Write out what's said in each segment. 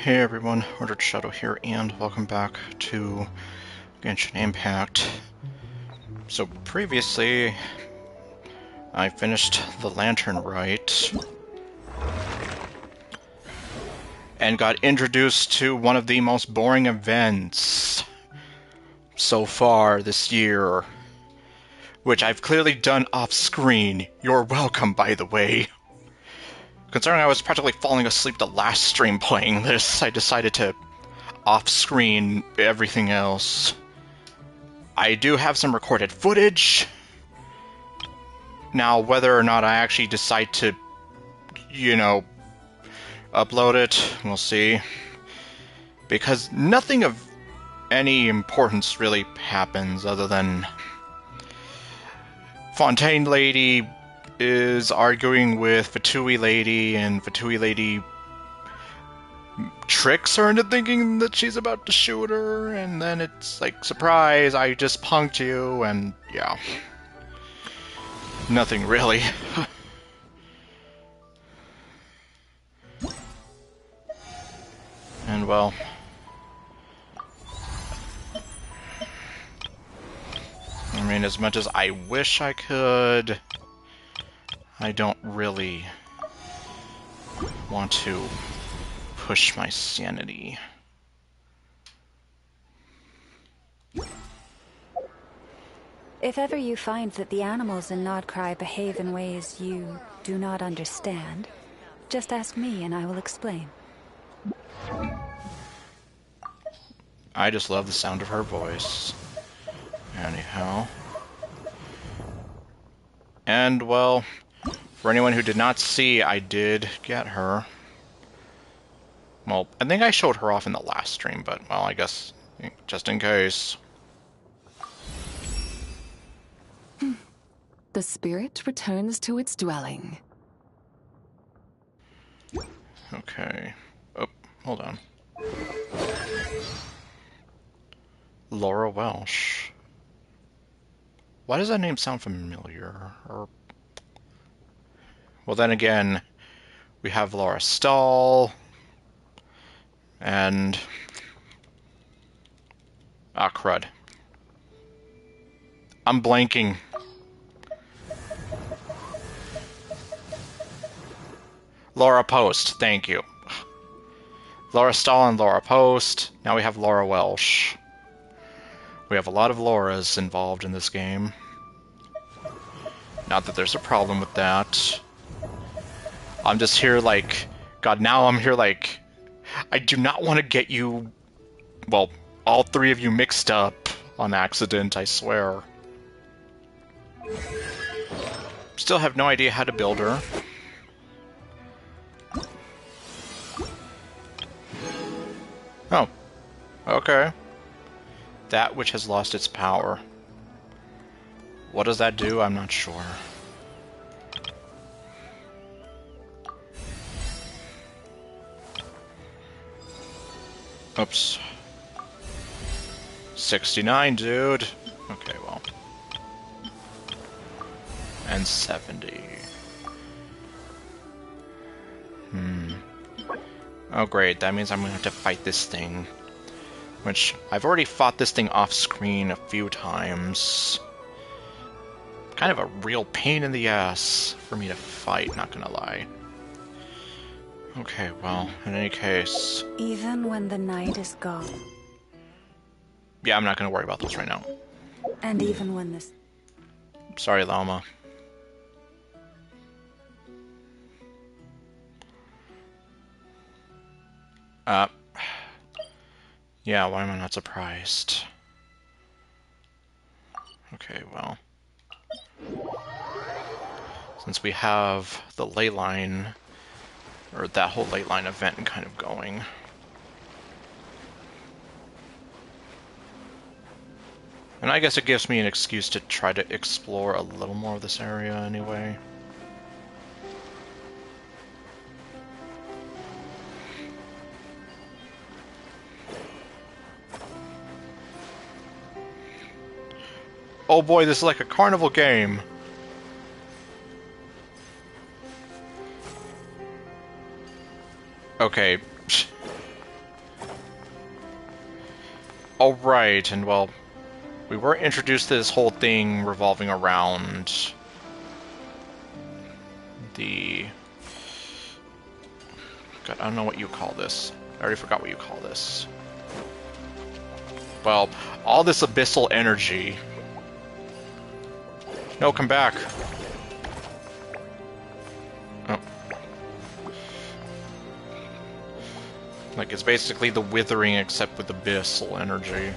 Hey everyone, Ordered Shadow here, and welcome back to Genshin Impact. So previously, I finished the Lantern Rite, and got introduced to one of the most boring events so far this year, which I've clearly done off-screen. You're welcome, by the way. Considering I was practically falling asleep the last stream playing this, I decided to off-screen everything else. I do have some recorded footage. Now, whether or not I actually decide to, upload it, we'll see. Because nothing of any importance really happens other than Fontaine Lady is arguing with Fatui Lady, and Fatui Lady tricks her into thinking that she's about to shoot her, and then it's like, surprise, I just punked you, and yeah. Nothing really. And well, I mean, as much as I wish I could, I don't really want to push my sanity. If ever you find that the animals in Nodcry behave in ways you do not understand, just ask me and I will explain. I just love the sound of her voice. Anyhow. And, well, for anyone who did not see, I did get her. Well, I think I showed her off in the last stream, but, well, I guess, just in case. The spirit returns to its dwelling. Okay. Oh, hold on. Laura Welsh. Why does that name sound familiar? Or... Well, then again, we have Laura Stahl, and... Ah, crud. I'm blanking. Laura Post, thank you. Laura Stahl and Laura Post. Now we have Laura Welsh. We have a lot of Lauras involved in this game. Not that there's a problem with that. I'm just here like... God, now I'm here like... I do not want to get you... Well, all three of you mixed up on accident, I swear. Still have no idea how to build her. Oh. Okay. That which has lost its power. What does that do? I'm not sure. Oops. 69, dude. Okay, well. And 70. Oh great, that means I'm gonna have to fight this thing. Which, I've already fought this thing off-screen a few times. Kind of a real pain in the ass for me to fight, not gonna lie. Okay, well, in any case... Even when the night is gone. Yeah, I'm not gonna worry about those right now. And even when this... Sorry, Llama. Yeah, why am I not surprised? Okay, well... Since we have the ley line, or that whole ley line event kind of going... And I guess it gives me an excuse to try to explore a little more of this area anyway. Oh boy, this is like a carnival game. Okay. Oh, right, and well, we were introduced to this whole thing revolving around the... God, I don't know what you call this. I already forgot what you call this. Well, all this abyssal energy. No, come back. Oh. Like, it's basically the withering except with abyssal energy.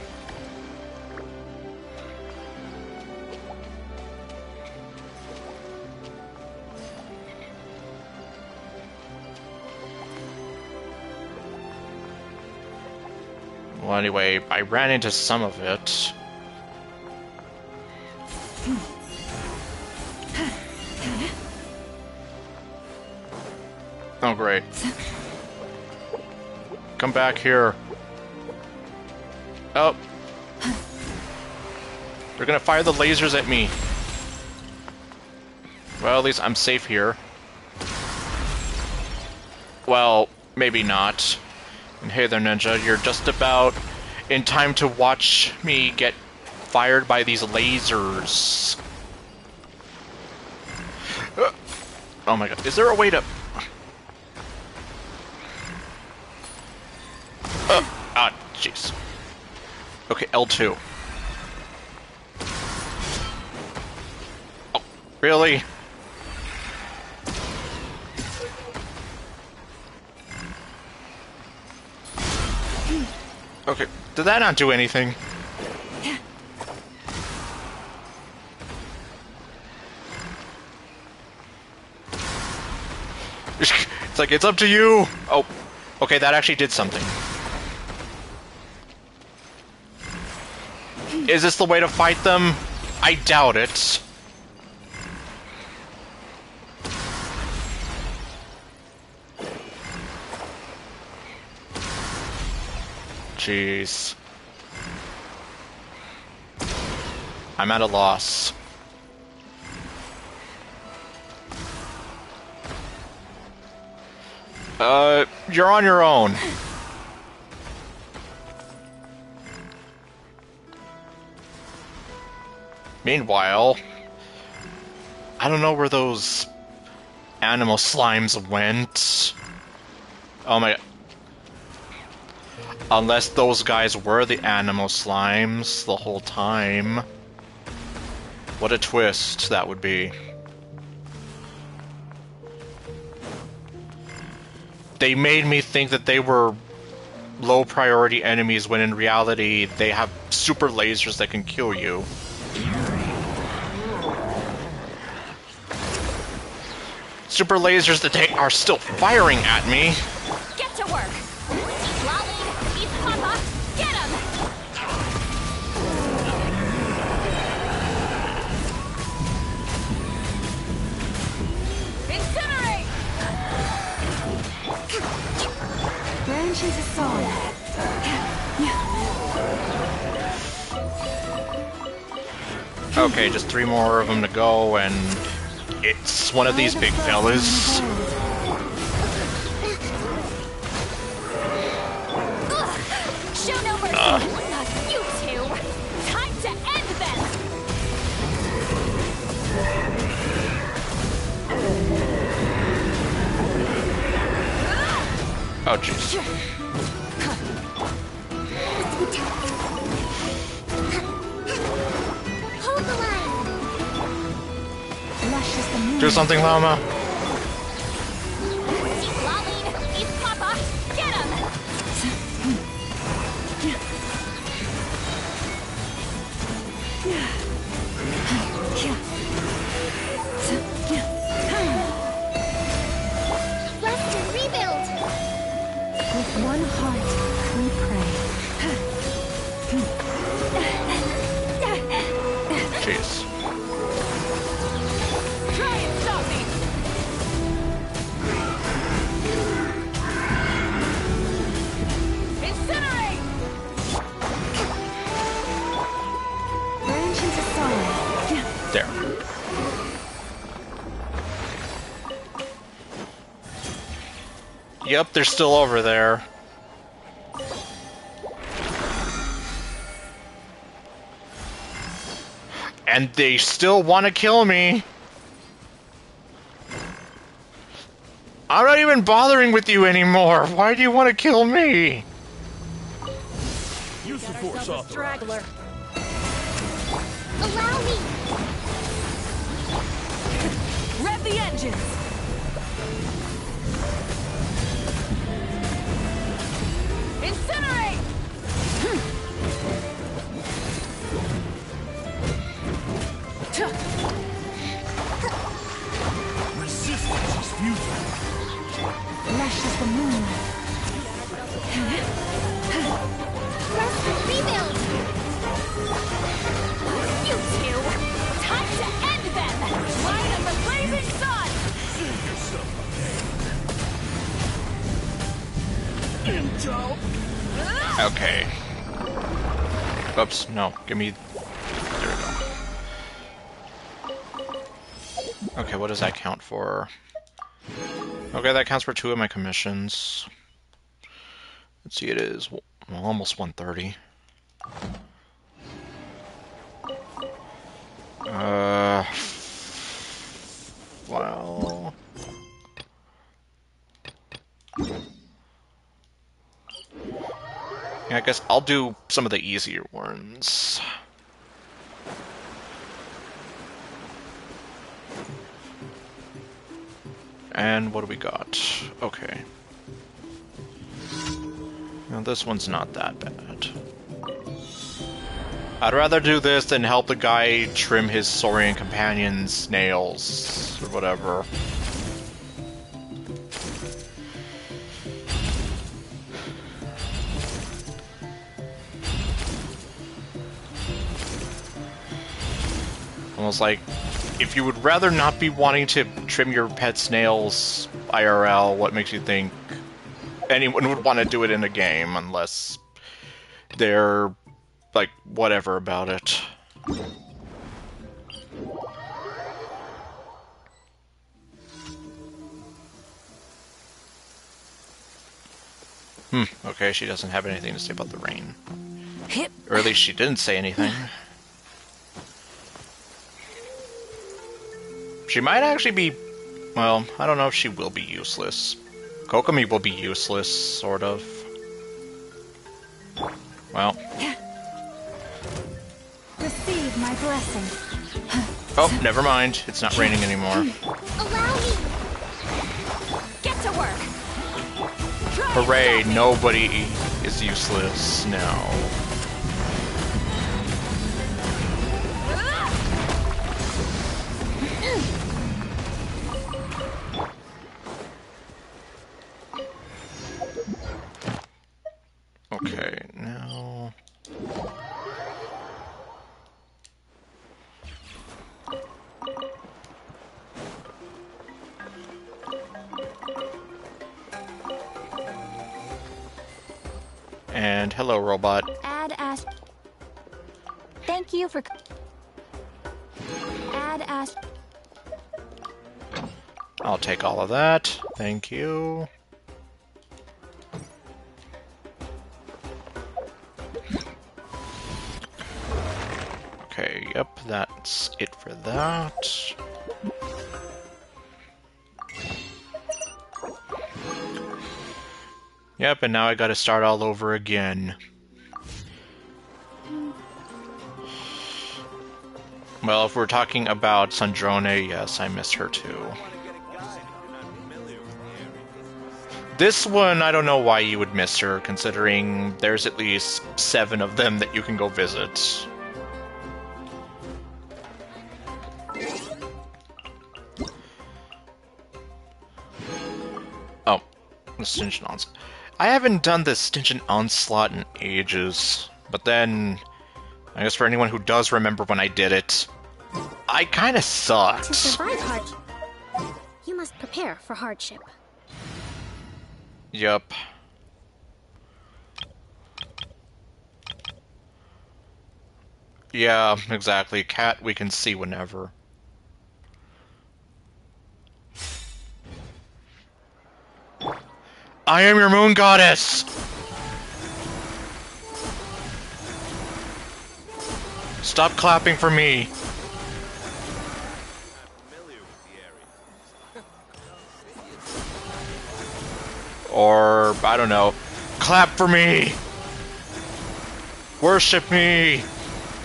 Well, anyway, I ran into some of it. Oh, great. Come back here. Oh. They're gonna fire the lasers at me. Well, at least I'm safe here. Well, maybe not. And hey there, Ninja, you're just about in time to watch me get fired by these lasers. Oh my god, is there a way to... Ah, jeez. Okay, L2. Oh, really? Okay, did that not do anything? It's like, it's up to you! Oh, okay, that actually did something. Is this the way to fight them? I doubt it. Jeez. I'm at a loss. You're on your own. Meanwhile, I don't know where those animal slimes went. Oh my... Unless those guys were the animal slimes the whole time. What a twist that would be. They made me think that they were low priority enemies when in reality they have super lasers that can kill you. Super lasers that they are still firing at me. Get to work. Lolly, beef papa, get him. Incinerate. Branches of solid. Okay, just 3 more of them to go, and it's one of these big fellas. Show no mercy. Not you two. Time to end them. Oh, jeez. Hold the line. Lush as the moon. Do something, Llama. Lolly, beef papa, get him. Rest and rebuild. With one heart, we pray. Jeez. Try and stop me. Incinerate. Branches of solid. There. Yep, they're still over there. And they still want to kill me. I'm not even bothering with you anymore. Why do you want to kill me? Use the force off. Straggler. Allow me. Rev the engines! Incinerate. Resistance is futile. Flesh is the moonlight. Rest and rebuild. You two. Time to end them. Light of the blazing sun. Save yourself. Intel. Okay. Oops, no. Give me... There we go. Okay, what does that count for? Okay, that counts for 2 of my commissions. Let's see, it is well, almost 130. Well... Yeah, I guess I'll do some of the easier ones. And what do we got? Okay. Now this one's not that bad. I'd rather do this than help the guy trim his Saurian companion's nails, or whatever. Almost like, if you would rather not be wanting to trim your pet's nails IRL, what makes you think anyone would want to do it in a game, unless they're, like, whatever about it. Okay, she doesn't have anything to say about the rain. Hip. Or at least she didn't say anything. She might actually be... Well, I don't know if she will be useless. Kokomi will be useless, sort of. Well. Receive my blessing. Oh, never mind. It's not raining anymore. Allow me. Get to work. Hooray, nobody is useless now. Okay, now... And hello, robot. Add as. Thank you for. Add as. I'll take all of that. Thank you. Okay, yep, that's it for that. Yep, and now I gotta start all over again. Well, if we're talking about Sandrone, yes, I miss her too. This one, I don't know why you would miss her, considering there's at least 7 of them that you can go visit. Oh, the Stinchen Onslaught. I haven't done the Stinchen Onslaught in ages, but then, I guess for anyone who does remember when I did it, I kinda sucked. To survive hardship, you must prepare for hardship. Yup. Yeah, exactly. Cat we can see whenever. I am your moon goddess! Stop clapping for me. Or, I don't know, clap for me! Worship me!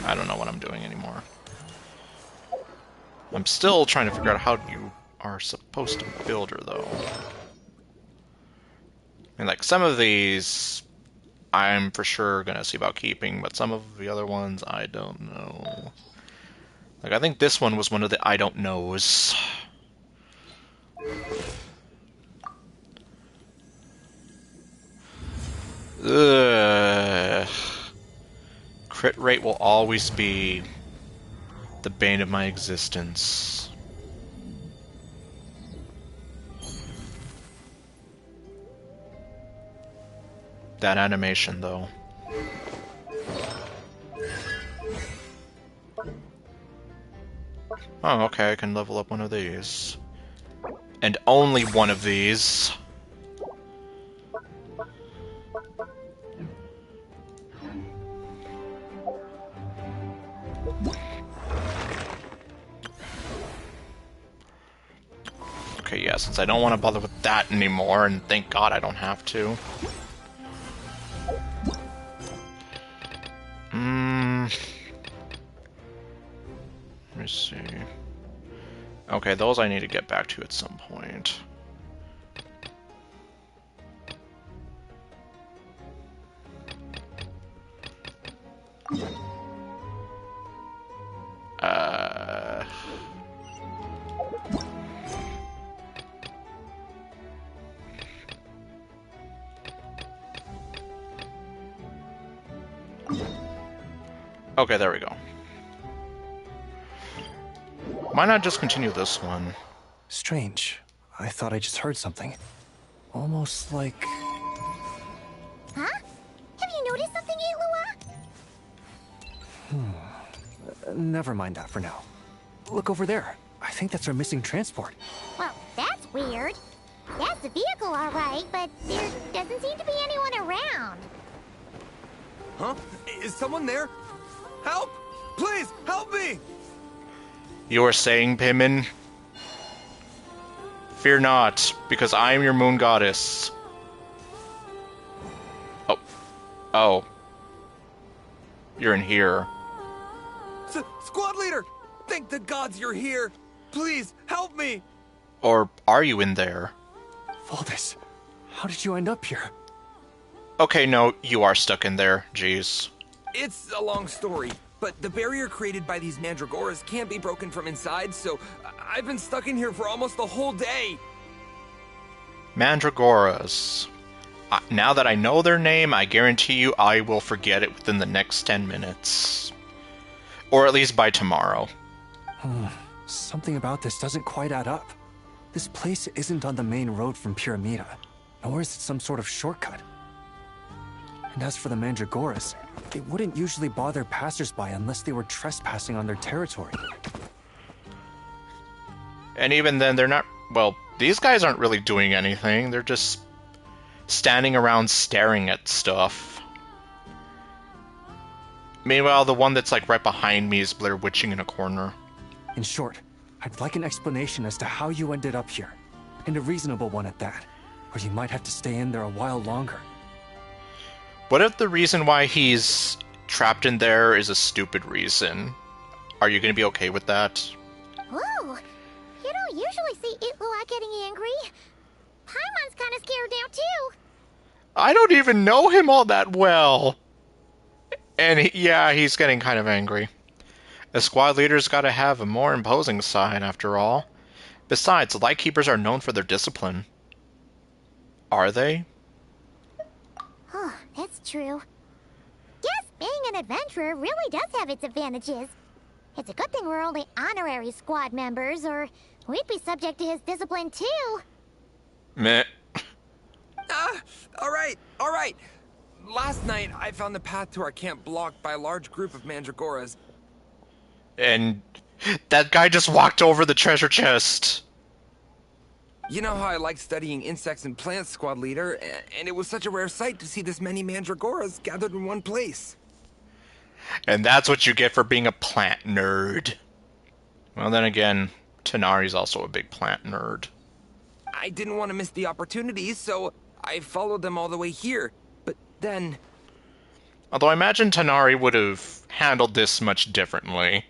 I don't know what I'm doing anymore. I'm still trying to figure out how you are supposed to build her, though. And like, some of these, I'm for sure gonna see about keeping, but some of the other ones, I don't know. Like, I think this one was one of the I don't knows. Ugh. Crit rate will always be the bane of my existence. That animation, though. Oh, okay, I can level up one of these. And only one of these. Okay, yeah, since I don't want to bother with that anymore, and thank God I don't have to. Let me see. Okay, those I need to get back to at some point. Okay, there we go. Why not just continue this one? Strange. I thought I just heard something. Almost like... Huh? Have you noticed something, Eilua? Never mind that for now. Look over there. I think that's our missing transport. Well, that's weird. That's the vehicle, all right, but there doesn't seem to be anyone around. Huh? Is someone there? Help! Please, help me! You are saying, Pimin? Fear not, because I am your moon goddess. Oh. Oh. You're in here. Squad leader! Thank the gods you're here! Please, help me! Or are you in there? Valdis, how did you end up here? Okay, no, you are stuck in there. Jeez. It's a long story, but the barrier created by these mandragoras can't be broken from inside, so I've been stuck in here for almost the whole day. Mandragoras. Now that I know their name, I guarantee you I will forget it within the next 10 minutes. Or at least by tomorrow. Something about this doesn't quite add up. This place isn't on the main road from Pyramida, nor is it some sort of shortcut. And as for the Mandragoras, they wouldn't usually bother passersby unless they were trespassing on their territory. And even then, they're not... Well, these guys aren't really doing anything. They're just standing around staring at stuff. Meanwhile, the one that's like right behind me is Blair Witching in a corner. In short, I'd like an explanation as to how you ended up here. And a reasonable one at that, or you might have to stay in there a while longer. What if the reason why he's trapped in there is a stupid reason? Are you going to be okay with that? Ooh, you don't usually see Eilua getting angry. Paimon's kind of scared now, too. I don't even know him all that well. And yeah, he's getting kind of angry. A squad leader's got to have a more imposing side, after all. Besides, Lightkeepers are known for their discipline. Are they? Oh, that's true. Yes, being an adventurer really does have its advantages. It's a good thing we're only honorary squad members, or we'd be subject to his discipline too. Meh. All right. Last night, I found the path to our camp blocked by a large group of mandragoras. And that guy just walked over the treasure chest. You know how I like studying insects and plants, squad leader, and it was such a rare sight to see this many mandragoras gathered in one place. And that's what you get for being a plant nerd. Well, then again, Tanari's also a big plant nerd. I didn't want to miss the opportunity, so I followed them all the way here, but then... Although I imagine Tanari would have handled this much differently.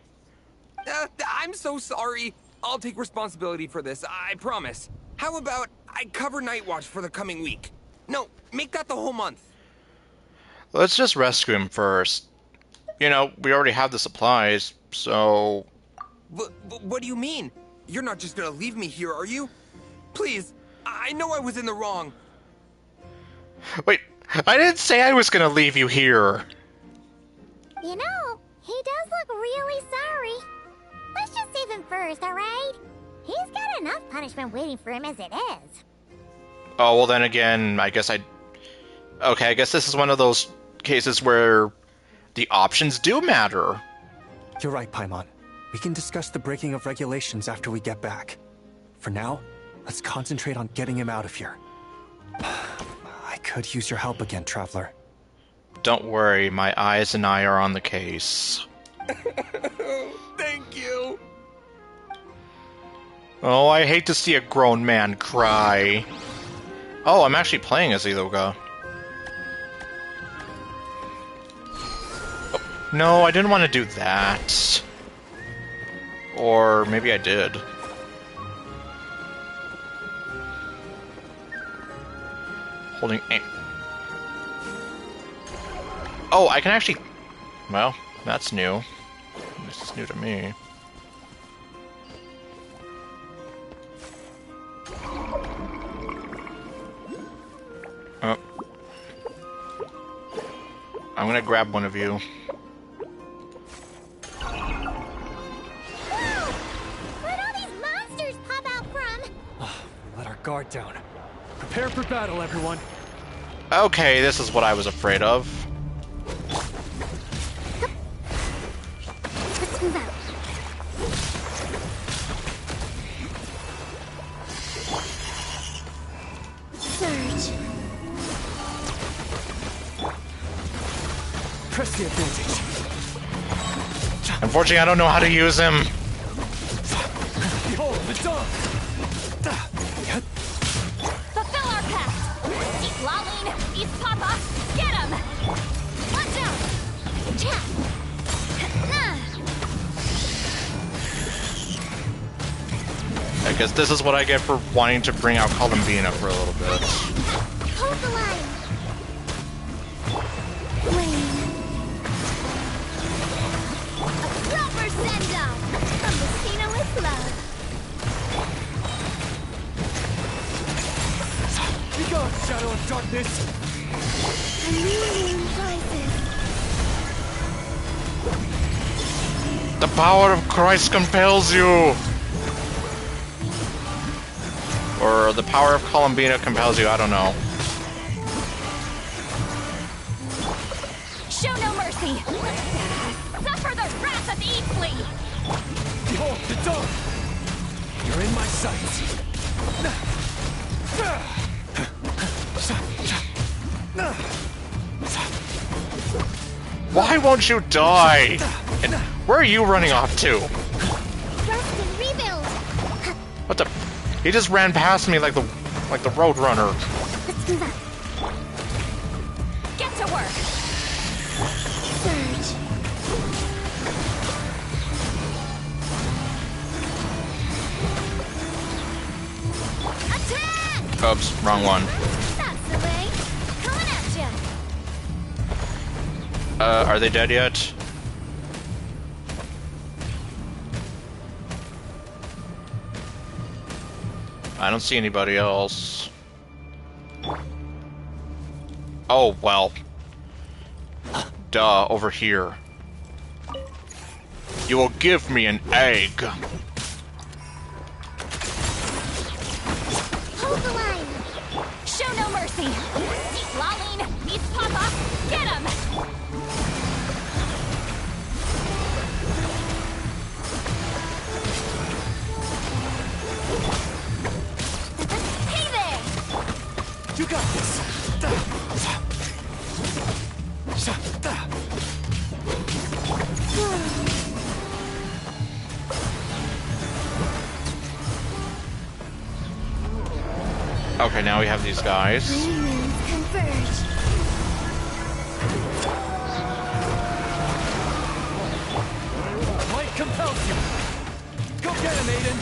I'm so sorry. I'll take responsibility for this, I promise. How about I cover Night Watch for the coming week? No, make that the whole month. Let's just rescue him first. You know, we already have the supplies, so... What do you mean? You're not just gonna leave me here, are you? Please, I know I was in the wrong. Wait, I didn't say I was gonna leave you here. You know, he does look really sorry. Let's just save him first, alright? He's got enough punishment waiting for him as it is. Oh, well then again, I guess Okay, I guess this is one of those cases where the options do matter. You're right, Paimon. We can discuss the breaking of regulations after we get back. For now, let's concentrate on getting him out of here. I could use your help again, Traveler. Don't worry, my eyes and I are on the case. Thank you. Oh, I hate to see a grown man cry. Oh, I'm actually playing as Iluka. Oh, no, I didn't want to do that. Or maybe I did. Holding aim. Oh, I can actually... Well, that's new. This is new to me. Oh. I'm gonna grab one of you. Where'd all these monsters pop out from? Let our guard down. Prepare for battle, everyone. Okay, this is what I was afraid of. Let's move out. Surge. Press the advantage. Unfortunately, I don't know how to use him. Behold the dawn! Fulfill our pact! Eat Laline, eat Papa, get him! Watch out! Cha! I guess this is what I get for wanting to bring out Columbina for a little bit. Hold the line. Wayne. A proper send-off from the Cena with love. Be gone, Shadow of Darkness! A new moon rises. The power of Christ compels you! Or the power of Columbina compels you, I don't know. Show no mercy! Suffer the wrath of Eastleigh! Behold the dawn! You're in my sights! Why won't you die? And where are you running off to? Rest and rebuild. What the? He just ran past me like the road runner. Let's move out. Get to work! Surge. Attack! Oops, wrong one. That's the way. Coming at ya! Are they dead yet? I don't see anybody else. Oh, well. Duh, over here. You will give me an egg. Hold the line. Show no mercy! Eat Laline, eat Papa, get him! Hey there! You got this! Okay, now we have these guys. Moons converge. Light compels you. Go get him, Aiden.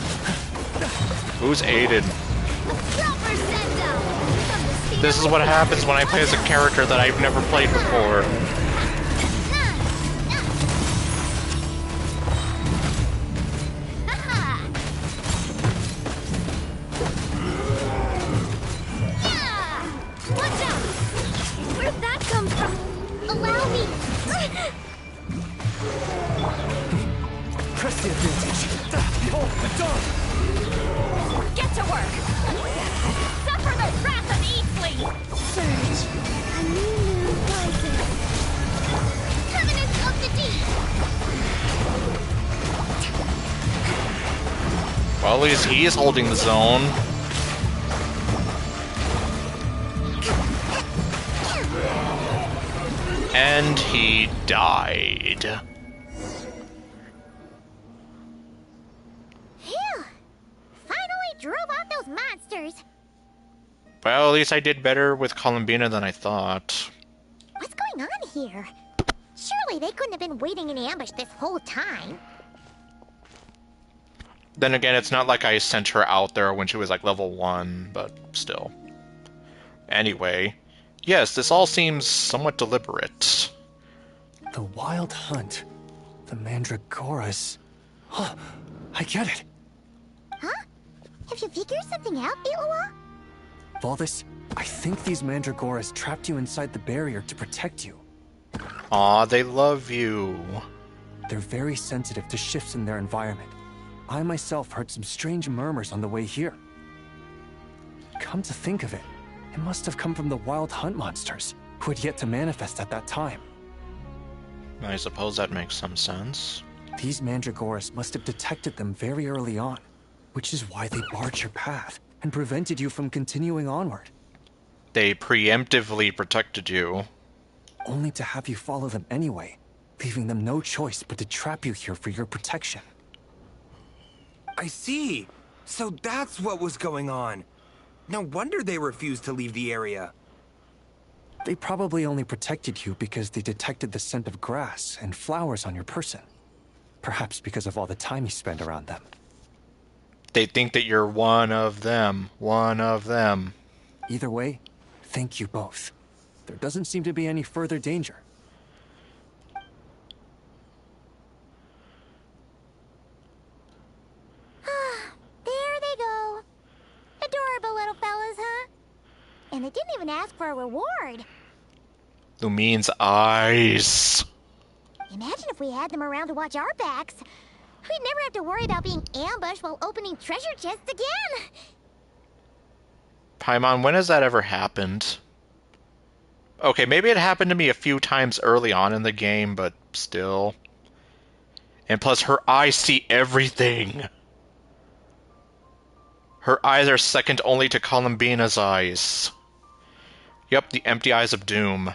Who's Aiden? Proper send down. From the speed This of is what happens when I play as a character that I've never played before. Haha. Yeah. Watch out. Where'd that come from? Allow me. Press the advantage. Behold, the dawn. Get to work! Suffer the wrath of Eastling! Surge. A new moon rises. Covenant of the deep. Well, at least he's holding the zone. And he died. Phew. Finally drove out those monsters. Well, at least I did better with Columbina than I thought. What's going on here? Surely they couldn't have been waiting in ambush this whole time. Then again, it's not like I sent her out there when she was like level 1, but still. Anyway, yes, this all seems somewhat deliberate. The Wild Hunt. The Mandragoras. Oh, I get it. Huh? Have you figured something out, Iwa? Valdis, I think these Mandragoras trapped you inside the barrier to protect you. Aw, they love you. They're very sensitive to shifts in their environment. I myself heard some strange murmurs on the way here. Come to think of it, it must have come from the Wild Hunt monsters, who had yet to manifest at that time. I suppose that makes some sense. These Mandragoras must have detected them very early on, which is why they barred your path and prevented you from continuing onward. They preemptively protected you. Only to have you follow them anyway, leaving them no choice but to trap you here for your protection. I see. So that's what was going on. No wonder they refused to leave the area. They probably only protected you because they detected the scent of grass and flowers on your person. Perhaps because of all the time you spend around them. They think that you're one of them. One of them. Either way, thank you both. There doesn't seem to be any further danger. There they go. Adorable little fellas, huh? And they didn't even ask for a reward. Lumine's eyes. Imagine if we had them around to watch our backs. We'd never have to worry about being ambushed while opening treasure chests again. Paimon, when has that ever happened? Okay, maybe it happened to me a few times early on in the game, but still. And plus, her eyes see everything. Her eyes are second only to Columbina's eyes. Yep, the empty eyes of doom.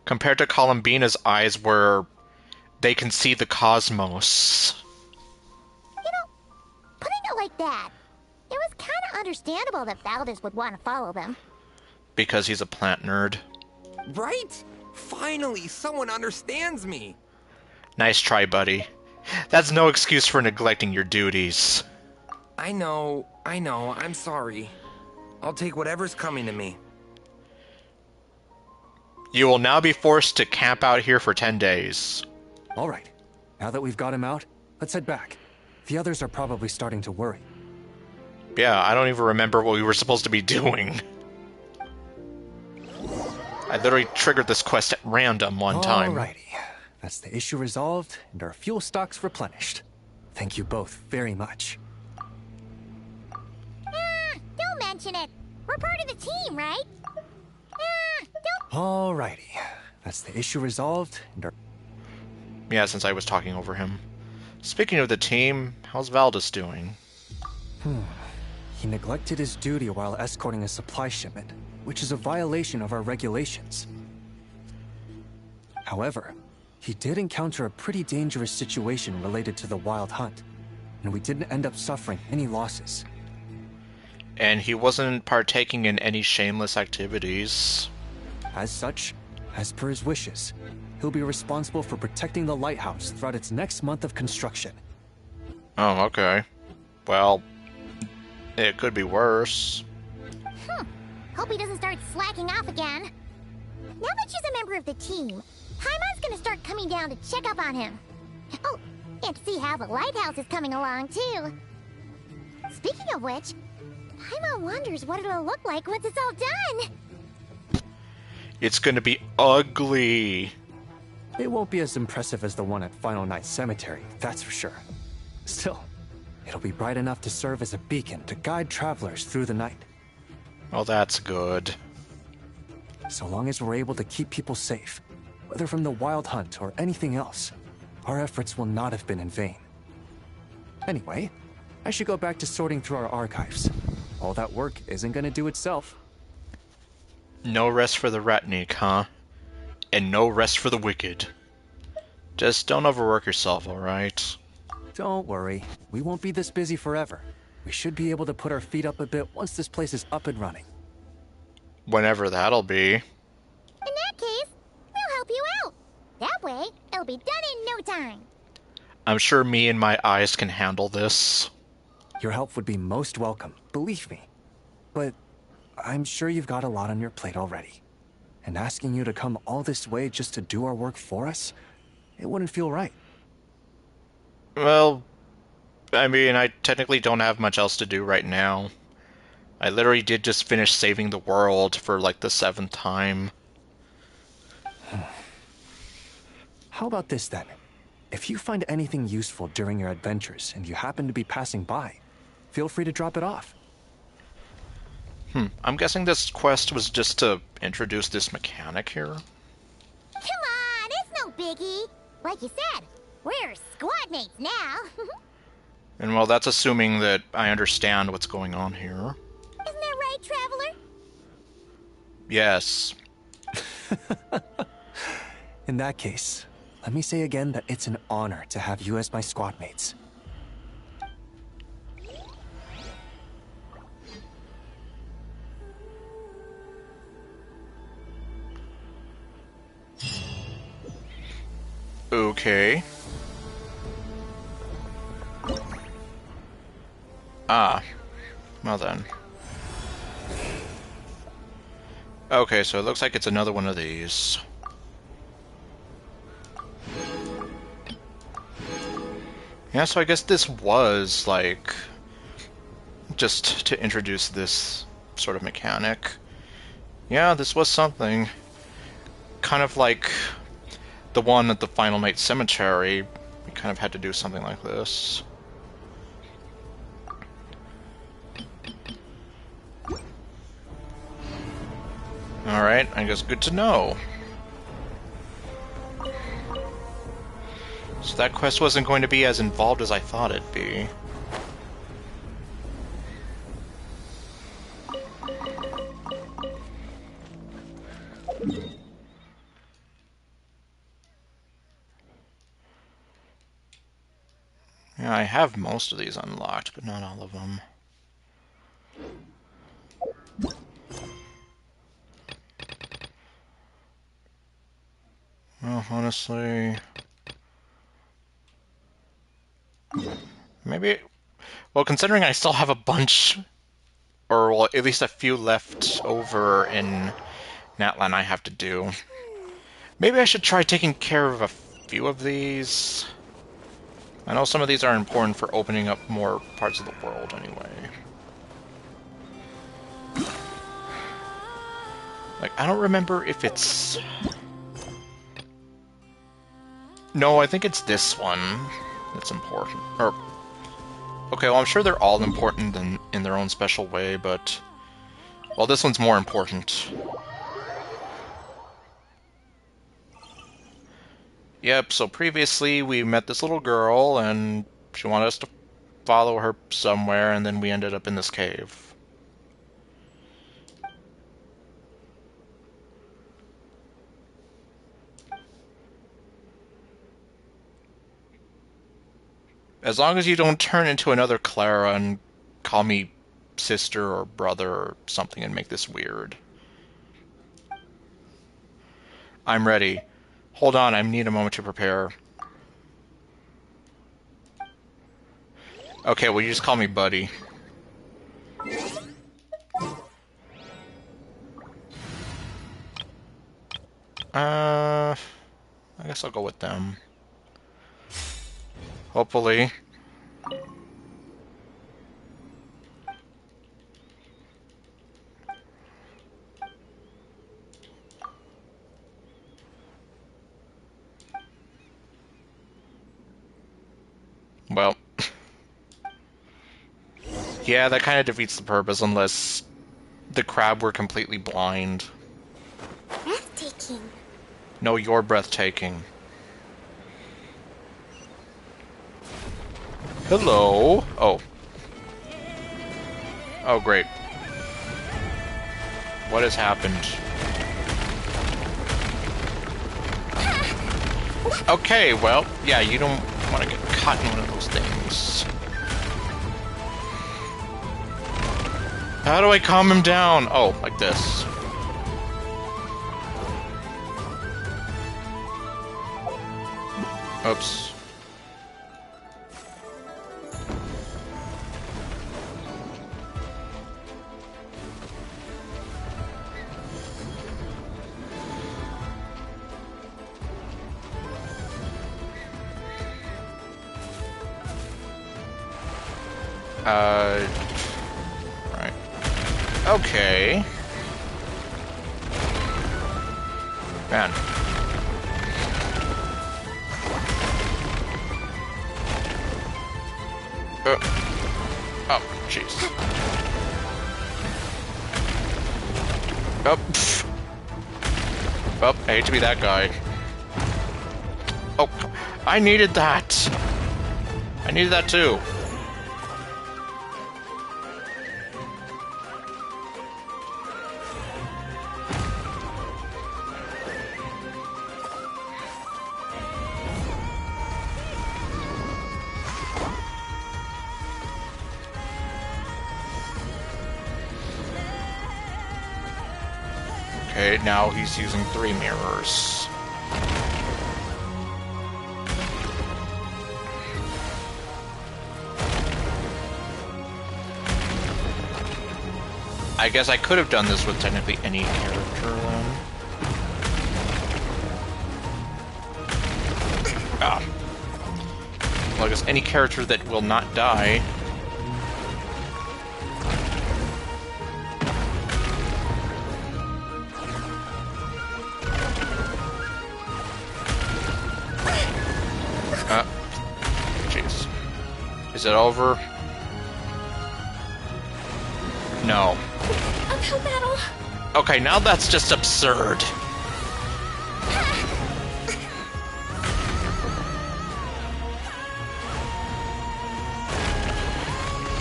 Compared to Columbina's eyes where they can see the cosmos. You know, putting it like that, it was kind of understandable that Valdis would want to follow them. Because he's a plant nerd. Right? Finally, someone understands me. Nice try, buddy. That's no excuse for neglecting your duties. I know, I'm sorry. I'll take whatever's coming to me. You will now be forced to camp out here for 10 days. All right, now that we've got him out, let's head back. The others are probably starting to worry. Yeah, I don't even remember what we were supposed to be doing. I literally triggered this quest at random one time. Alrighty, that's the issue resolved and our fuel stocks replenished. Thank you both very much. Don't mention it. We're part of the team, right? Don't. Alrighty, that's the issue resolved and our... Yeah, since I was talking over him. Speaking of the team, how's Valdis doing? He neglected his duty while escorting a supply shipment, which is a violation of our regulations. However, he did encounter a pretty dangerous situation related to the Wild Hunt, and we didn't end up suffering any losses. And he wasn't partaking in any shameless activities. As such, as per his wishes, he'll be responsible for protecting the lighthouse throughout its next month of construction. Oh, okay. Well, it could be worse. Hope he doesn't start slacking off again. Now that she's a member of the team, Paimon's gonna start coming down to check up on him. Oh, and see how the lighthouse is coming along, too. Speaking of which, Paimon wonders what it'll look like once it's all done. It's gonna be ugly. It won't be as impressive as the one at Final Night Cemetery, that's for sure. Still, it'll be bright enough to serve as a beacon to guide travelers through the night. Well, that's good. So long as we're able to keep people safe, whether from the wild hunt or anything else, our efforts will not have been in vain. Anyway, I should go back to sorting through our archives. All that work isn't gonna do itself. No rest for the Ratnik, huh? And no rest for the wicked. Just don't overwork yourself, alright? Don't worry, we won't be this busy forever. We should be able to put our feet up a bit once this place is up and running. Whenever that'll be. In that case, we'll help you out. That way, it'll be done in no time. I'm sure me and my eyes can handle this. Your help would be most welcome, believe me. But I'm sure you've got a lot on your plate already. And asking you to come all this way just to do our work for us, it wouldn't feel right. Well, I mean, I technically don't have much else to do right now. I literally did just finish saving the world for like the 7th time. How about this then? If you find anything useful during your adventures and you happen to be passing by, feel free to drop it off. I'm guessing this quest was just to introduce this mechanic here. Come on, it's no biggie. Like you said, we're squad mates now. And well, that's assuming that I understand what's going on here. Isn't that right, Traveler? Yes. In that case, let me say again that it's an honor to have you as my squad mates. Okay. Ah. Well then. Okay, so it looks like it's another one of these. Yeah, so I guess this was, like, just to introduce this sort of mechanic. Yeah, this was something. Kind of like the one at the Final Night Cemetery. We kind of had to do something like this. Alright, I guess good to know. So that quest wasn't going to be as involved as I thought it'd be. Yeah, I have most of these unlocked, but not all of them. Well, honestly... Maybe... Well, considering I still have a bunch, or well, at least a few left over in Natlan I have to do. Maybe I should try taking care of a few of these. I know some of these are important for opening up more parts of the world anyway. Like, I don't remember if it's... No, I think it's this one that's important. Or... Okay, well, I'm sure they're all important in their own special way, but... Well, this one's more important. Yep, so previously we met this little girl, and she wanted us to follow her somewhere, and then we ended up in this cave. As long as you don't turn into another Clara and call me sister or brother or something and make this weird. I'm ready. Hold on, I need a moment to prepare. Okay, well, you just call me Buddy. I guess I'll go with them. Hopefully. Well. Yeah, that kind of defeats the purpose unless the crab were completely blind. Breathtaking. No, you're breathtaking. Hello. Oh. Oh, great. What has happened? Okay, well, yeah, you don't want to get caught in one of those things. How do I calm him down? Oh, like this. Oops. Right. Okay. Man. Oh, jeez. Oh, pff. Oh, I hate to be that guy. Oh, I needed that. I needed that too. Okay, now he's using 3 mirrors. I guess I could have done this with technically any character then. Ah. Well, I guess any character that will not die. Jeez. Is it over? No. Uphill battle. Okay, now that's just absurd.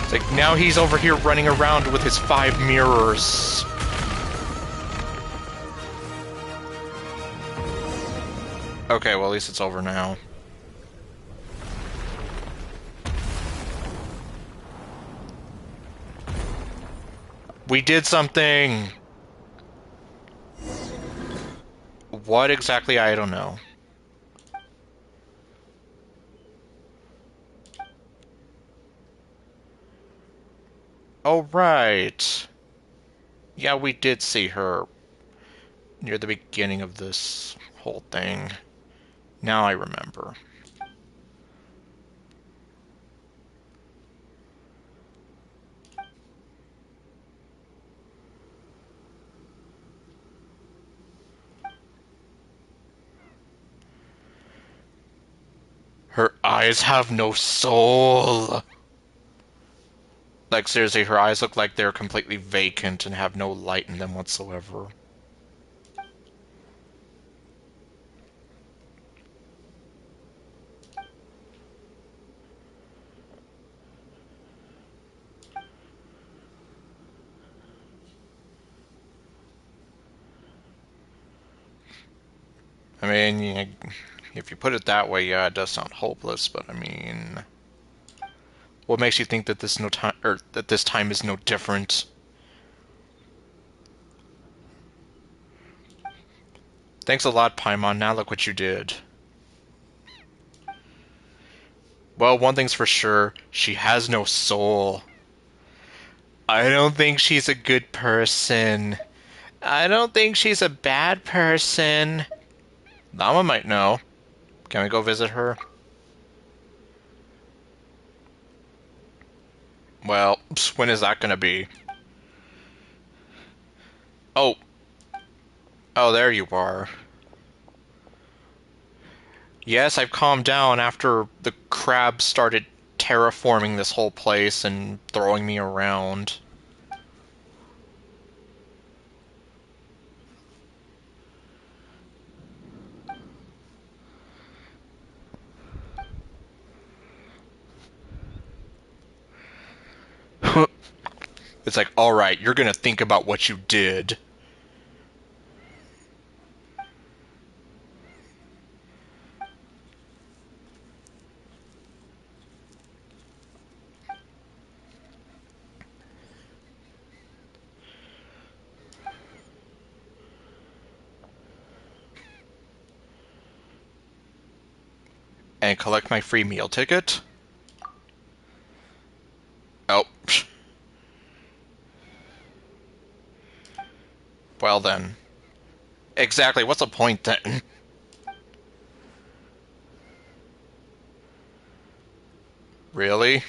It's like, now he's over here running around with his 5 mirrors. Okay, well, at least it's over now. We did something! What exactly? I don't know. Oh, right. Yeah, we did see her near the beginning of this whole thing. Now I remember. Her eyes have no soul. Like, seriously, her eyes look like they're completely vacant and have no light in them whatsoever. I mean, if you put it that way, yeah, it does sound hopeless, but I mean... What makes you think that this no time or that this time is no different? Thanks a lot, Paimon. Now look what you did. Well, one thing's for sure, she has no soul. I don't think she's a good person. I don't think she's a bad person. Lama might know. Can we go visit her? Well, when is that gonna be? Oh. Oh, there you are. Yes, I've calmed down after the crabs started terraforming this whole place and throwing me around. It's like, alright, you're gonna think about what you did. And collect my free meal ticket. Oh. Well then. Exactly, what's the point then? Really?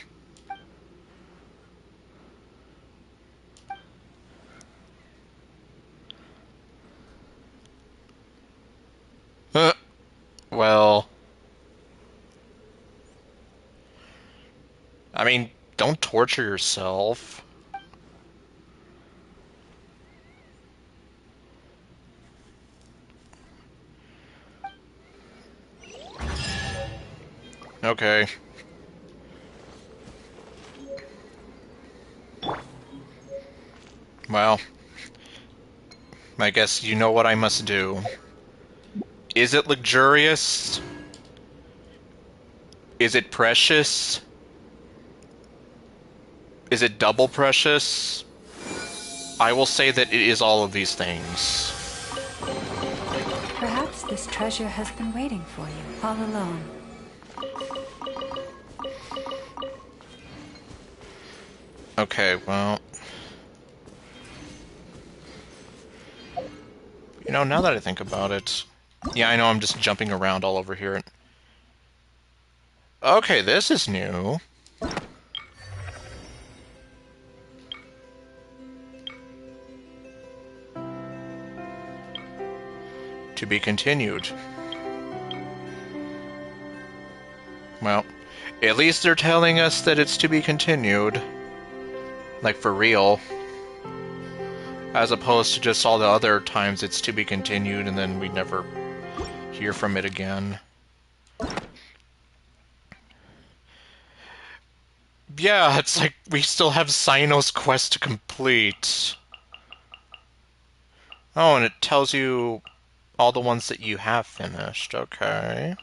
Well... I mean, don't torture yourself. Okay. Well, I guess you know what I must do. Is it luxurious? Is it precious? Is it double precious? I will say that it is all of these things. Perhaps this treasure has been waiting for you all alone. Okay, well... You know, now that I think about it... Yeah, I know I'm just jumping around all over here. Okay, this is new. To be continued. Well, at least they're telling us that it's to be continued. Like, for real. As opposed to just all the other times it's to be continued and then we never hear from it again. Yeah, it's like we still have Cyno's quest to complete. Oh, and it tells you all the ones that you have finished. Okay.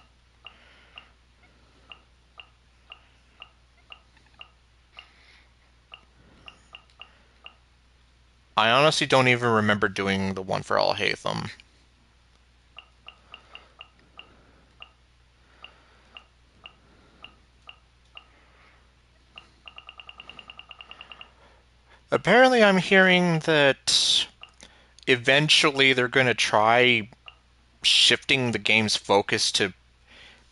I honestly don't even remember doing the one for Alhaitham. Apparently I'm hearing that eventually they're going to try shifting the game's focus to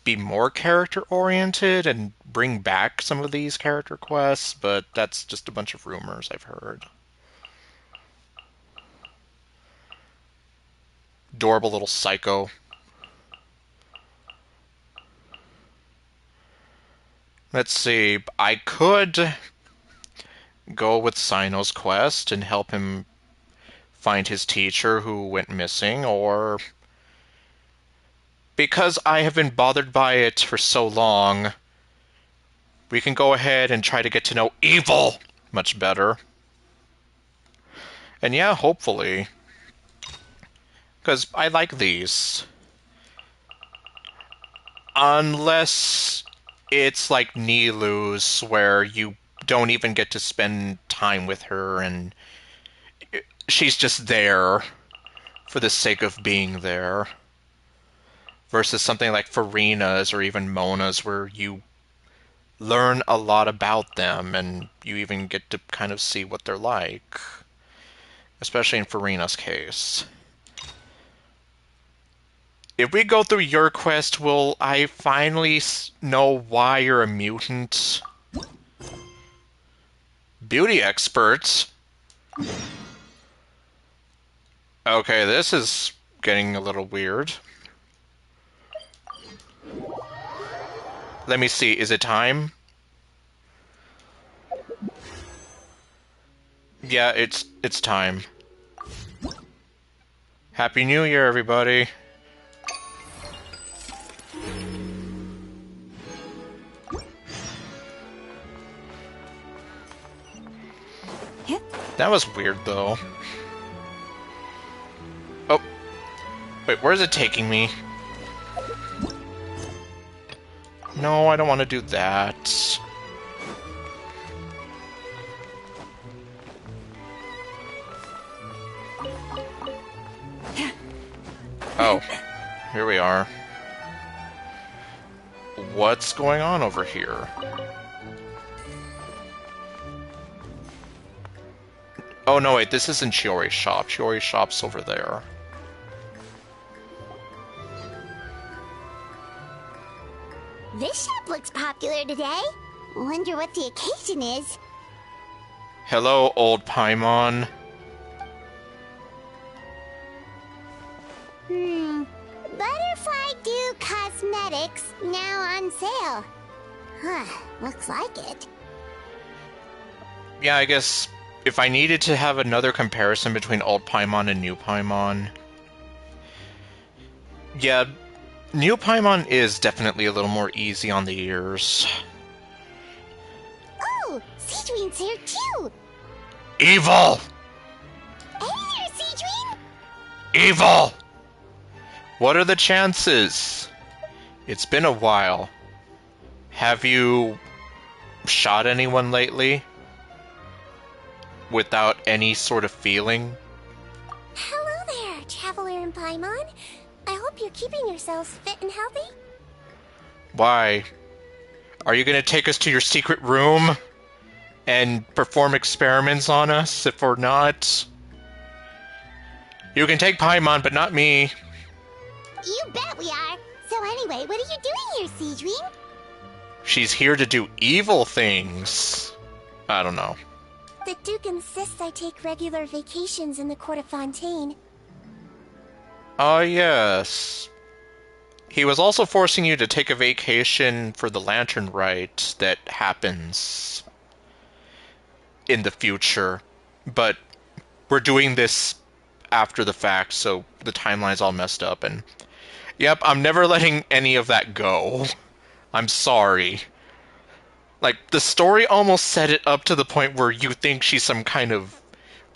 be more character-oriented and bring back some of these character quests, but that's just a bunch of rumors I've heard. Adorable little psycho. Let's see, I could go with Cyno's quest and help him find his teacher who went missing, or... Because I have been bothered by it for so long, we can go ahead and try to get to know evil much better. And yeah, hopefully. Because I like these. Unless it's like Nilu's, where you don't even get to spend time with her, and she's just there for the sake of being there. Versus something like Farina's or even Mona's, where you learn a lot about them, and you even get to kind of see what they're like. Especially in Farina's case. If we go through your quest, will I finally know why you're a mutant? Beauty experts? Okay, this is getting a little weird. Let me see, is it time? Yeah, it's time. Happy New Year, everybody. That was weird, though. Oh. Wait, where is it taking me? No, I don't want to do that. Oh. Here we are. What's going on over here? Oh, no, wait, this isn't Chiori's shop. Chiori's shop's over there. This shop looks popular today. Wonder what the occasion is. Hello, old Paimon. Butterfly Dew Cosmetics now on sale. Huh, looks like it. Yeah, I guess if I needed to have another comparison between old Paimon and new Paimon... Yeah, new Paimon is definitely a little more easy on the ears. Oh, Seedween's here too. Evil! Hey there, Seedween! Evil! What are the chances? It's been a while. Have you shot anyone lately? Without any sort of feeling? Hello there, Traveler and Paimon. I hope you're keeping yourselves fit and healthy. Why? Are you gonna take us to your secret room? And perform experiments on us if we're not? You can take Paimon, but not me. You bet we are. So anyway, what are you doing here, Seedween? She's here to do evil things. I don't know. The Duke insists I take regular vacations in the Court of Fontaine. Ah, yes. He was also forcing you to take a vacation for the Lantern Rite that happens in the future. But we're doing this after the fact, so the timeline's all messed up, and... Yep, I'm never letting any of that go. I'm sorry. Like, the story almost set it up to the point where you think she's some kind of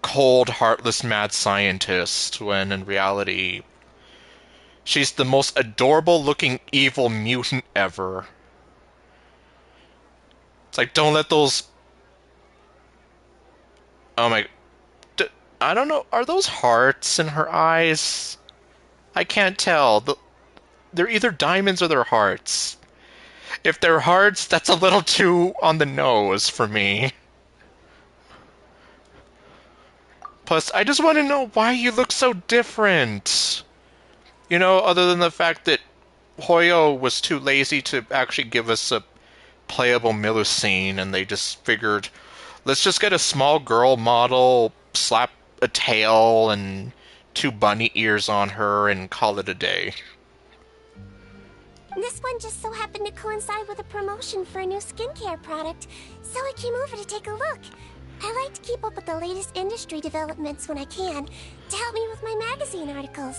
cold, heartless, mad scientist, when in reality, she's the most adorable-looking evil mutant ever. It's like, don't let those... Oh my... I don't know, are those hearts in her eyes? I can't tell. They're either diamonds or they're hearts. If they're hearts, that's a little too on the nose for me. Plus, I just want to know why you look so different. You know, other than the fact that Hoyo was too lazy to actually give us a playable Melusine, and they just figured, let's just get a small girl model, slap a tail and 2 bunny ears on her, and call it a day. This one just so happened to coincide with a promotion for a new skincare product, so I came over to take a look. I like to keep up with the latest industry developments when I can, to help me with my magazine articles.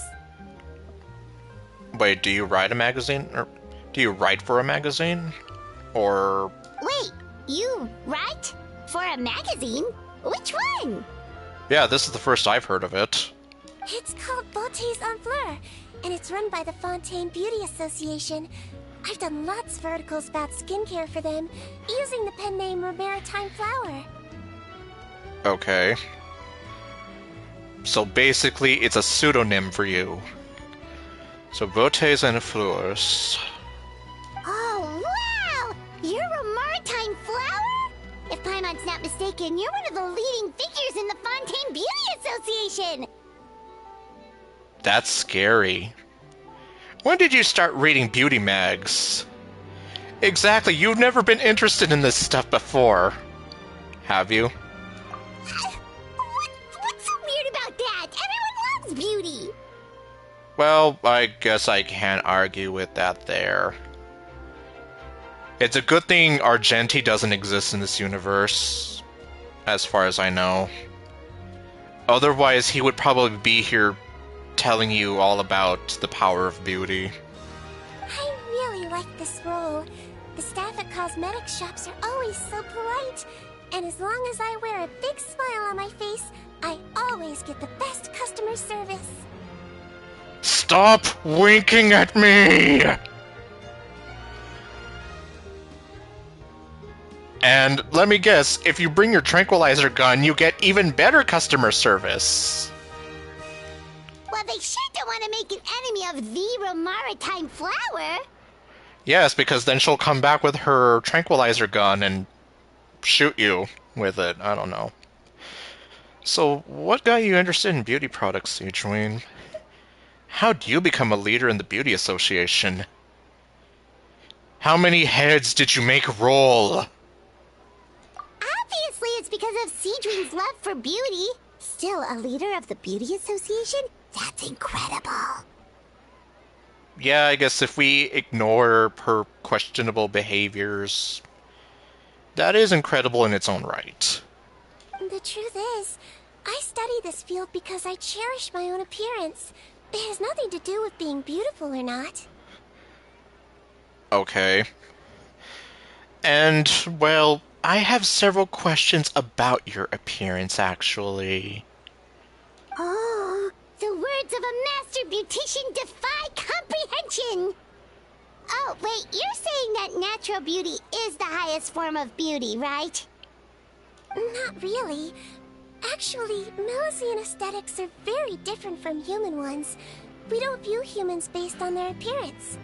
Wait, do you write a magazine? Or do you write for a magazine? Or... Wait, you write? For a magazine? Which one? Yeah, this is the first I've heard of it. It's called Beautés en Fleur, and it's run by the Fontaine Beauty Association. I've done lots of articles about skincare for them, using the pen name Maritime Flower. Okay. So basically, it's a pseudonym for you. So Beautés and Fleurs. Oh, wow! You're a Maritime Flower? If Paimon's not mistaken, you're one of the leading figures in the Fontaine Beauty Association! That's scary. When did you start reading beauty mags? Exactly, you've never been interested in this stuff before. Have you? What's so weird about that? Everyone loves beauty! Well, I guess I can't argue with that there. It's a good thing Argenti doesn't exist in this universe, as far as I know. Otherwise, he would probably be here telling you all about the power of beauty. I really like this role. The staff at cosmetic shops are always so polite. And as long as I wear a big smile on my face, I always get the best customer service. Stop winking at me! And let me guess, if you bring your tranquilizer gun, you get even better customer service. Well, they sure don't want to make an enemy of the Maritime Flower. Yes, because then she'll come back with her tranquilizer gun and shoot you with it. I don't know. So, what got you interested in beauty products, Adrian? How'd you become a leader in the Beauty Association? How many heads did you make roll? Obviously, it's because of Cedrine's love for beauty. Still a leader of the Beauty Association? That's incredible. Yeah, I guess if we ignore her questionable behaviors, that is incredible in its own right. The truth is, I study this field because I cherish my own appearance. It has nothing to do with being beautiful or not. Okay. And, well, I have several questions about your appearance, actually. Oh, the words of a master beautician defy comprehension! Oh, wait, you're saying that natural beauty is the highest form of beauty, right? Not really. Actually, Milesian aesthetics are very different from human ones. We don't view humans based on their appearance.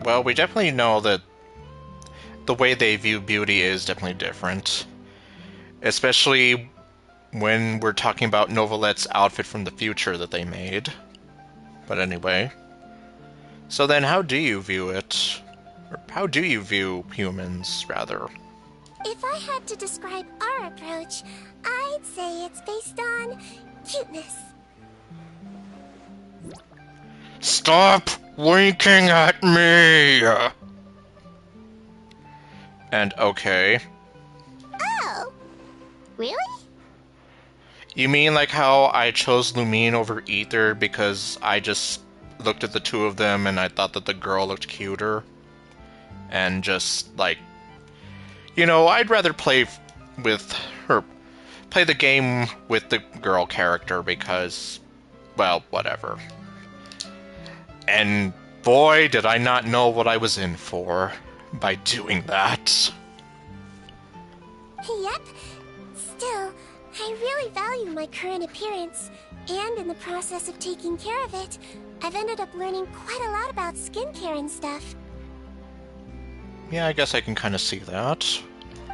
Well, we definitely know that the way they view beauty is definitely different. Especially when we're talking about Novalette's outfit from the future that they made. But anyway. So then how do you view it? Or how do you view humans, rather? If I had to describe our approach, I'd say it's based on cuteness. Stop winking at me! And okay. Oh, really? You mean like how I chose Lumine over Ether because I just looked at the two of them and I thought that the girl looked cuter? And just, like, you know, I'd rather play with her, play the game with the girl character because, well, whatever. And boy, did I not know what I was in for by doing that. Yep. Still, I really value my current appearance, and in the process of taking care of it, I've ended up learning quite a lot about skincare and stuff. Yeah, I guess I can kind of see that.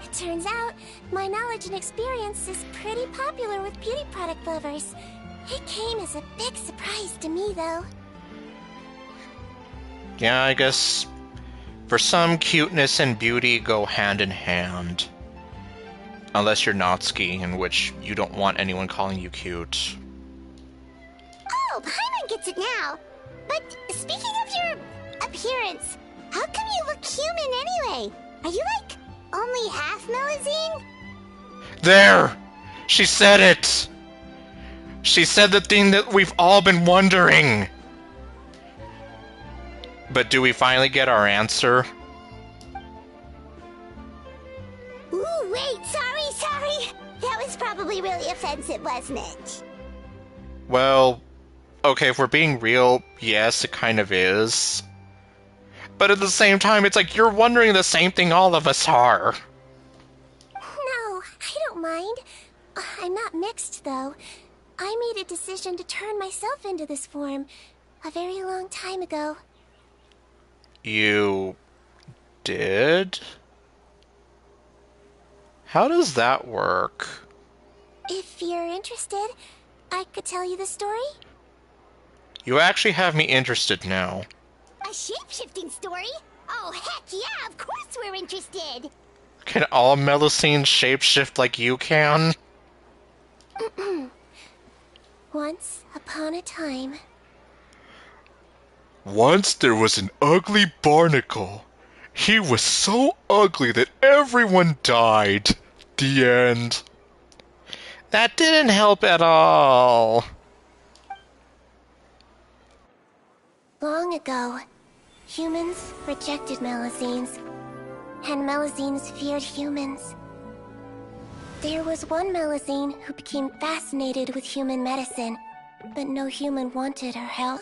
It turns out, my knowledge and experience is pretty popular with beauty product lovers. It came as a big surprise to me, though. Yeah, I guess for some, cuteness and beauty go hand in hand. Unless you're Natsuki, in which you don't want anyone calling you cute. Oh, Paimon gets it now. But speaking of your appearance, how come you look human anyway? Are you like only half Milesian? There! She said it! She said the thing that we've all been wondering! But do we finally get our answer? Ooh, wait, sorry. That was probably really offensive, wasn't it? Well, okay, if we're being real, yes, it kind of is. But at the same time, it's like you're wondering the same thing all of us are. No, I don't mind. I'm not mixed, though. I made a decision to turn myself into this form a very long time ago. You did? How does that work? If you're interested, I could tell you the story. You actually have me interested now. A shape-shifting story? Oh, heck yeah, of course we're interested! Can all Melusines shapeshift like you can? Once upon a time. Once there was an ugly barnacle. He was so ugly that everyone died. The end. That didn't help at all. Long ago, humans rejected Melusines, and Melusines feared humans. There was one Melusine who became fascinated with human medicine, but no human wanted her help.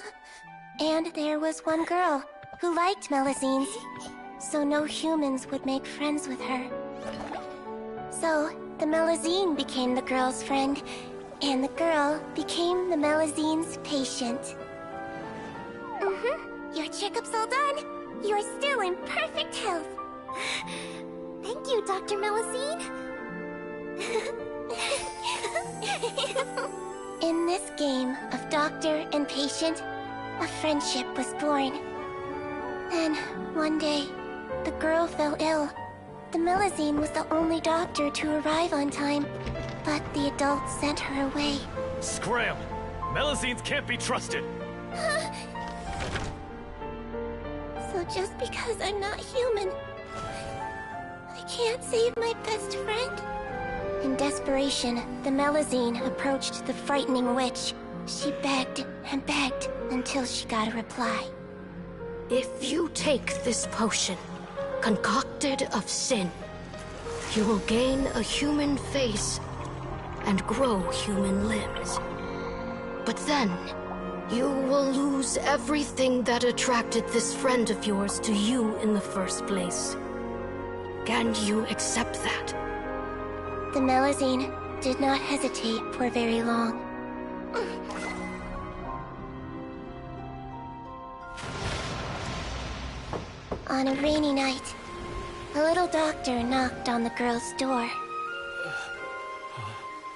And there was one girl who liked Melusines, so no humans would make friends with her. So, the Melusine became the girl's friend, and the girl became the Melusine's patient. Your checkup's all done. You're still in perfect health. Thank you, Dr. Melusine. In this game of doctor and patient, a friendship was born. Then, one day, the girl fell ill. The Melusine was the only doctor to arrive on time, but the adults sent her away. Scram! Melusines can't be trusted! So just because I'm not human, I can't save my best friend? In desperation, the Melusine approached the frightening witch. She begged and begged until she got a reply. If you take this potion, concocted of sin, you will gain a human face and grow human limbs. But then, you will lose everything that attracted this friend of yours to you in the first place. Can you accept that? The Melusine did not hesitate for very long. On a rainy night, a little doctor knocked on the girl's door.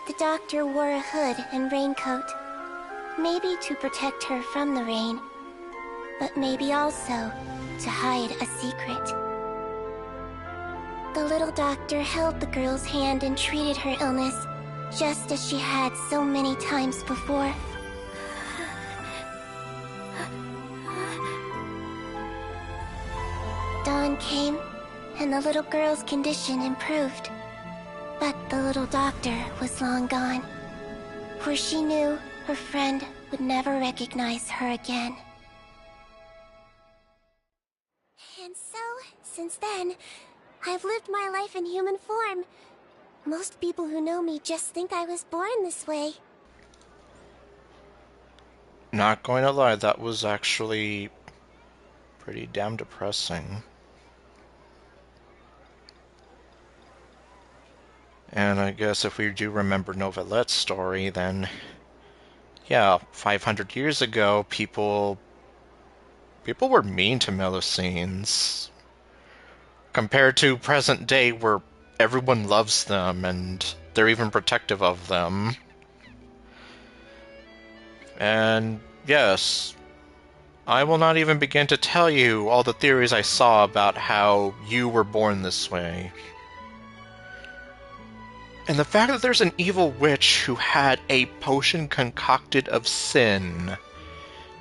The doctor wore a hood and raincoat, maybe to protect her from the rain, but maybe also to hide a secret. The little doctor held the girl's hand and treated her illness, just as she had so many times before. Dawn came, and the little girl's condition improved. But the little doctor was long gone, for she knew her friend would never recognize her again. And so, since then, I've lived my life in human form. Most people who know me just think I was born this way. Not going to lie, that was actually pretty damn depressing. And I guess if we do remember Novelette's story, then yeah, 500 years ago, people were mean to Melusines. Compared to present day, where everyone loves them and they're even protective of them. And yes, I will not even begin to tell you all the theories I saw about how you were born this way. And the fact that there's an evil witch who had a potion concocted of sin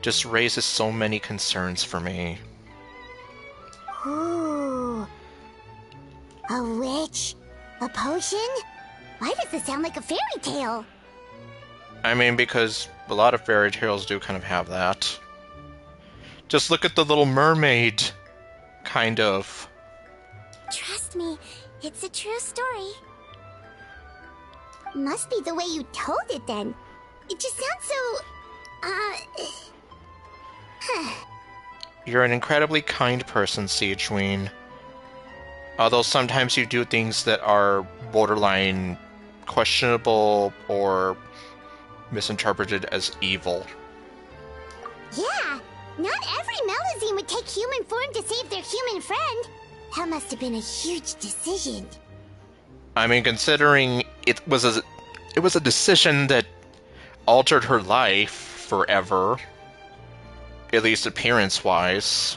just raises so many concerns for me. Ooh. A witch? A potion? Why does this sound like a fairy tale? I mean, because a lot of fairy tales do kind of have that. Just look at the Little Mermaid, kind of. Trust me, it's a true story. Must be the way you told it then. It just sounds so... You're an incredibly kind person, Siegeween. Although sometimes you do things that are borderline questionable or misinterpreted as evil. Yeah, not every Melazine would take human form to save their human friend. That must have been a huge decision. I mean, considering it was a decision that altered her life forever, at least appearance-wise.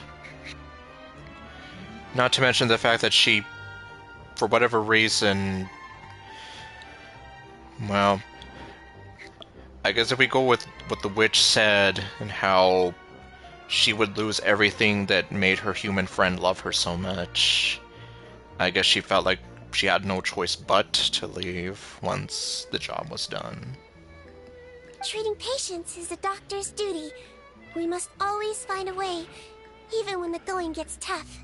Not to mention the fact that she, for whatever reason, well, I guess if we go with what the witch said and how she would lose everything that made her human friend love her so much, I guess she felt like she had no choice but to leave once the job was done. Treating patients is a doctor's duty. We must always find a way, even when the going gets tough.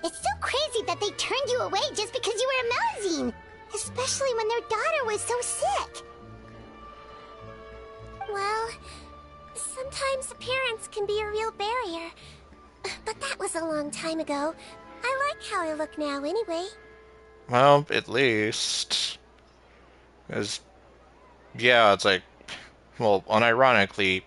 It's so crazy that they turned you away just because you were a Melazine, especially when their daughter was so sick. Well, sometimes appearance can be a real barrier. But that was a long time ago. I like how I look now anyway. Well, at least. Because, yeah, it's like, well, unironically,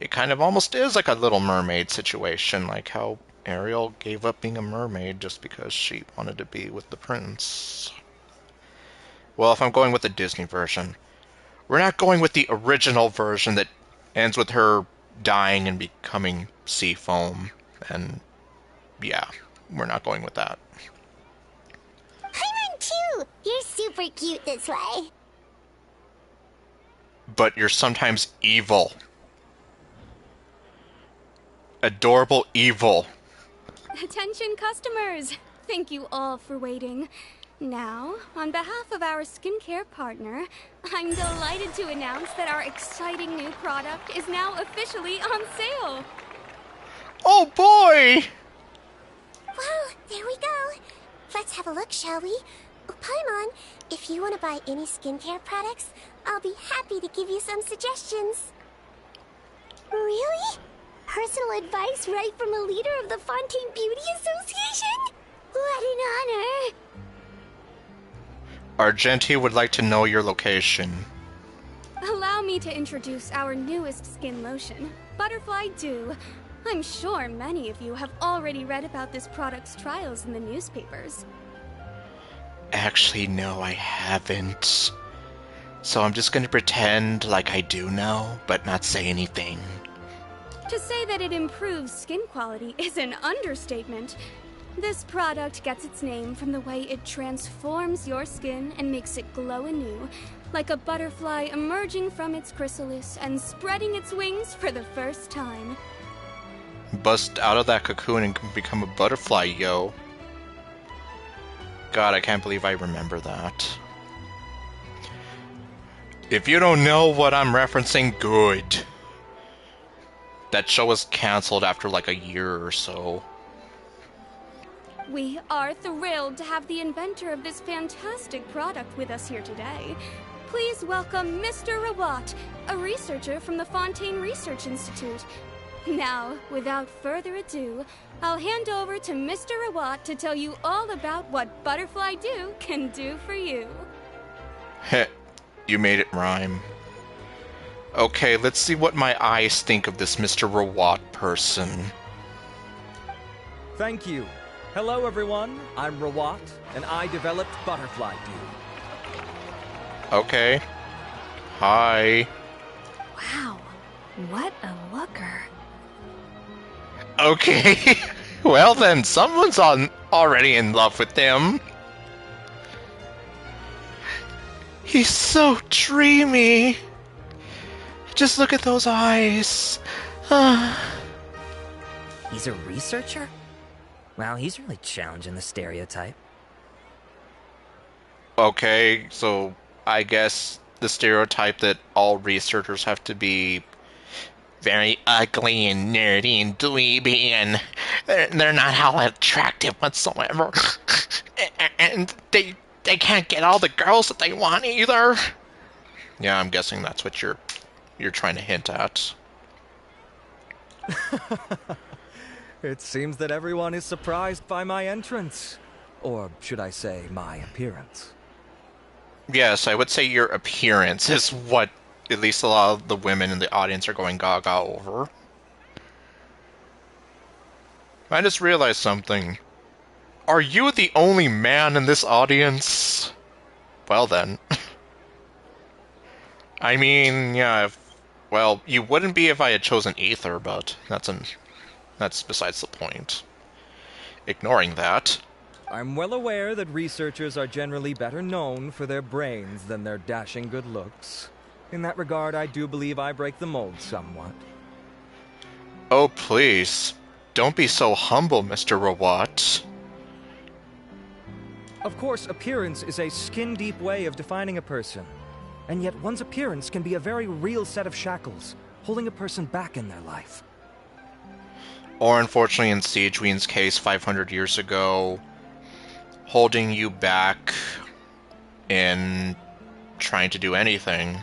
it kind of almost is like a Little Mermaid situation, like how Ariel gave up being a mermaid just because she wanted to be with the prince. Well, if I'm going with the Disney version, we're not going with the original version that ends with her dying and becoming sea foam, and yeah, we're not going with that. Paimon too! You're super cute this way. But you're sometimes evil. Adorable evil. Attention customers! Thank you all for waiting. Now, on behalf of our skincare partner, I'm delighted to announce that our exciting new product is now officially on sale. Oh boy! Well, there we go. Let's have a look, shall we? Oh, Paimon, if you want to buy any skincare products, I'll be happy to give you some suggestions. Really? Personal advice right from a leader of the Fontaine Beauty Association? What an honor! Argenti would like to know your location. Allow me to introduce our newest skin lotion, Butterfly Dew. I'm sure many of you have already read about this product's trials in the newspapers. Actually, no, I haven't. So I'm just gonna pretend like I do know, but not say anything. To say that it improves skin quality is an understatement. This product gets its name from the way it transforms your skin and makes it glow anew, like a butterfly emerging from its chrysalis and spreading its wings for the first time. Bust out of that cocoon and become a butterfly, yo. God, I can't believe I remember that. If you don't know what I'm referencing, good. That show was cancelled after like a year or so. We are thrilled to have the inventor of this fantastic product with us here today. Please welcome Mr. Rawat, a researcher from the Fontaine Research Institute. Now, without further ado, I'll hand over to Mr. Rawat to tell you all about what Butterfly Dew can do for you. Heh, you made it rhyme. Okay, let's see what my eyes think of this Mr. Rawat person. Thank you. Hello, everyone. I'm Rawat, and I developed Butterfly Dew. Okay. Hi. Wow, what a looker. Okay. Well then, someone's already in love with him. He's so dreamy. Just look at those eyes. He's a researcher? Wow, he's really challenging the stereotype. Okay, so I guess the stereotype that all researchers have to be very ugly and nerdy and dweeby and they're not all attractive whatsoever. And they can't get all the girls that they want either. Yeah, I'm guessing that's what you're trying to hint at. It seems that everyone is surprised by my entrance. Or should I say, my appearance. Yes, I would say your appearance is what at least a lot of the women in the audience are going gaga over. I just realized something. Are you the only man in this audience? Well then. I mean, yeah, well, you wouldn't be if I had chosen Aether, but that's besides the point. Ignoring that. I'm well aware that researchers are generally better known for their brains than their dashing good looks. In that regard, I do believe I break the mold somewhat. Oh, please. Don't be so humble, Mr. Rawat. Of course, appearance is a skin-deep way of defining a person. And yet one's appearance can be a very real set of shackles, holding a person back in their life. Or unfortunately in Siegewene's case 500 years ago, holding you back in trying to do anything.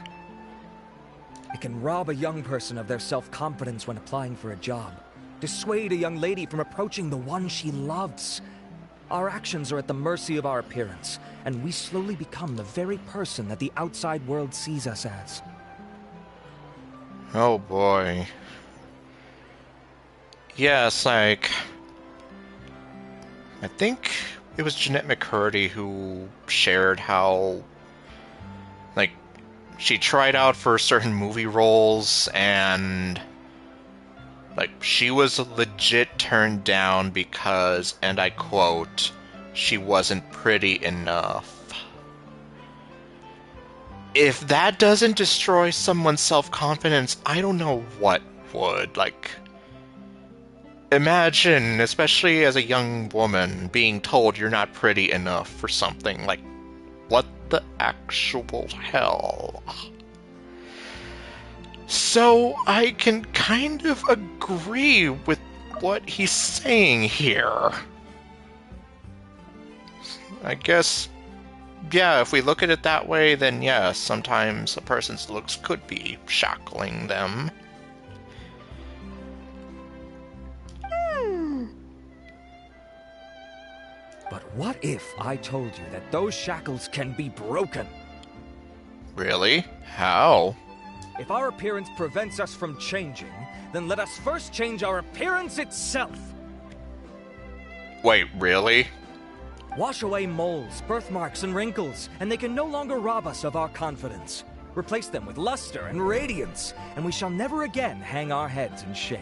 It can rob a young person of their self-confidence when applying for a job, dissuade a young lady from approaching the one she loves. Our actions are at the mercy of our appearance, and we slowly become the very person that the outside world sees us as. Oh boy. Yes, like, I think it was Jeanette McCurdy who shared how, like, she tried out for certain movie roles and, like, she was legit turned down because, and I quote, she wasn't pretty enough. If that doesn't destroy someone's self-confidence, I don't know what would. Like, imagine, especially as a young woman, being told you're not pretty enough for something. Like, what the actual hell? So I can kind of agree with what he's saying here. I guess, yeah, if we look at it that way, then yes, sometimes a person's looks could be shackling them. But what if I told you that those shackles can be broken? Really? How? If our appearance prevents us from changing, then let us first change our appearance itself. Wait, really? Wash away moles, birthmarks, and wrinkles, and they can no longer rob us of our confidence. Replace them with luster and radiance, and we shall never again hang our heads in shame.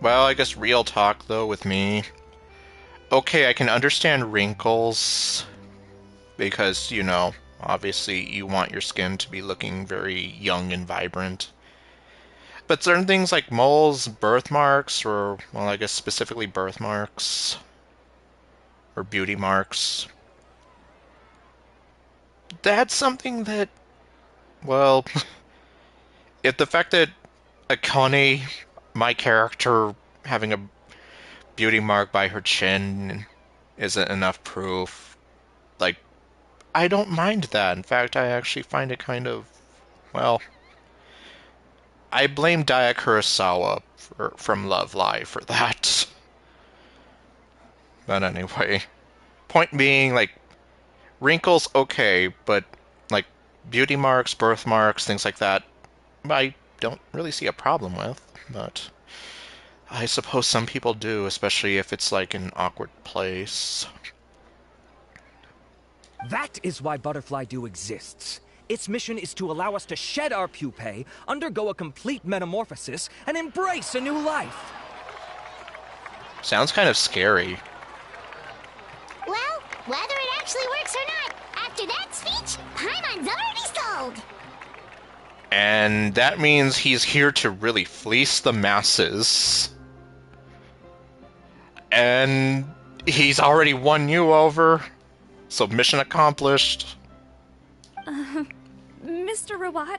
Well, I guess real talk, though, with me. Okay, I can understand wrinkles, because, you know, obviously you want your skin to be looking very young and vibrant. But certain things like moles, birthmarks, or, well, I guess specifically birthmarks, or beauty marks, that's something that, well, if the fact that Akane, my character, having a beauty mark by her chin isn't enough proof, like, I don't mind that. In fact, I actually find it kind of, well, I blame Daya Kurosawa from Love Live for that. But anyway, point being, like, wrinkles, okay, but, like, beauty marks, birthmarks, things like that, I don't really see a problem with, but I suppose some people do, especially if it's, like, an awkward place. That is why Butterfly Dew exists. Its mission is to allow us to shed our pupae, undergo a complete metamorphosis, and embrace a new life. Sounds kind of scary. Well, whether it actually works or not, after that speech, Paimon's already sold. And that means he's here to really fleece the masses. And he's already won you over. So mission accomplished. Mr. Rawat,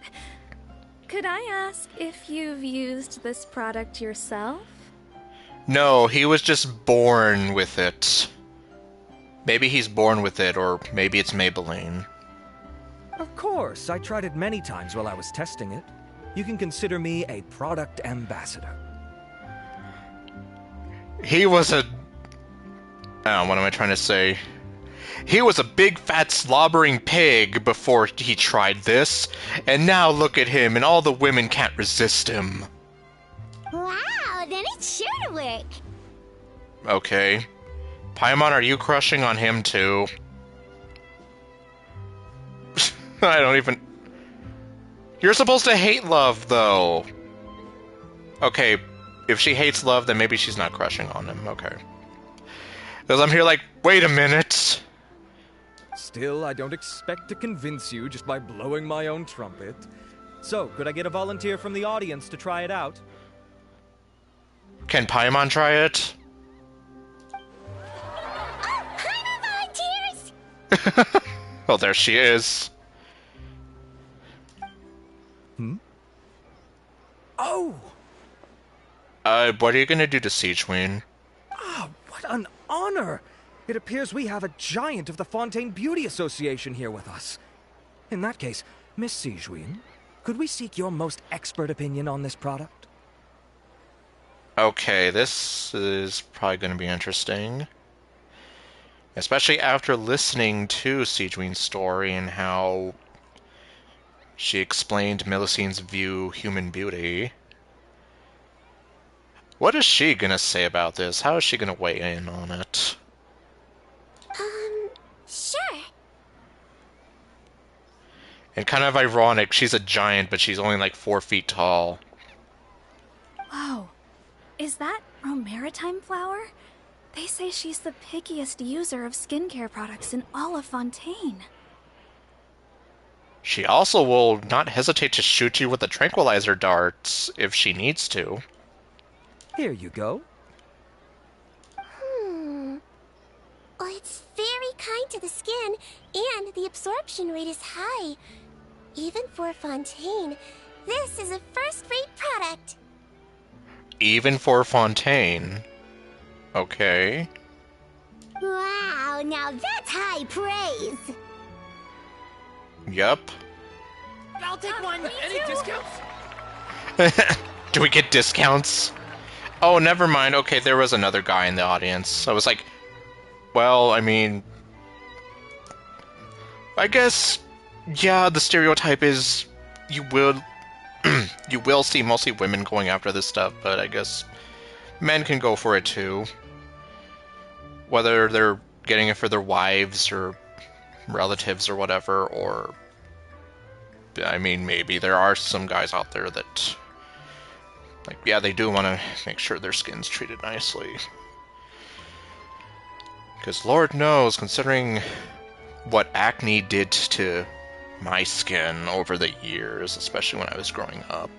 could I ask if you've used this product yourself? No, he was just born with it. Maybe he's born with it, or maybe it's Maybelline. Of course, I tried it many times while I was testing it. You can consider me a product ambassador. He was a... what am I trying to say? He was a big fat slobbering pig before he tried this, and now look at him and all the women can't resist him. Wow, then it's sure to work. Okay. Paimon, are you crushing on him too? I don't even... You're supposed to hate love, though. Okay, if she hates love, then maybe she's not crushing on him. Okay. Because I'm here like, wait a minute. Still, I don't expect to convince you just by blowing my own trumpet. So, could I get a volunteer from the audience to try it out? Can Paimon try it? Oh, hi, volunteers! Well, there she is. Oh! What are you gonna do to Siege Queen? Ah, what an honor! It appears we have a giant of the Fontaine Beauty Association here with us. In that case, Miss Sijuin, could we seek your most expert opinion on this product? Okay, this is probably gonna be interesting. Especially after listening to Sijuin's story and how she explained Milicine's view human beauty. What is she gonna say about this? How is she gonna weigh in on it? Sure. And kind of ironic, she's a giant, but she's only like 4 feet tall. Whoa. Is that Romaritime flower? They say she's the pickiest user of skincare products in all of Fontaine. She also will not hesitate to shoot you with the tranquilizer darts if she needs to. Here you go. Well, it's very kind to the skin, and the absorption rate is high. Even for Fontaine, this is a first-rate product. Even for Fontaine. Okay. Wow, now that's high praise. Yep. I'll take one. Any discounts? Do we get discounts? Oh, never mind. Okay, there was another guy in the audience. I was like, well, I mean, I guess, yeah, the stereotype is you will you will see mostly women going after this stuff, but I guess men can go for it too. Whether they're getting it for their wives or relatives or whatever, or I mean, maybe there are some guys out there that, like, yeah, they do want to make sure their skin's treated nicely. Because Lord knows, considering what acne did to my skin over the years, especially when I was growing up.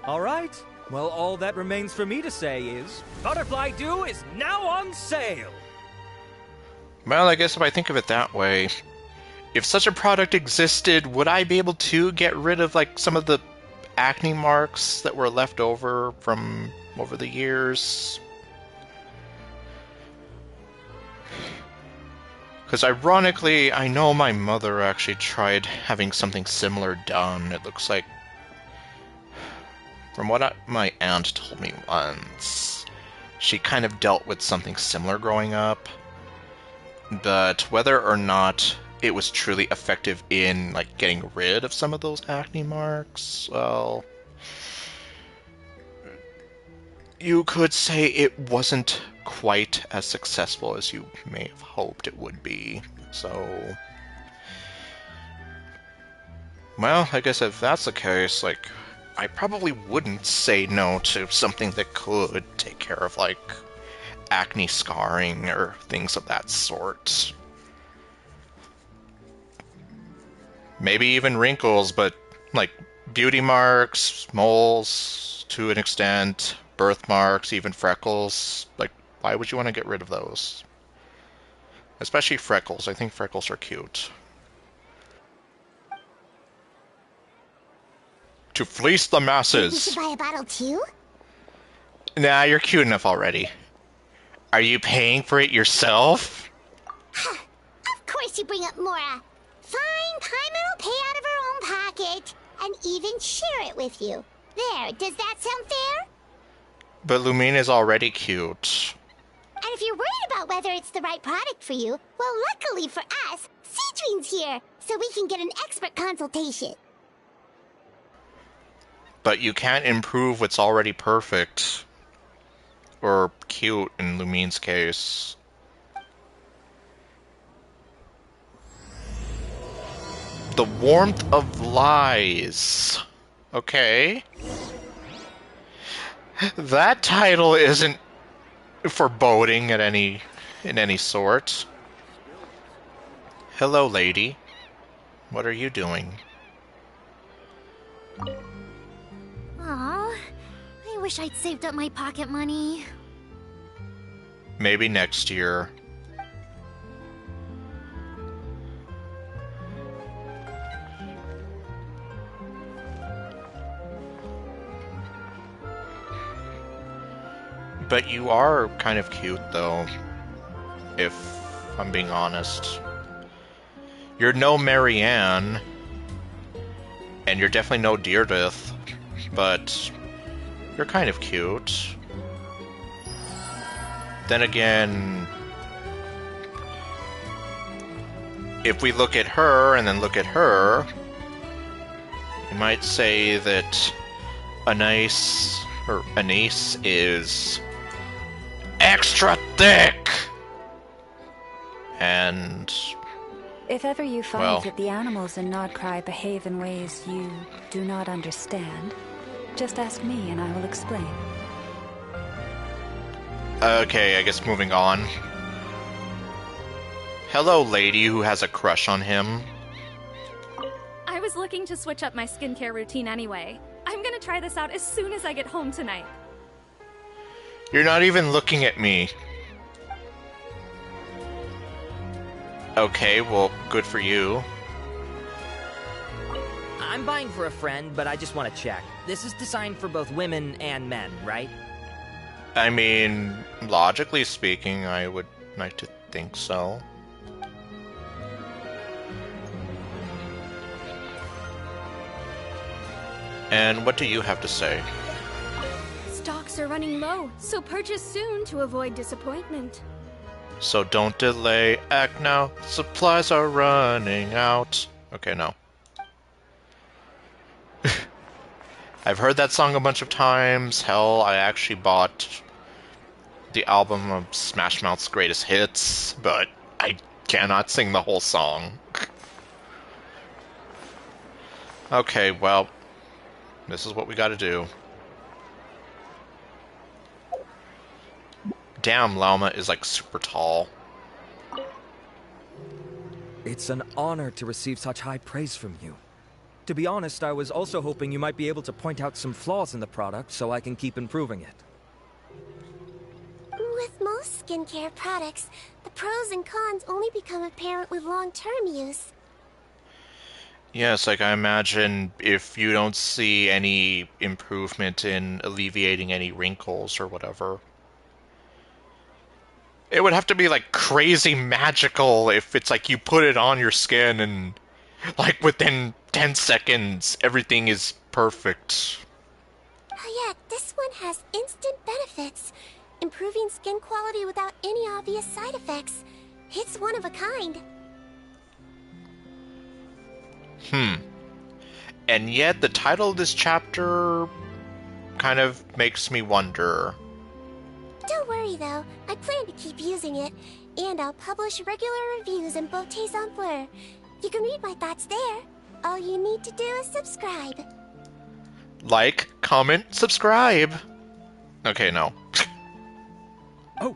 All right. Well, all that remains for me to say is, Butterfly Dew is now on sale! Well, I guess if I think of it that way, if such a product existed, would I be able to get rid of, like, some of the acne marks that were left over from over the years? Because ironically, I know my mother actually tried having something similar done. It looks like, from what my aunt told me once, she kind of dealt with something similar growing up. But whether or not it was truly effective in, like, getting rid of some of those acne marks, well, you could say it wasn't quite as successful as you may have hoped it would be. So, well, I guess if that's the case, like, I probably wouldn't say no to something that could take care of, like, acne scarring or things of that sort. Maybe even wrinkles, but, like, beauty marks, moles, to an extent, birthmarks, even freckles. Like, why would you want to get rid of those? Especially freckles. I think freckles are cute. To fleece the You masses. should buy a bottle too? Nah, you're cute enough already. Are you paying for it yourself? Of course you bring up Mora. Fine, Paimon will pay out of her own pocket. and even share it with you. There, does that sound fair? But Lumine is already cute. And if you're worried about whether it's the right product for you, well, luckily for us, Cedrine's here, so we can get an expert consultation. But you can't improve what's already perfect. Or cute in Lumine's case. The warmth of lies. Okay. That title isn't foreboding in any sort. Hello, lady. What are you doing? Aw, I wish I'd saved up my pocket money. Maybe next year. But you are kind of cute, though, if I'm being honest. You're no Marianne, and you're definitely no Deirdith, but you're kind of cute. Then again, if we look at her and then look at her, you might say that Anise is extra thick! And If ever you find well, that the animals in Nodcry behave in ways you do not understand, just ask me and I will explain. okay, I guess moving on. Hello, lady who has a crush on him. I was looking to switch up my skincare routine anyway. I'm gonna try this out as soon as I get home tonight. You're not even looking at me. Okay, well, good for you. I'm buying for a friend, but I just want to check. This is designed for both women and men, right? I mean, logically speaking, I would like to think so. And what do you have to say? Stocks are running low, so purchase soon to avoid disappointment. So don't delay, act now, supplies are running out. Okay, no. I've heard that song a bunch of times. Hell, I actually bought the album of Smash Mouth's greatest hits, but I cannot sing the whole song. Okay, well, this is what we gotta do. Damn, Lauma is like super tall. It's an honor to receive such high praise from you. To be honest, I was also hoping you might be able to point out some flaws in the product so I can keep improving it. With most skincare products, the pros and cons only become apparent with long-term use. Yes, like I imagine if you don't see any improvement in alleviating any wrinkles or whatever. It would have to be like crazy magical if it's like you put it on your skin and like within 10 seconds everything is perfect. Oh yeah, this one has instant benefits. Improving skin quality without any obvious side effects. It's one of a kind. And yet the title of this chapter kind of makes me wonder. Don't worry though, I plan to keep using it, and I'll publish regular reviews in Beautés en Fleur. You can read my thoughts there. All you need to do is subscribe. Like, comment, subscribe. Okay, no. Oh,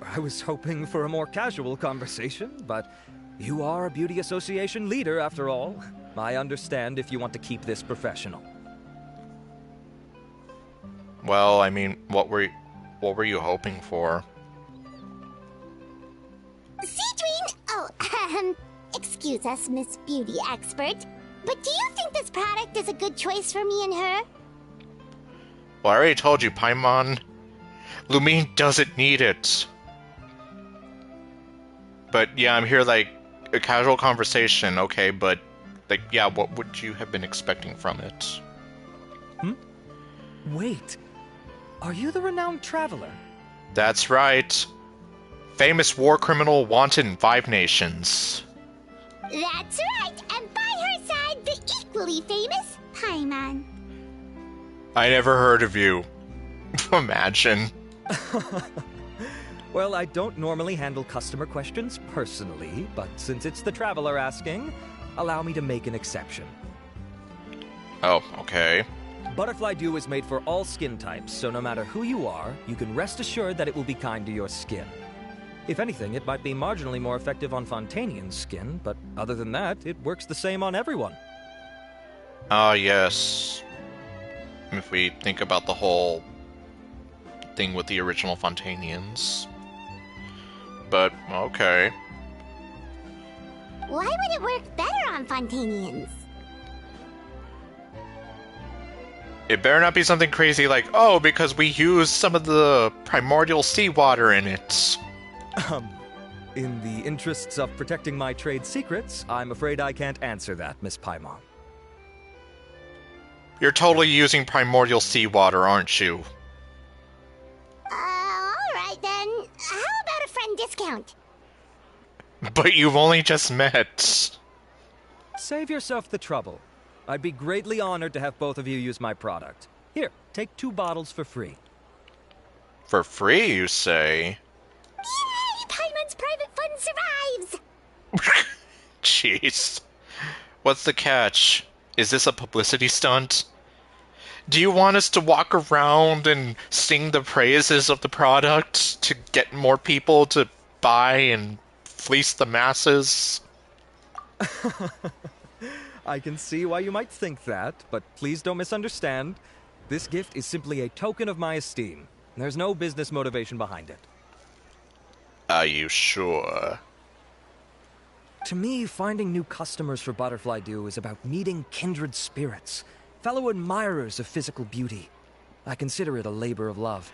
I was hoping for a more casual conversation, but you are a beauty association leader after all. I understand if you want to keep this professional. Well, I mean, what were you hoping for? Cedrine! Oh, excuse us, Miss Beauty Expert, but do you think this product is a good choice for me and her? Well, I already told you, Paimon. Lumine doesn't need it. But yeah, I'm here like a casual conversation, okay, but Like, yeah, what would you have been expecting from it? Wait, are you the renowned traveler? That's right. Famous war criminal wanted in 5 nations. That's right, and by her side, the equally famous Paimon. I never heard of you. Imagine. Well, I don't normally handle customer questions personally, but since it's the traveler asking, allow me to make an exception. Oh, okay. Butterfly Dew is made for all skin types, so no matter who you are, you can rest assured that it will be kind to your skin. If anything, it might be marginally more effective on Fontanian's skin, but other than that, it works the same on everyone. Ah, yes. If we think about the whole thing with the original Fontanians. But, okay. Why would it work better on Fontanians? It better not be something crazy like, oh, because we used some of the primordial seawater in it. In the interests of protecting my trade secrets, I'm afraid I can't answer that, Miss Paimon. You're totally using primordial seawater, aren't you? Alright then. How about a friend discount? But you've only just met. Save yourself the trouble. I'd be greatly honored to have both of you use my product. Here, take 2 bottles for free. For free, you say? Yay! Paimon's private fund survives! Jeez. What's the catch? Is this a publicity stunt? Do you want us to walk around and sing the praises of the product to get more people to buy and fleece the masses? I can see why you might think that, but please don't misunderstand. This gift is simply a token of my esteem. There's no business motivation behind it. Are you sure? To me, finding new customers for Butterfly Dew is about meeting kindred spirits, fellow admirers of physical beauty. I consider it a labor of love.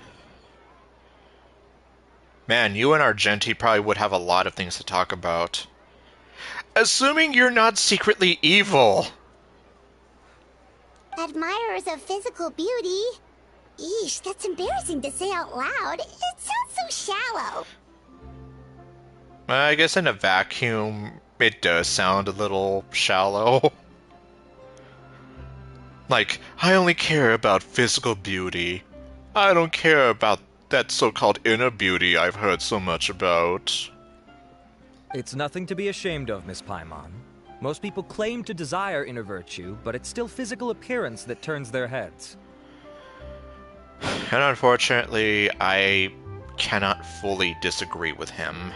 Man, you and Argenti probably would have a lot of things to talk about. Assuming you're not secretly evil. Admirers of physical beauty? Eesh, that's embarrassing to say out loud. It sounds so shallow. I guess in a vacuum, it does sound a little shallow. Like, I only care about physical beauty. I don't care about that so-called inner beauty I've heard so much about. It's nothing to be ashamed of, Miss Paimon. Most people claim to desire inner virtue, but it's still physical appearance that turns their heads. And unfortunately, I cannot fully disagree with him.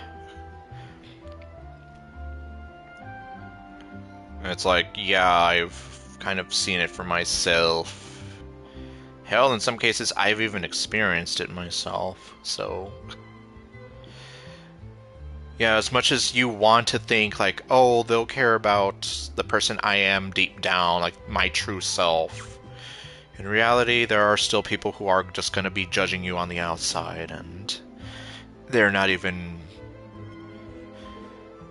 It's like, yeah, I've kind of seen it for myself. Hell, in some cases, I've even experienced it myself, so... Yeah, as much as you want to think, like, oh, they'll care about the person I am deep down, like, my true self. In reality, there are still people who are just gonna be judging you on the outside, and they're not even...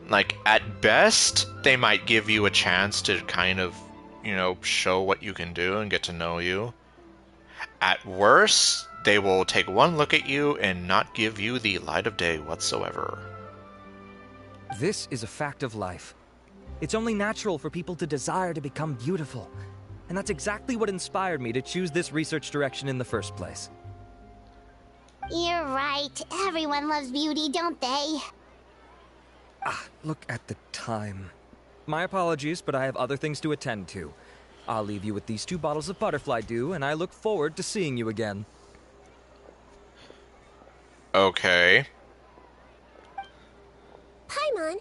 Like, at best, they might give you a chance to kind of, you know, show what you can do and get to know you. At worst, they will take one look at you and not give you the light of day whatsoever. This is a fact of life. It's only natural for people to desire to become beautiful. And that's exactly what inspired me to choose this research direction in the first place. You're right. Everyone loves beauty, don't they? Look at the time. My apologies, but I have other things to attend to. I'll leave you with these 2 bottles of Butterfly Dew, and I look forward to seeing you again. Okay. Paimon,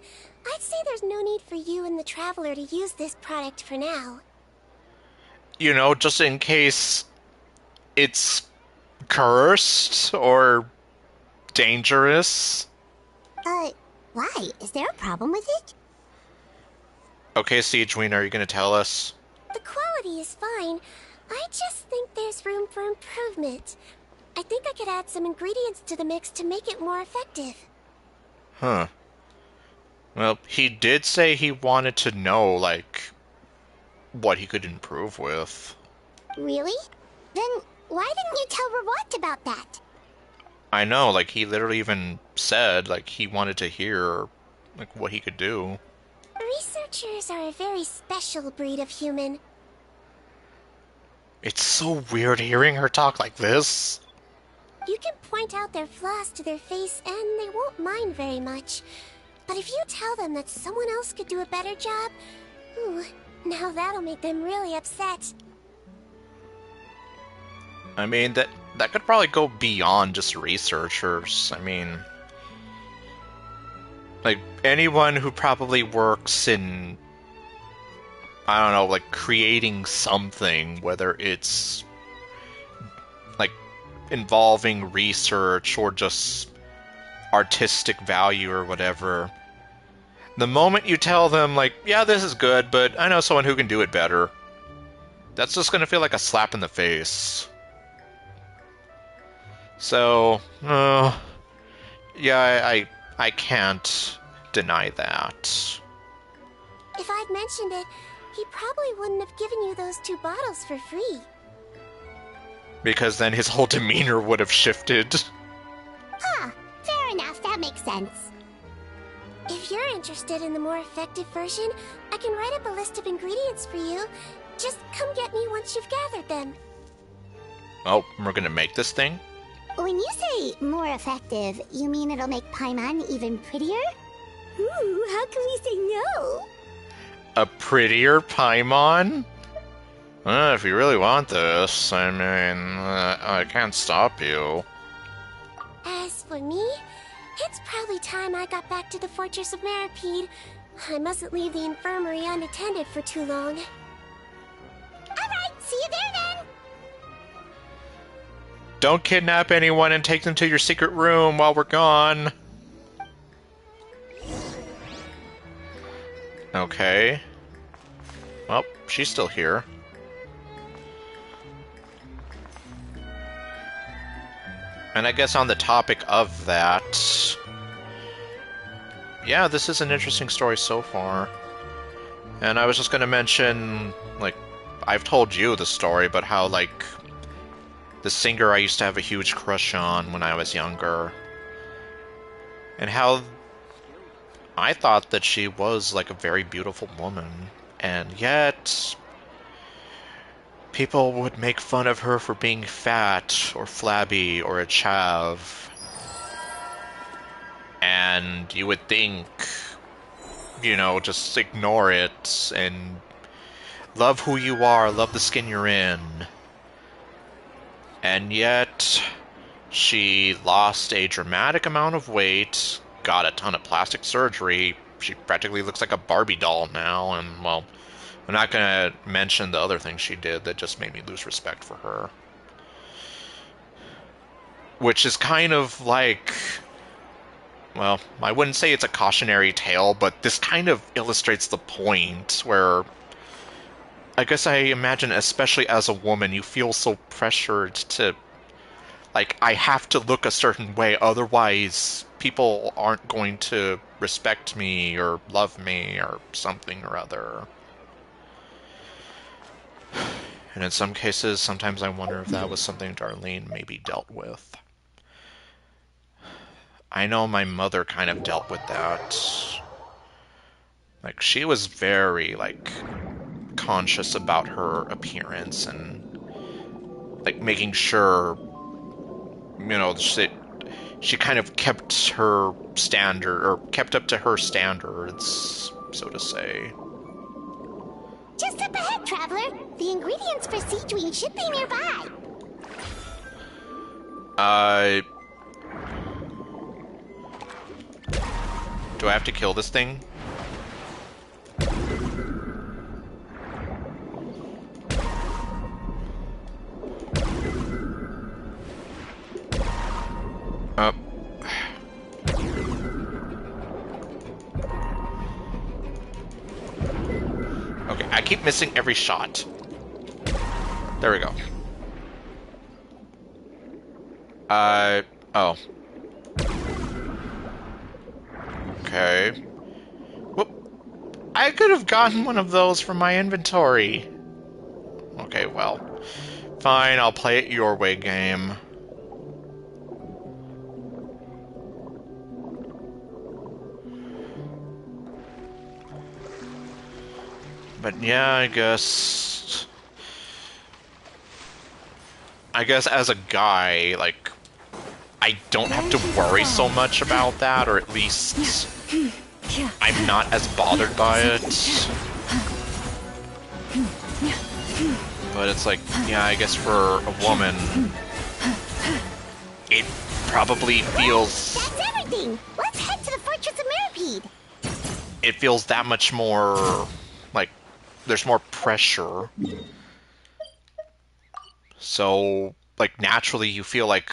I'd say there's no need for you and the Traveler to use this product for now. You know, just in case it's cursed or dangerous. Why? Is there a problem with it? Okay, Siegeween, are you gonna tell us? The quality is fine. I just think there's room for improvement. I think I could add some ingredients to the mix to make it more effective. Huh. Well, he did say he wanted to know, like, what he could improve with. Really? Then why didn't you tell Rawat about that? I know, like, he literally even said, like, he wanted to hear, like, what he could do. Researchers are a very special breed of human. It's so weird hearing her talk like this. You can point out their flaws to their face and they won't mind very much. But if you tell them that someone else could do a better job, ooh, now that'll make them really upset. I mean, that could probably go beyond just researchers. I mean, like, anyone who probably works in, I don't know, like, creating something, whether it's, like, involving research or just artistic value or whatever. The moment you tell them, like, yeah, this is good, but I know someone who can do it better, that's just gonna feel like a slap in the face. So, yeah, I can't deny that. If I'd mentioned it, he probably wouldn't have given you those 2 bottles for free. Because then his whole demeanor would have shifted. Huh, fair enough, that makes sense. If you're interested in the more effective version, I can write up a list of ingredients for you. Just come get me once you've gathered them. Oh, we're gonna make this thing? When you say more effective, you mean it'll make Paimon even prettier? Ooh, how can we say no? A prettier Paimon? If you really want this, I mean, I can't stop you. As for me, it's probably time I got back to the Fortress of Maripede. I mustn't leave the infirmary unattended for too long. Alright, see you there then! Don't kidnap anyone and take them to your secret room while we're gone. Okay. Well, she's still here. And I guess on the topic of that, yeah, this is an interesting story so far. And I was just gonna mention, like, I've told you the story, but how, like, the singer I used to have a huge crush on when I was younger. And how I thought that she was, like, a very beautiful woman. And yet, people would make fun of her for being fat, or flabby, or a chav. And you would think, you know, just ignore it, and love who you are, love the skin you're in. And yet, she lost a dramatic amount of weight, got a ton of plastic surgery. She practically looks like a Barbie doll now, and, well, I'm not gonna mention the other things she did that just made me lose respect for her. Which is kind of like, well, I wouldn't say it's a cautionary tale, but this kind of illustrates the point where, I guess I imagine, especially as a woman, you feel so pressured to, like, I have to look a certain way, otherwise people aren't going to respect me or love me or something or other. And in some cases, sometimes I wonder if that was something Darlene maybe dealt with. I know my mother kind of dealt with that. Like, she was very, like, conscious about her appearance and, like, making sure, you know, she kind of kept her standard, or kept up to her standards, so to say. Just up ahead, traveler. The ingredients for Siegeween should be nearby. Do I have to kill this thing? Okay, I keep missing every shot. There we go. Oh. Okay. Whoop. I could have gotten one of those from my inventory. Okay, well. Fine, I'll play it your way, game. But yeah, I guess as a guy, like, I don't have to worry so much about that, or at least I'm not as bothered by it. But it's like, yeah, I guess for a woman, it probably feels... That's everything! Let's head to the Fortress of Mirapede! It feels that much more, like, there's more pressure. So, like, naturally you feel like,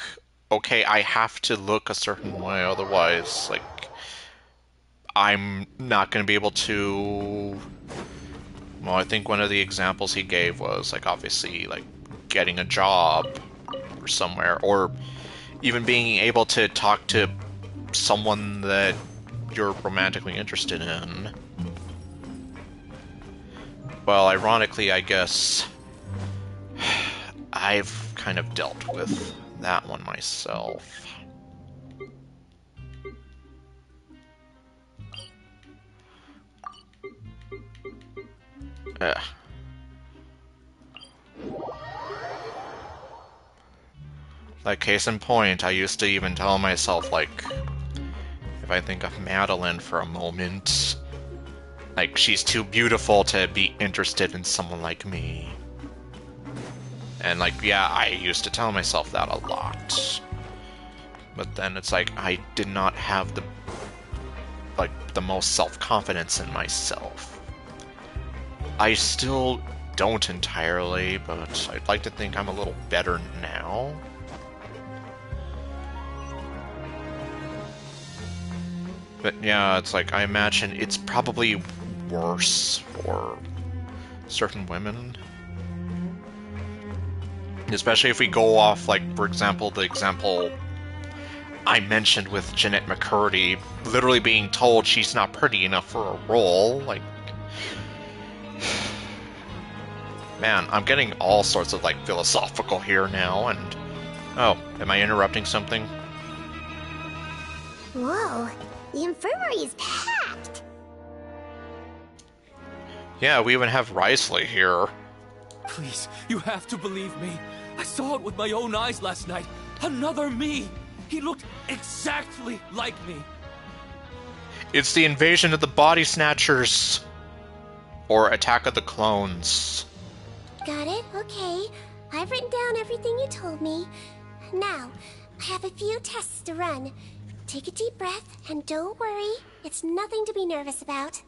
okay, I have to look a certain way, otherwise, like, I'm not going to be able to... Well, I think one of the examples he gave was, like, obviously, like, getting a job or somewhere, or even being able to talk to someone that you're romantically interested in. Well, ironically, I guess I've kind of dealt with that one myself. Like, case in point, I used to even tell myself, like, if I think of Madeline for a moment, like, she's too beautiful to be interested in someone like me. And, like, yeah, I used to tell myself that a lot. But then it's like, I did not have the, like, the most self-confidence in myself. I still don't entirely, but I'd like to think I'm a little better now. But yeah, it's like, I imagine it's probably worse for certain women. Especially if we go off, like, for example, the example I mentioned with Jeanette McCurdy, literally being told she's not pretty enough for a role, like... Man, I'm getting all sorts of, like, philosophical here now, and... Oh, am I interrupting something? Whoa, the infirmary is packed! Yeah, we even have Risley here. Please, you have to believe me. I saw it with my own eyes last night. Another me! He looked exactly like me. It's the invasion of the Body Snatchers. Or Attack of the Clones. Got it? Okay. I've written down everything you told me. Now, I have a few tests to run. Take a deep breath, and don't worry. It's nothing to be nervous about.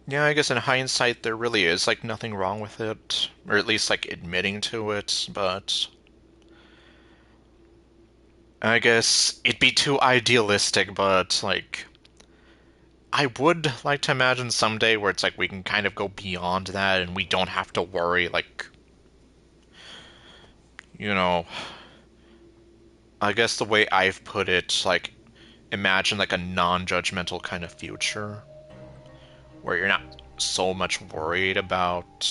Yeah, I guess in hindsight there really is, like, nothing wrong with it. Or at least, like, admitting to it, but... I guess it'd be too idealistic, but, like... I would like to imagine someday where it's like we can kind of go beyond that and we don't have to worry, like... You know... I guess the way I've put it, like, imagine, like, a non-judgmental kind of future. Where you're not so much worried about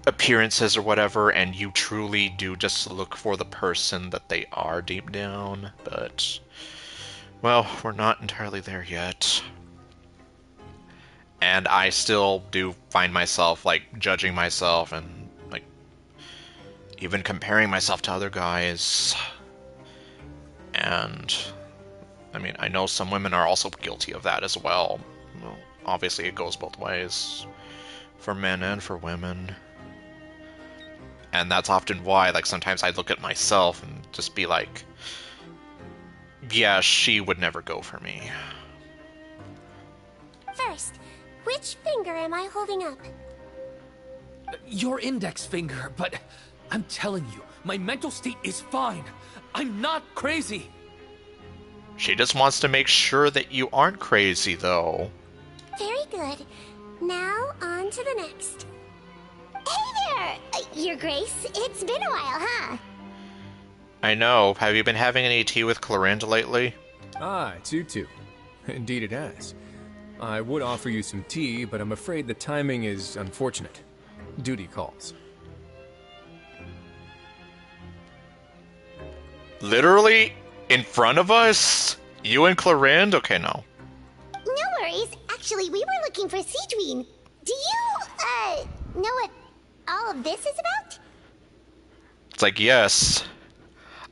appearances or whatever, and you truly do just look for the person that they are deep down, but... Well, we're not entirely there yet. And I still do find myself, like, judging myself and, like, even comparing myself to other guys. And, I mean, I know some women are also guilty of that as well. Well, obviously it goes both ways. For men and for women. And that's often why, like, sometimes I look at myself and just be like... Yeah, she would never go for me. First, which finger am I holding up? Your index finger, but I'm telling you, my mental state is fine. I'm not crazy. She just wants to make sure that you aren't crazy, though. Very good. Now, on to the next. Hey there, Your Grace. It's been a while, huh? I know. Have you been having any tea with Clorinda lately? Ah, it's you two. Indeed it has. I would offer you some tea, but I'm afraid the timing is unfortunate. Duty calls. Literally in front of us? You and Clarinde? Okay, no. No worries. Actually, we were looking for Seedween. Do you, know what all of this is about? It's like, yes.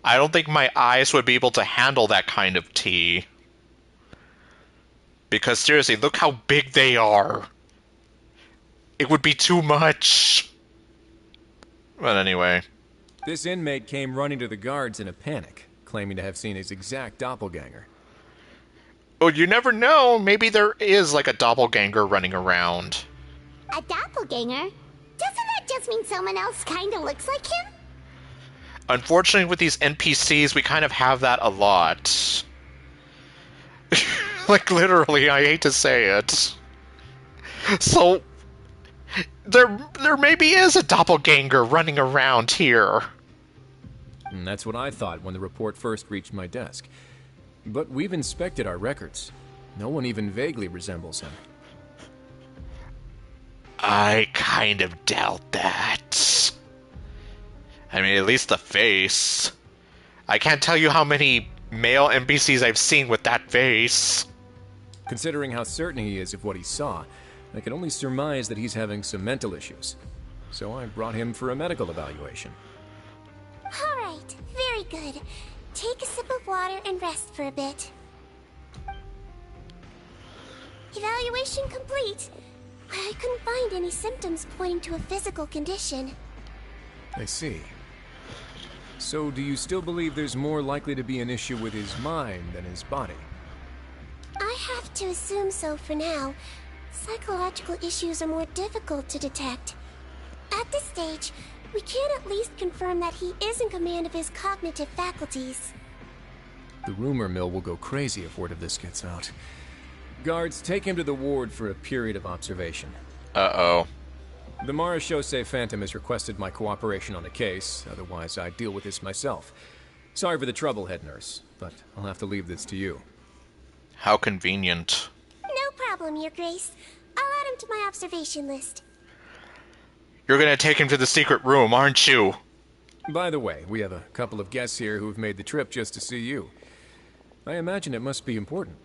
I don't think my eyes would be able to handle that kind of tea. Because seriously, look how big they are. It would be too much. But anyway. This inmate came running to the guards in a panic, claiming to have seen his exact doppelganger. Oh, you never know. Maybe there is like a doppelganger running around. A doppelganger? Doesn't that just mean someone else kinda looks like him? Unfortunately, with these NPCs, we kind of have that a lot. Like, literally, I hate to say it. So, there maybe is a doppelganger running around here. And that's what I thought when the report first reached my desk. But we've inspected our records. No one even vaguely resembles him. I kind of doubt that. I mean, at least the face. I can't tell you how many male NPCs I've seen with that face. Considering how certain he is of what he saw, I can only surmise that he's having some mental issues. So I brought him for a medical evaluation. Alright, very good. Take a sip of water and rest for a bit. Evaluation complete. I couldn't find any symptoms pointing to a physical condition. I see. So do you still believe there's more likely to be an issue with his mind than his body? I have to assume so for now. Psychological issues are more difficult to detect. At this stage, we can at least confirm that he is in command of his cognitive faculties. The rumor mill will go crazy if word of this gets out. Guards, take him to the ward for a period of observation. Uh-oh. The Marechaussee Phantom has requested my cooperation on the case, otherwise I'd deal with this myself. Sorry for the trouble, head nurse, but I'll have to leave this to you. How convenient. No problem, Your Grace. I'll add him to my observation list. You're gonna take him to the secret room, aren't you? By the way, we have a couple of guests here who've made the trip just to see you. I imagine it must be important.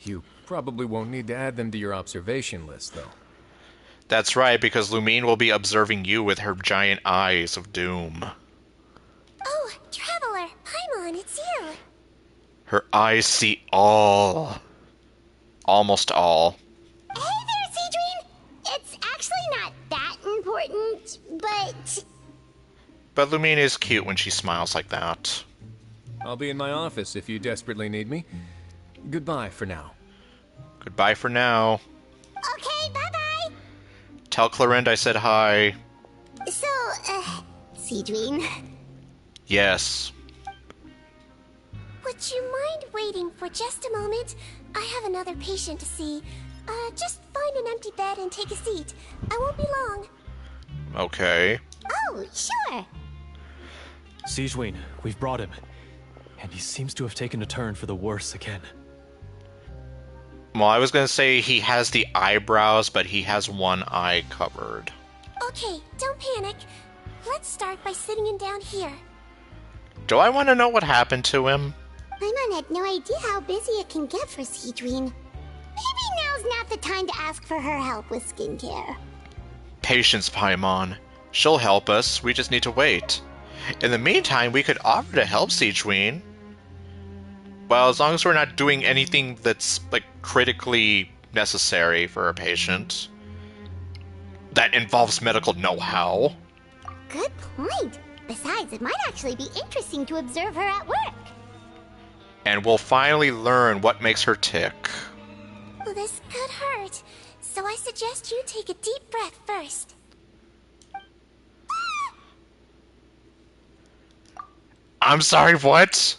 You probably won't need to add them to your observation list, though. That's right, because Lumine will be observing you with her giant eyes of doom. Oh, Traveler, Paimon, it's you. Her eyes see all. Almost all. Hey there, Seedween! It's actually not that important, but... But Lumine is cute when she smiles like that. I'll be in my office if you desperately need me. Goodbye for now. Goodbye for now. Okay, bye-bye! Tell Clarinde I said hi. So, Seedween... Yes. Would you mind waiting for just a moment? I have another patient to see. Just find an empty bed and take a seat. I won't be long. Okay. Oh, sure! Sejuin, we've brought him. And he seems to have taken a turn for the worse again. Well, I was gonna say he has the eyebrows, but he has one eye covered. Okay, don't panic. Let's start by sitting him down here. Do I want to know what happened to him? Paimon had no idea how busy it can get for Seedween. Maybe now's not the time to ask for her help with skincare. Patience, Paimon. She'll help us, we just need to wait. In the meantime, we could offer to help Sejuin. Well, as long as we're not doing anything that's, like, critically necessary for a patient. That involves medical know-how. Good point. Besides, it might actually be interesting to observe her at work. And we'll finally learn what makes her tick. Well, this could hurt, so I suggest you take a deep breath first. I'm sorry, what?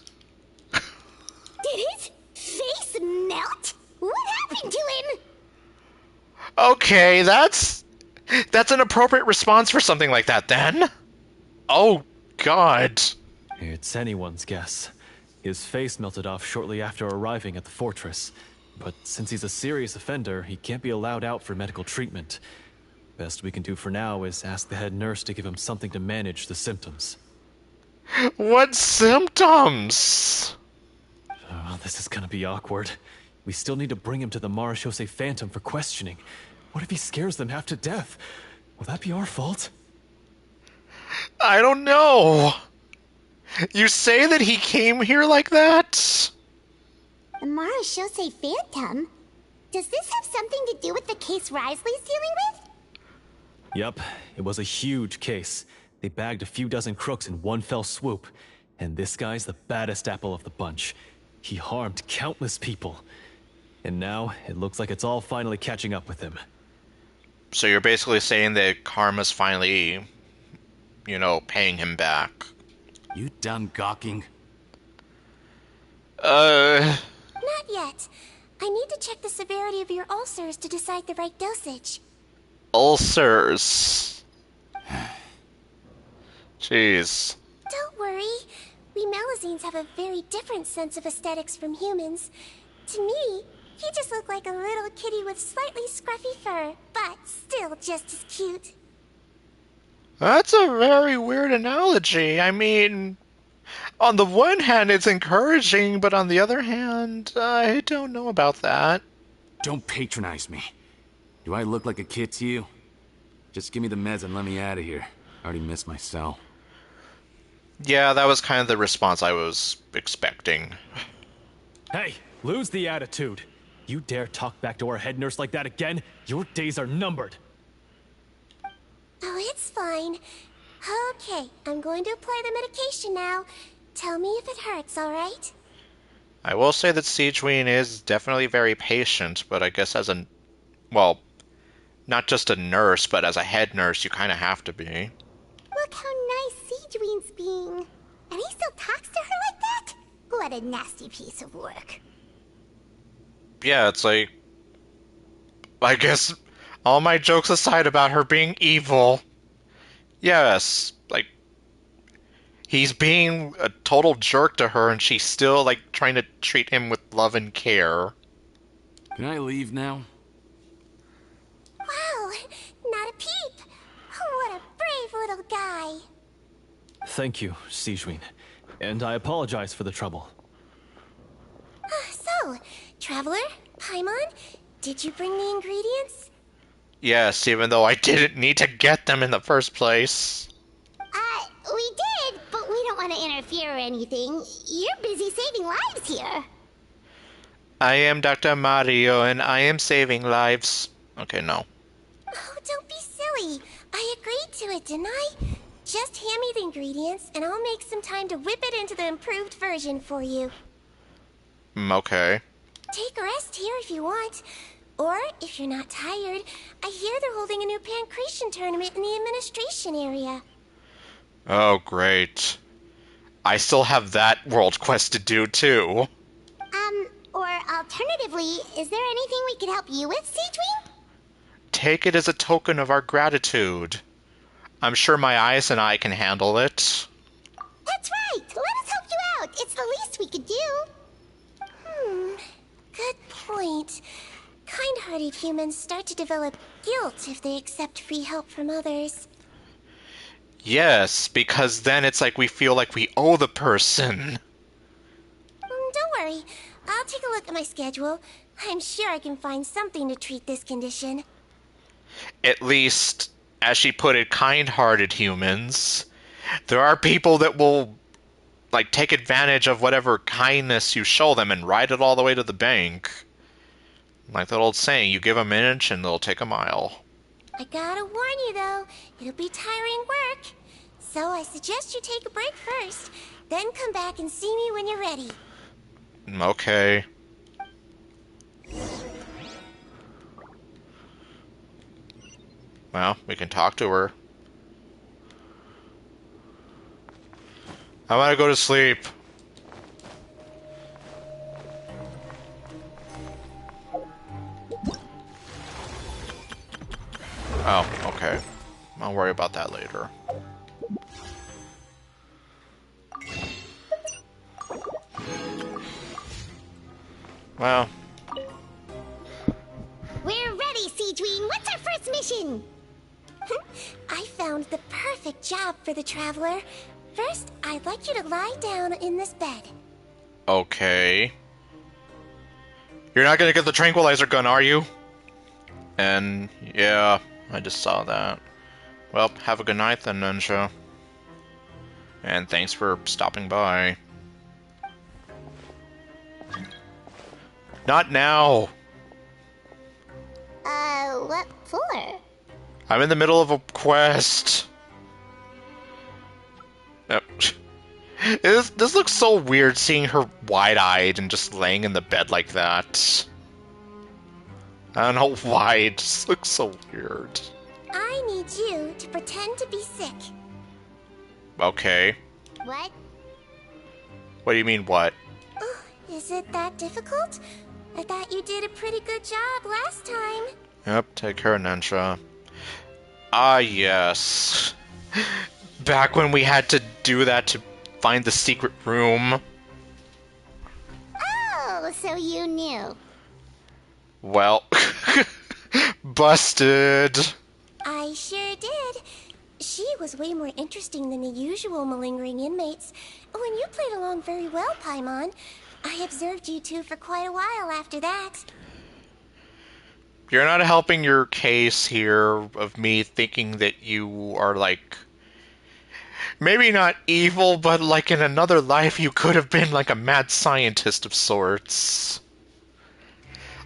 Did his face melt? What happened to him? Okay, that's an appropriate response for something like that, then. Oh, God. It's anyone's guess. His face melted off shortly after arriving at the fortress. but since he's a serious offender, he can't be allowed out for medical treatment. Best we can do for now is ask the head nurse to give him something to manage the symptoms. What symptoms? Oh, this is gonna be awkward. We still need to bring him to the Marechaussee Phantom for questioning. What if he scares them half to death? Will that be our fault? I don't know. You say that he came here like that? The Marechaussee Phantom? Does this have something to do with the case Risley's dealing with? Yep, it was a huge case. They bagged a few dozen crooks in one fell swoop. And this guy's the baddest apple of the bunch. He harmed countless people. And now, it looks like it's all finally catching up with him. So you're basically saying that karma's finally, paying him back. You done gawking? Not yet. I need to check the severity of your ulcers to decide the right dosage. Ulcers. Jeez. Don't worry. We Melusines have a very different sense of aesthetics from humans. To me, he just looked like a little kitty with slightly scruffy fur, but still just as cute. That's a very weird analogy. I mean, on the one hand, it's encouraging, but on the other hand, I don't know about that. Don't patronize me. Do I look like a kid to you? Just give me the meds and let me out of here. I already missed my cell. Yeah, that was kind of the response I was expecting. Hey, lose the attitude. You dare talk back to our head nurse like that again, your days are numbered. Oh, it's fine. Okay, I'm going to apply the medication now. Tell me if it hurts, alright? I will say that Siegeween is definitely very patient, but I guess as not just a nurse, but as a head nurse, you kind of have to be. Look how nice Siegeween's being. And he still talks to her like that? What a nasty piece of work. Yeah, it's like, I guess, all my jokes aside about her being evil, yes, he's being a total jerk to her and she's still, trying to treat him with love and care. Can I leave now? Wow, not a peep. What a brave little guy. Thank you, Siegeween. And I apologize for the trouble. So, Traveler, Paimon, did you bring the ingredients? Yes, even though I didn't need to get them in the first place. We did, but we don't want to interfere or anything. You're busy saving lives here. I am Dr. Mario, and I am saving lives. Okay, no. Oh, don't be silly. I agreed to it, didn't I? Just hand me the ingredients, and I'll make some time to whip it into the improved version for you. Okay. Take a rest here if you want. Or, if you're not tired, I hear they're holding a new pancreation tournament in the administration area. Oh, great. I still have that world quest to do, too. Or alternatively, is there anything we could help you with, Siegeween? Take it as a token of our gratitude. I'm sure my eyes and I can handle it. That's right! Let us help you out! It's the least we could do. Good point. Kind-hearted humans start to develop guilt if they accept free help from others. Yes, because then it's like we feel like we owe the person. Don't worry. I'll take a look at my schedule. I'm sure I can find something to treat this condition. At least, as she put it, kind-hearted humans. There are people that will, take advantage of whatever kindness you show them and ride it all the way to the bank. Like that old saying, you give them an inch and they'll take a mile. I gotta warn you, though. It'll be tiring work. So I suggest you take a break first, then come back and see me when you're ready. Okay. Well, we can talk to her. I want to go to sleep. Oh, okay. I'll worry about that later. Well, We're ready, Siegeween. What's our first mission? I found the perfect job for the traveler. First, I'd like you to lie down in this bed. Okay. You're not gonna get the tranquilizer gun, are you? And yeah, I just saw that. Well, have a good night then, Ninja. And thanks for stopping by. Not now! What for? I'm in the middle of a quest. Yep. This looks so weird seeing her wide-eyed and just laying in the bed like that. I don't know why, it just looks so weird. I need you to pretend to be sick. Okay. What? What do you mean, what? Oh, is it that difficult? I thought you did a pretty good job last time. Yep, take care, Nensha. Ah, yes. Back when we had to do that to find the secret room. Oh, so you knew. Well, busted. I sure did. She was way more interesting than the usual malingering inmates. When you played along very well, Paimon. I observed you two for quite a while after that. You're not helping your case here of me thinking that you are, like, maybe not evil, but like in another life you could have been like a mad scientist of sorts.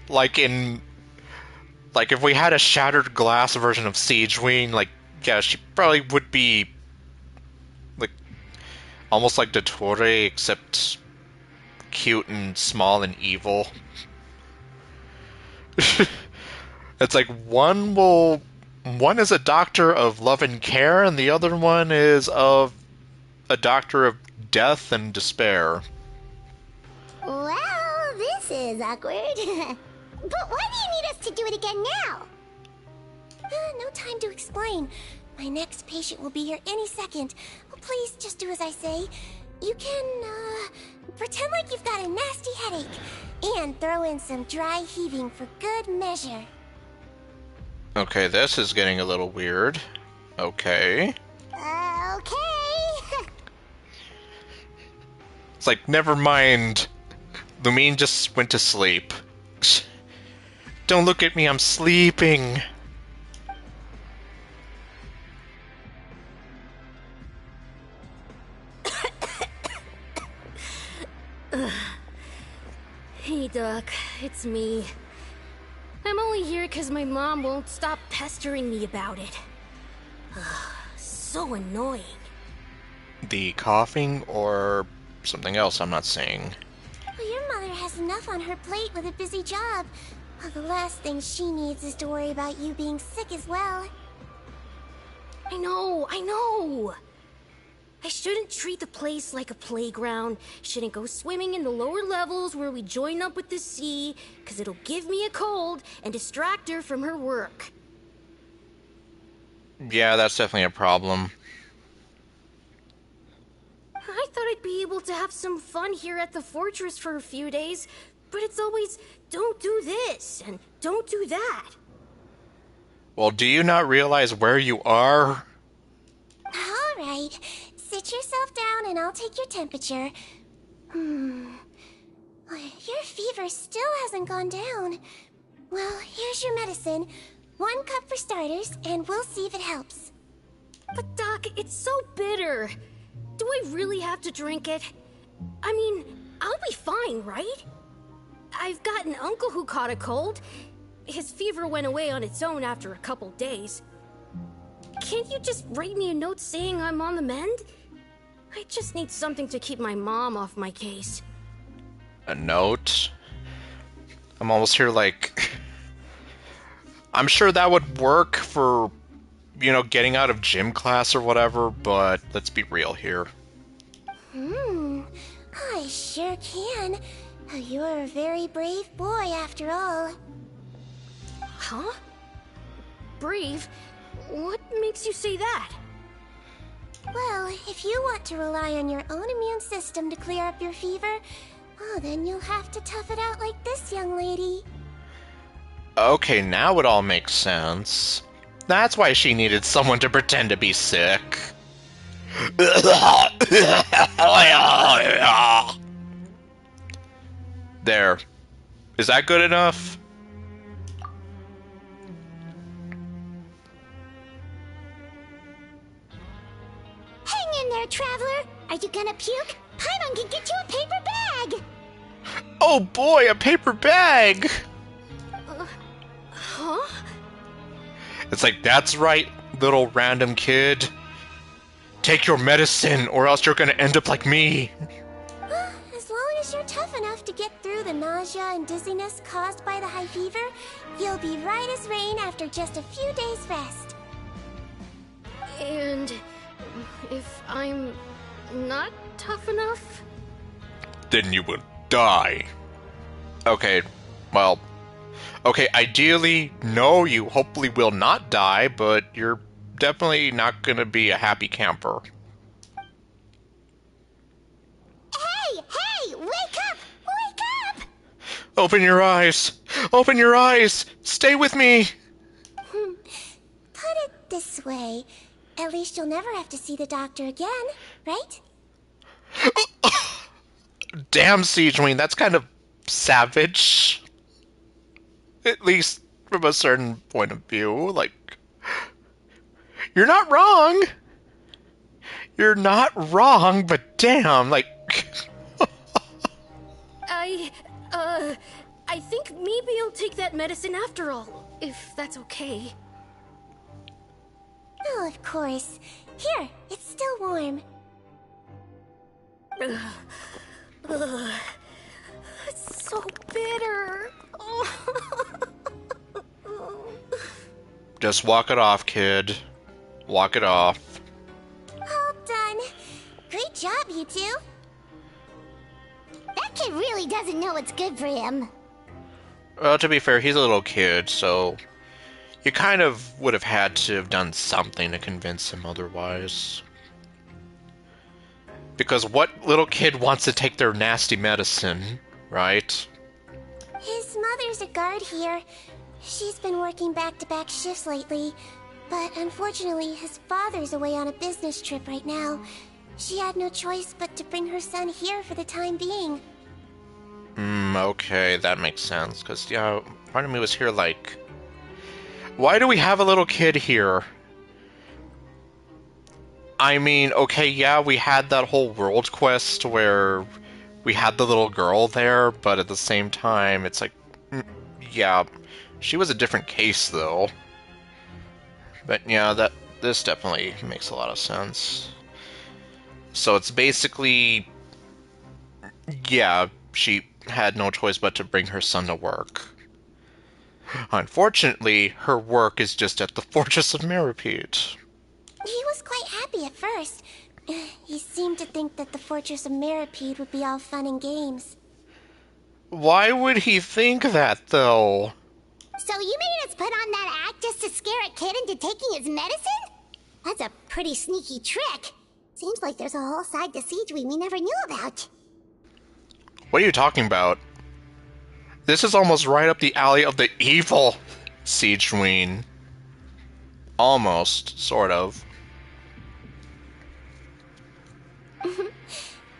Like if we had a shattered glass version of Siegeween, like, yeah, she probably would be like almost like Dottore, except cute and small and evil. It's like one is a doctor of love and care, and the other one is a doctor of death and despair. Well, this is awkward. But why do you need us to do it again now? No time to explain. My next patient will be here any second. Oh, please, just do as I say. You can, pretend like you've got a nasty headache. And throw in some dry heaving for good measure. Okay, this is getting a little weird. Okay. Okay. It's like, never mind. Lumine just went to sleep. Don't look at me, I'm sleeping. Hey, Doc, it's me. I'm only here because my mom won't stop pestering me about it. So annoying. The coughing or something else I'm not saying. Well, your mother has enough on her plate with a busy job. Well, the last thing she needs is to worry about you being sick as well. I know. I shouldn't treat the place like a playground. Shouldn't go swimming in the lower levels where we join up with the sea, because it'll give me a cold and distract her from her work. Yeah, that's definitely a problem. I thought I'd be able to have some fun here at the fortress for a few days, but it's always, don't do this and don't do that. Well, do you not realize where you are? All right. Sit yourself down and I'll take your temperature. Your fever still hasn't gone down. Well, here's your medicine. 1 cup for starters, and we'll see if it helps. But Doc, it's so bitter. Do I really have to drink it? I mean, I'll be fine, right? I've got an uncle who caught a cold. His fever went away on its own after a couple days. Can't you just write me a note saying I'm on the mend? I just need something to keep my mom off my case. A note? I'm almost here like... I'm sure that would work for, getting out of gym class or whatever, but let's be real here. I sure can. You're a very brave boy after all. Huh? Brave? What makes you say that? Well, if you want to rely on your own immune system to clear up your fever, then you'll have to tough it out like this young lady. Okay, now it all makes sense. That's why she needed someone to pretend to be sick. There. Is that good enough? Hang in there, traveler. Are you gonna puke? Paimon can get you a paper bag. Oh boy, a paper bag! Huh? It's like, that's right, little random kid. Take your medicine, or else you're gonna end up like me. As long as you're tough enough to get through the nausea and dizziness caused by the high fever, you'll be right as rain after just a few days' rest. And if I'm not tough enough? Then you will die. Okay, well... Okay, ideally, no, you hopefully will not die, but you're definitely not gonna be a happy camper. Hey, wake up! Wake up! Open your eyes! Open your eyes! Stay with me! Put it this way, at least you'll never have to see the doctor again, right? Damn, Siegeween, that's kind of savage. At least from a certain point of view. Like, you're not wrong. You're not wrong, but damn, like... I think maybe I'll take that medicine after all, if that's okay. Oh, of course. Here, it's still warm. It's so bitter. Just walk it off, kid. Walk it off. All done. Great job, you two. That kid really doesn't know what's good for him. Well, to be fair, he's a little kid, so... You kind of would have had to have done something to convince him otherwise. Because what little kid wants to take their nasty medicine, right? His mother's a guard here. She's been working back-to-back shifts lately, but unfortunately his father's away on a business trip right now. She had no choice but to bring her son here for the time being. Okay, that makes sense, because, yeah, part of me was here like... Why do we have a little kid here? I mean, okay, yeah, we had that whole world quest where we had the little girl there, but at the same time, it's like... Yeah, she was a different case, though. But yeah, this definitely makes a lot of sense. So it's basically... Yeah, she had no choice but to bring her son to work. Unfortunately, her work is just at the Fortress of Mirapede. He was quite happy at first. He seemed to think that the Fortress of Mirapede would be all fun and games. Why would he think that, though? So you made us put on that act just to scare a kid into taking his medicine? That's a pretty sneaky trick. Seems like there's a whole side to Siegeween we never knew about. What are you talking about? This is almost right up the alley of the evil Siegeween. Almost, sort of.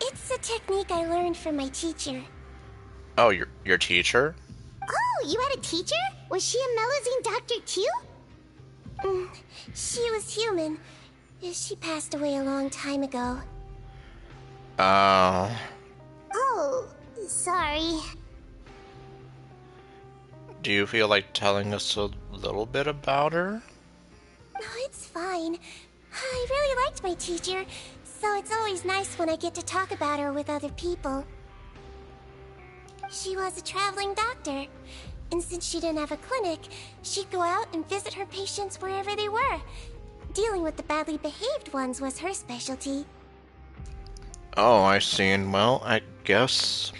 It's a technique I learned from my teacher. Oh, your teacher? Oh, you had a teacher? Was she a Melusine doctor too? She was human. She passed away a long time ago. Oh, sorry. Do you feel like telling us a little bit about her? No, it's fine. I really liked my teacher, so it's always nice when I get to talk about her with other people. She was a traveling doctor, and since she didn't have a clinic, she'd go out and visit her patients wherever they were. Dealing with the badly behaved ones was her specialty. Oh, I see. And well, I guess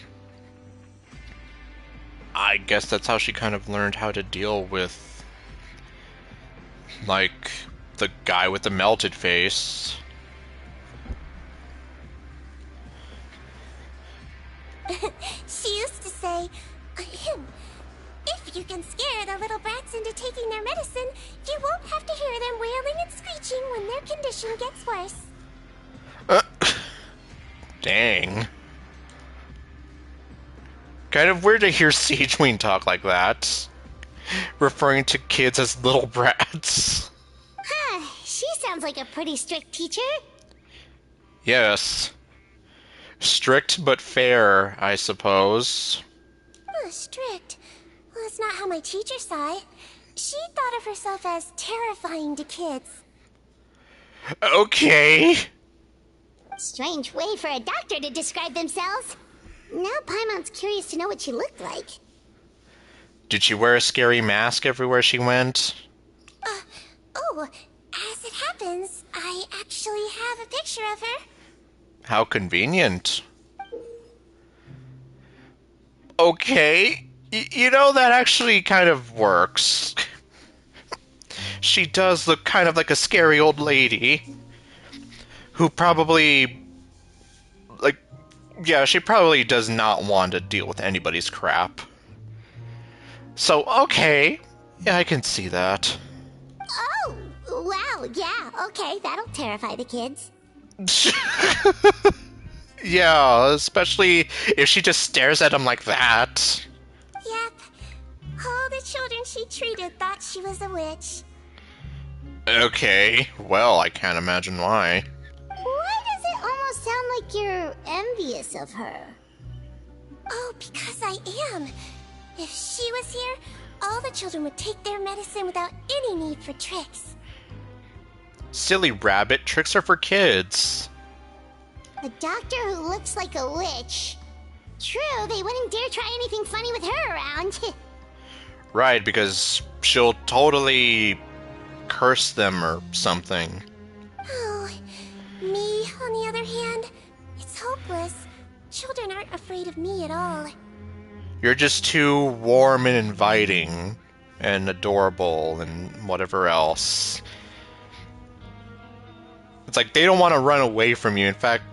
that's how she kind of learned how to deal with, like, the guy with the melted face. She used to say, if If you can scare the little brats into taking their medicine, you won't have to hear them wailing and screeching when their condition gets worse. Dang. Kind of weird to hear Siegeween talk like that. Referring to kids as little brats. Huh, she sounds like a pretty strict teacher. Yes. Strict but fair, I suppose. Strict? Well, that's not how my teacher saw it. She thought of herself as terrifying to kids. Okay. Strange way for a doctor to describe themselves. Now Paimon's curious to know what she looked like. Did she wear a scary mask everywhere she went? Oh, as it happens, I actually have a picture of her. How convenient. Okay. You know, that actually kind of works. She does look kind of like a scary old lady. Who probably... Like, yeah, she probably does not want to deal with anybody's crap. So, okay. Yeah, I can see that. Oh, wow, yeah, okay, that'll terrify the kids. Yeah, especially if she just stares at him like that. Yep. All the children she treated thought she was a witch. Okay, well, I can't imagine why. Why does it almost sound like you're envious of her? Oh, because I am. If she was here, all the children would take their medicine without any need for tricks. Silly rabbit, tricks are for kids. A doctor who looks like a witch. True, they wouldn't dare try anything funny with her around. Right, because she'll totally curse them or something. Oh, me, on the other hand, it's hopeless. Children aren't afraid of me at all. You're just too warm and inviting and adorable and whatever else. It's like they don't want to run away from you. In fact,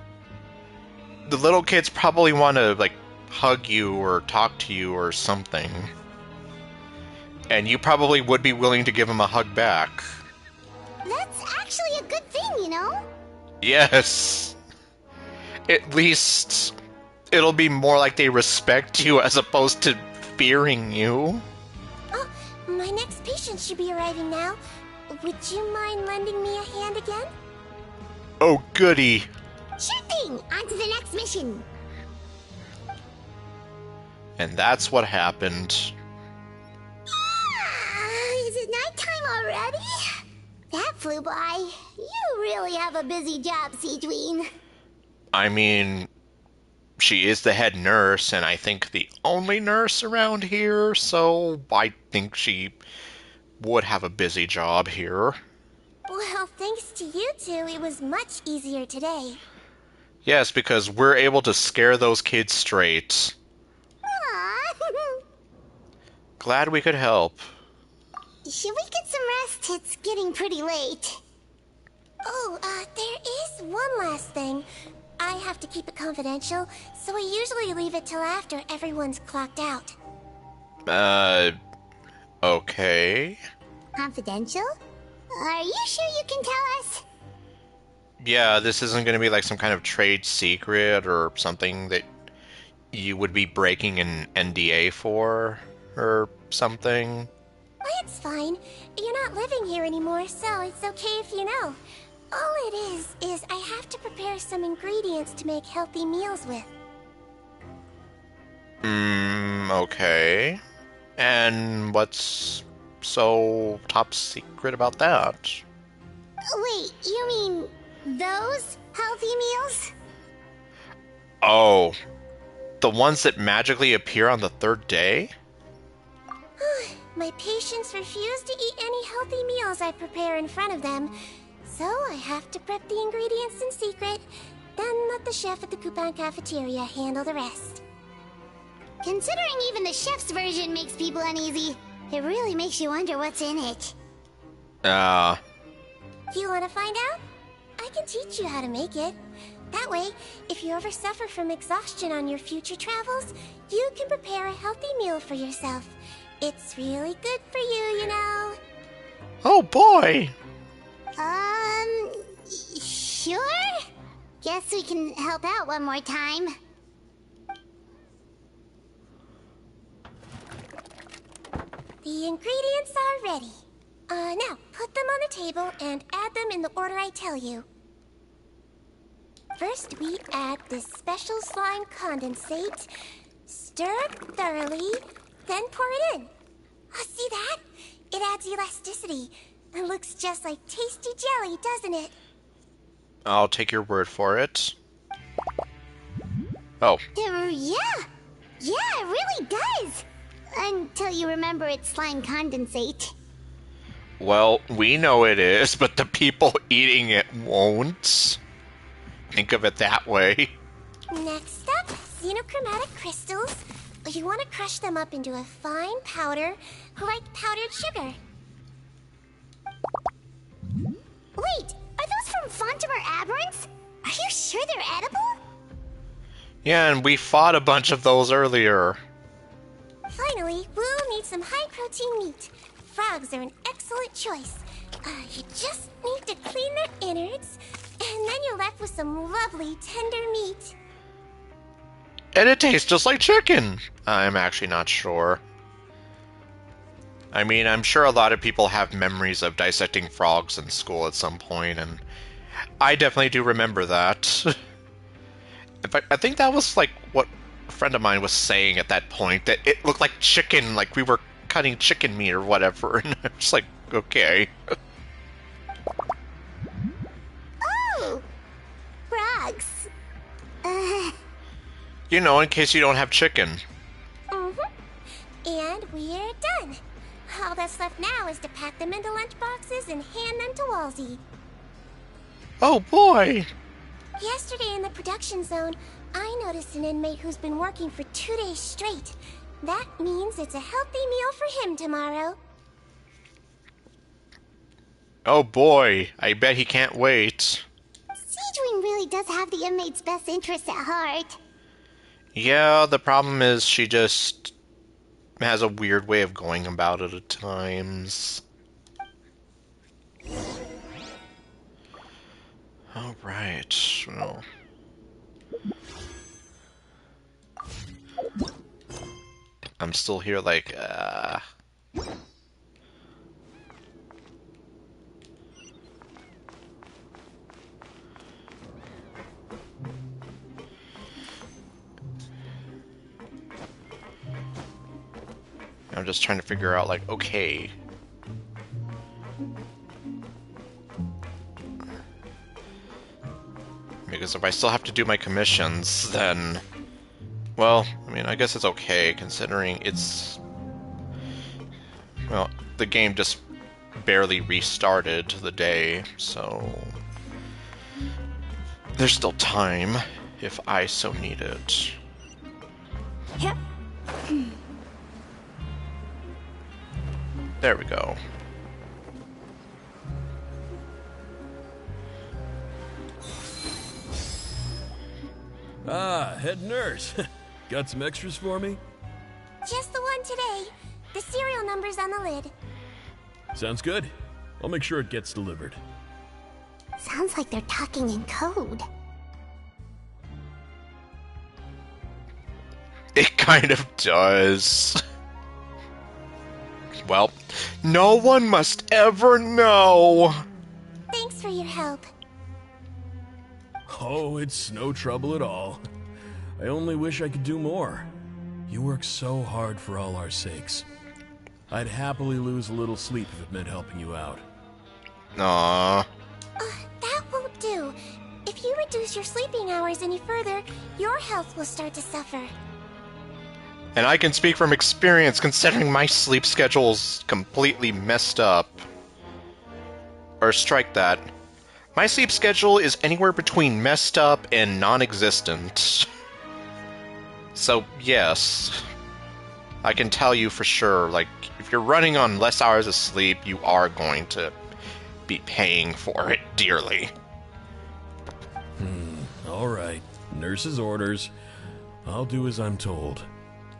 the little kids probably want to, like, hug you or talk to you or something. And you probably would be willing to give them a hug back. That's actually a good thing, you know? Yes. At least it'll be more like they respect you as opposed to fearing you. Oh, my next patient should be arriving now. Would you mind lending me a hand again? Oh, goody. Sure thing! On to the next mission! And that's what happened. Is it nighttime already? That flew by. You really have a busy job, Siegeween. I mean, she is the head nurse, and I think the only nurse around here, so I think she would have a busy job here. Well, thanks to you two, it was much easier today. Yes, because we're able to scare those kids straight. Aww. Glad we could help. Should we get some rest? It's getting pretty late. Oh, there is one last thing. I have to keep it confidential, so I usually leave it till after everyone's clocked out. Okay. Confidential? Are you sure you can tell us? Yeah, this isn't going to be like some kind of trade secret or something that you would be breaking an NDA for or something. It's fine. You're not living here anymore, so it's okay if you know. All it is I have to prepare some ingredients to make healthy meals with. Okay. And what's so top secret about that? Wait, you mean those healthy meals? Oh, the ones that magically appear on the third day? My patients refuse to eat any healthy meals I prepare in front of them, so I have to prep the ingredients in secret, then let the chef at the coupon cafeteria handle the rest. Considering even the chef's version makes people uneasy, it really makes you wonder what's in it. You want to find out? I can teach you how to make it. That way, if you ever suffer from exhaustion on your future travels, you can prepare a healthy meal for yourself. It's really good for you, you know. Oh boy! Sure? Guess we can help out one more time. The ingredients are ready. Now, put them on the table and add them in the order I tell you. First, we add this special slime condensate. Stir thoroughly, then pour it in. Oh, see that? It adds elasticity. It looks just like tasty jelly, doesn't it? I'll take your word for it. Oh. Yeah, it really does. Until you remember it's slime condensate. Well, we know it is, but the people eating it won't. Think of it that way. Next up, xenochromatic crystals. You want to crush them up into a fine powder, like powdered sugar. Wait, are those from Fontimer Aberrants? Are you sure they're edible? Yeah, and we fought a bunch of those earlier. Finally, we'll need some high-protein meat. Frogs are an excellent choice. You just need to clean their innards, and then you're left with some lovely, tender meat. And it tastes just like chicken. I'm actually not sure. I mean, I'm sure a lot of people have memories of dissecting frogs in school at some point, and I definitely do remember that. In fact, I think that was like what a friend of mine was saying at that point, that it looked like chicken, like we were cutting chicken meat or whatever, and I'm just like, okay. Oh! Frogs. You know, in case you don't have chicken. And we're done. All that's left now is to pack them into lunch boxes and hand them to Walsey. Oh boy! Yesterday in the production zone, I noticed an inmate who's been working for 2 days straight. That means it's a healthy meal for him tomorrow. Oh boy, I bet he can't wait. Seadwing really does have the inmate's best interests at heart. Yeah, the problem is she just has a weird way of going about it at times. Alright, well. I'm still here like, I'm just trying to figure out, like, okay. Because if I still have to do my commissions, then... Well, I mean, I guess it's okay, considering it's... Well, the game just barely restarted the day, so... There's still time, if I so need it. Yep. There we go. Ah, head nurse. Got some extras for me? Just the one today. The serial number's on the lid. Sounds good. I'll make sure it gets delivered. Sounds like they're talking in code. It kind of does. Well, no one must ever know. Thanks for your help. Oh, it's no trouble at all. I only wish I could do more. You work so hard for all our sakes. I'd happily lose a little sleep if it meant helping you out. Aww. That won't do. If you reduce your sleeping hours any further, your health will start to suffer. And I can speak from experience, considering my sleep schedule's completely messed up. Or strike that. My sleep schedule is anywhere between messed up and non-existent. So, yes. I can tell you for sure, like, if you're running on less hours of sleep, you are going to be paying for it dearly. Alright. Nurse's orders. I'll do as I'm told.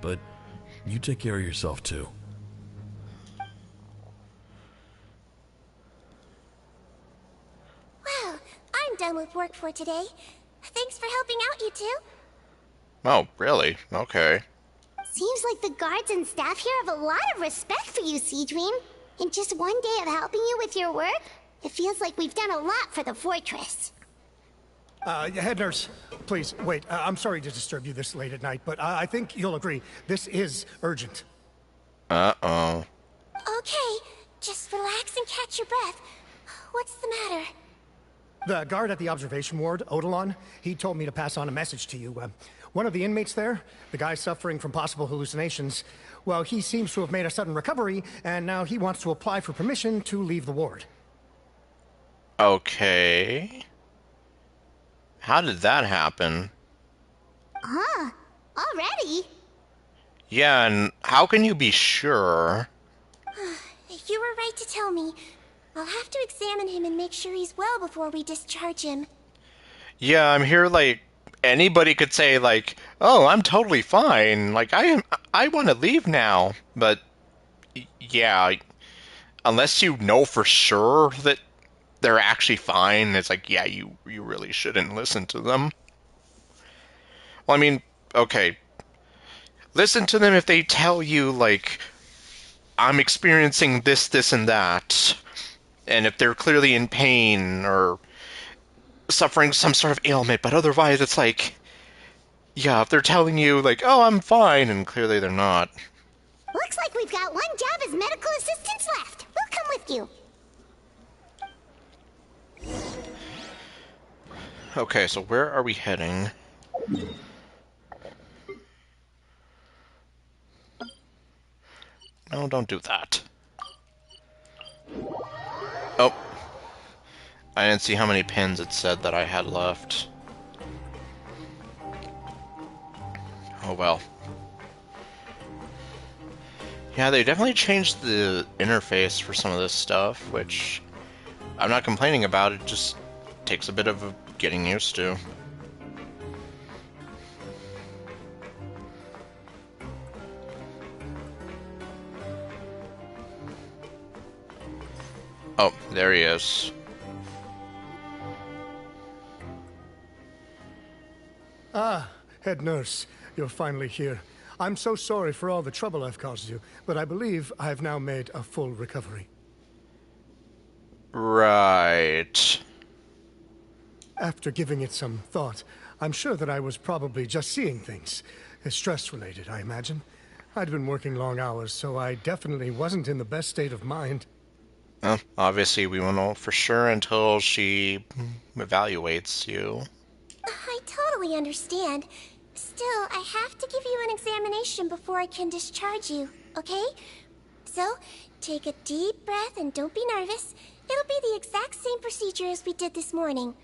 But you take care of yourself, too. of work for today. Thanks for helping out, you two. Oh, really? Okay. Seems like the guards and staff here have a lot of respect for you, Seedream. In just one day of helping you with your work, it feels like we've done a lot for the fortress. Head nurse, please, wait. I'm sorry to disturb you this late at night, but I think you'll agree, this is urgent. Uh-oh. Okay, just relax and catch your breath. What's the matter? The guard at the observation ward, Odilon, he told me to pass on a message to you. One of the inmates there, the guy suffering from possible hallucinations, well, he seems to have made a sudden recovery, and now he wants to apply for permission to leave the ward. Okay. How did that happen? Huh? Already? Yeah, and how can you be sure? You were right to tell me. I'll have to examine him and make sure he's well before we discharge him. Yeah, I'm here like anybody could say like, "Oh, I'm totally fine. Like I want to leave now." But yeah, unless you know for sure that they're actually fine, it's like, yeah, you really shouldn't listen to them. Well, I mean, okay. Listen to them if they tell you like, I'm experiencing this, this, and that. And if they're clearly in pain or suffering some sort of ailment, but otherwise it's like, yeah, if they're telling you like, oh, I'm fine, and clearly they're not. Looks like we've got one job as medical assistants left. We'll come with you. Okay, so where are we heading? No, don't do that. Oh. I didn't see how many pins it said that I had left. Oh well. Yeah, they definitely changed the interface for some of this stuff, which I'm not complaining about. It just takes a bit of getting used to. Oh, there he is. Ah, head nurse, you're finally here. I'm so sorry for all the trouble I've caused you, but I believe I've now made a full recovery. Right. After giving it some thought, I'm sure that I was probably just seeing things. Stress-related, I imagine. I'd been working long hours, so I definitely wasn't in the best state of mind. Well, obviously we won't know for sure until she evaluates you. I totally understand. Still, I have to give you an examination before I can discharge you, okay? So, take a deep breath and don't be nervous. It'll be the exact same procedure as we did this morning.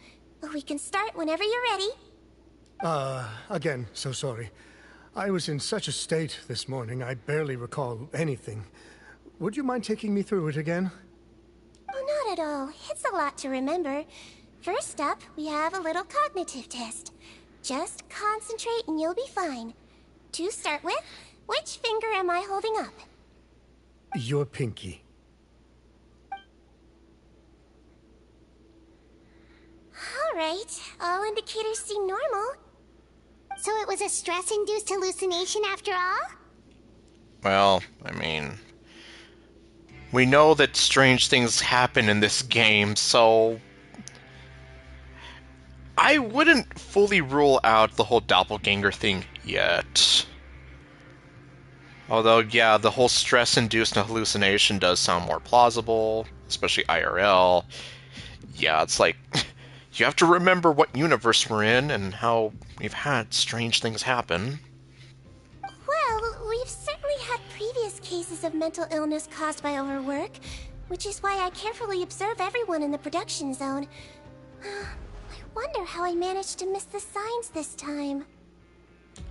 We can start whenever you're ready. Again, so sorry. I was in such a state this morning, I barely recall anything. Would you mind taking me through it again? Oh, not at all. It's a lot to remember. First up, we have a little cognitive test. Just concentrate and you'll be fine. To start with, which finger am I holding up? Your pinky. Alright, all indicators seem normal. So it was a stress-induced hallucination after all? Well, I mean, we know that strange things happen in this game, so I wouldn't fully rule out the whole doppelganger thing yet. Although, yeah, the whole stress-induced hallucination does sound more plausible, especially IRL. Yeah, it's like, you have to remember what universe we're in and how we've had strange things happen. Well, we've certainly had previous cases of mental illness caused by overwork, which is why I carefully observe everyone in the production zone. I wonder how I managed to miss the signs this time.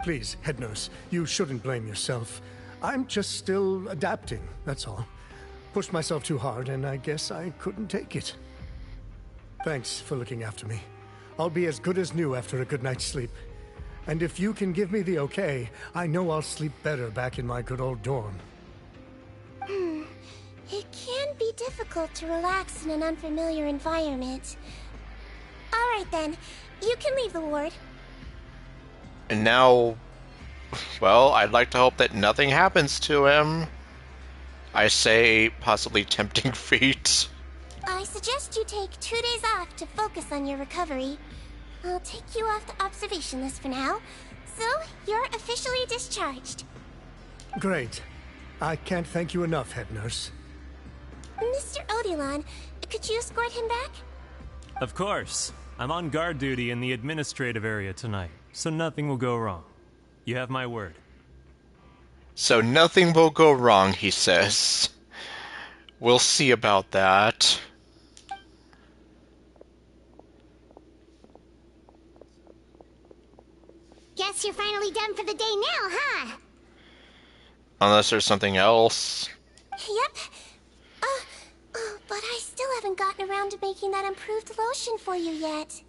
Please, head nurse, you shouldn't blame yourself. I'm just still adapting, that's all. Pushed myself too hard, and I guess I couldn't take it. Thanks for looking after me. I'll be as good as new after a good night's sleep. And if you can give me the okay, I know I'll sleep better back in my good old dorm. It can be difficult to relax in an unfamiliar environment. Alright, Alright then, you can leave the ward. And now, well, I'd like to hope that nothing happens to him. I say possibly tempting fate. I suggest you take 2 days off to focus on your recovery. I'll take you off the observation list for now, so you're officially discharged. Great. I can't thank you enough, head nurse. Mr. Odilon, could you escort him back? Of course. I'm on guard duty in the administrative area tonight, so nothing will go wrong. You have my word. So nothing will go wrong, he says. We'll see about that. Guess you're finally done for the day now, huh? Unless there's something else. Yep. But I still haven't gotten around to making that improved lotion for you yet.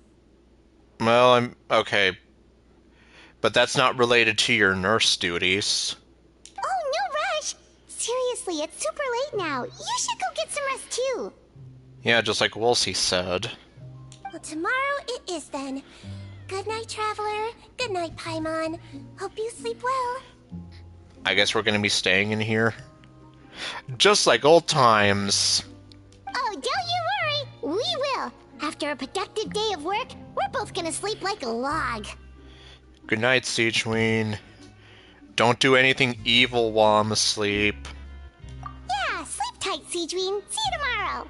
Well, I'm... okay. But that's not related to your nurse duties. Oh, no rush! Seriously, it's super late now. You should go get some rest too. Yeah, just like Wolsey said. Well, tomorrow it is then. Good night, Traveler. Good night, Paimon. Hope you sleep well. I guess we're gonna be staying in here. Just like old times. Oh, don't you worry. We will. After a productive day of work, we're both gonna sleep like a log. Good night, Siege Queen. Don't do anything evil while I'm asleep. Yeah, sleep tight, Siegeween. See you tomorrow.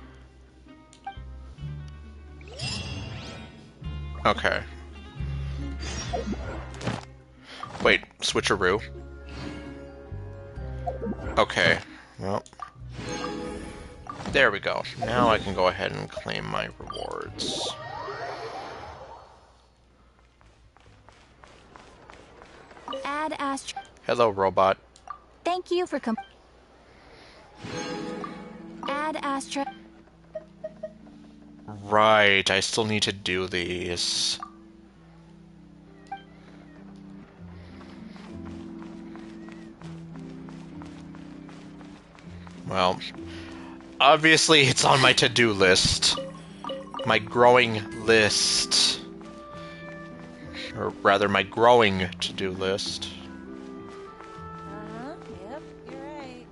Okay. Wait, switcheroo. Okay, well. There we go. Now I can go ahead and claim my rewards. Add Astro. Hello, robot. Thank you for Add Astro. Right, I still need to do these. Well, obviously it's on my to-do list. My growing list. Or rather, my growing to-do list. Yep, you're right.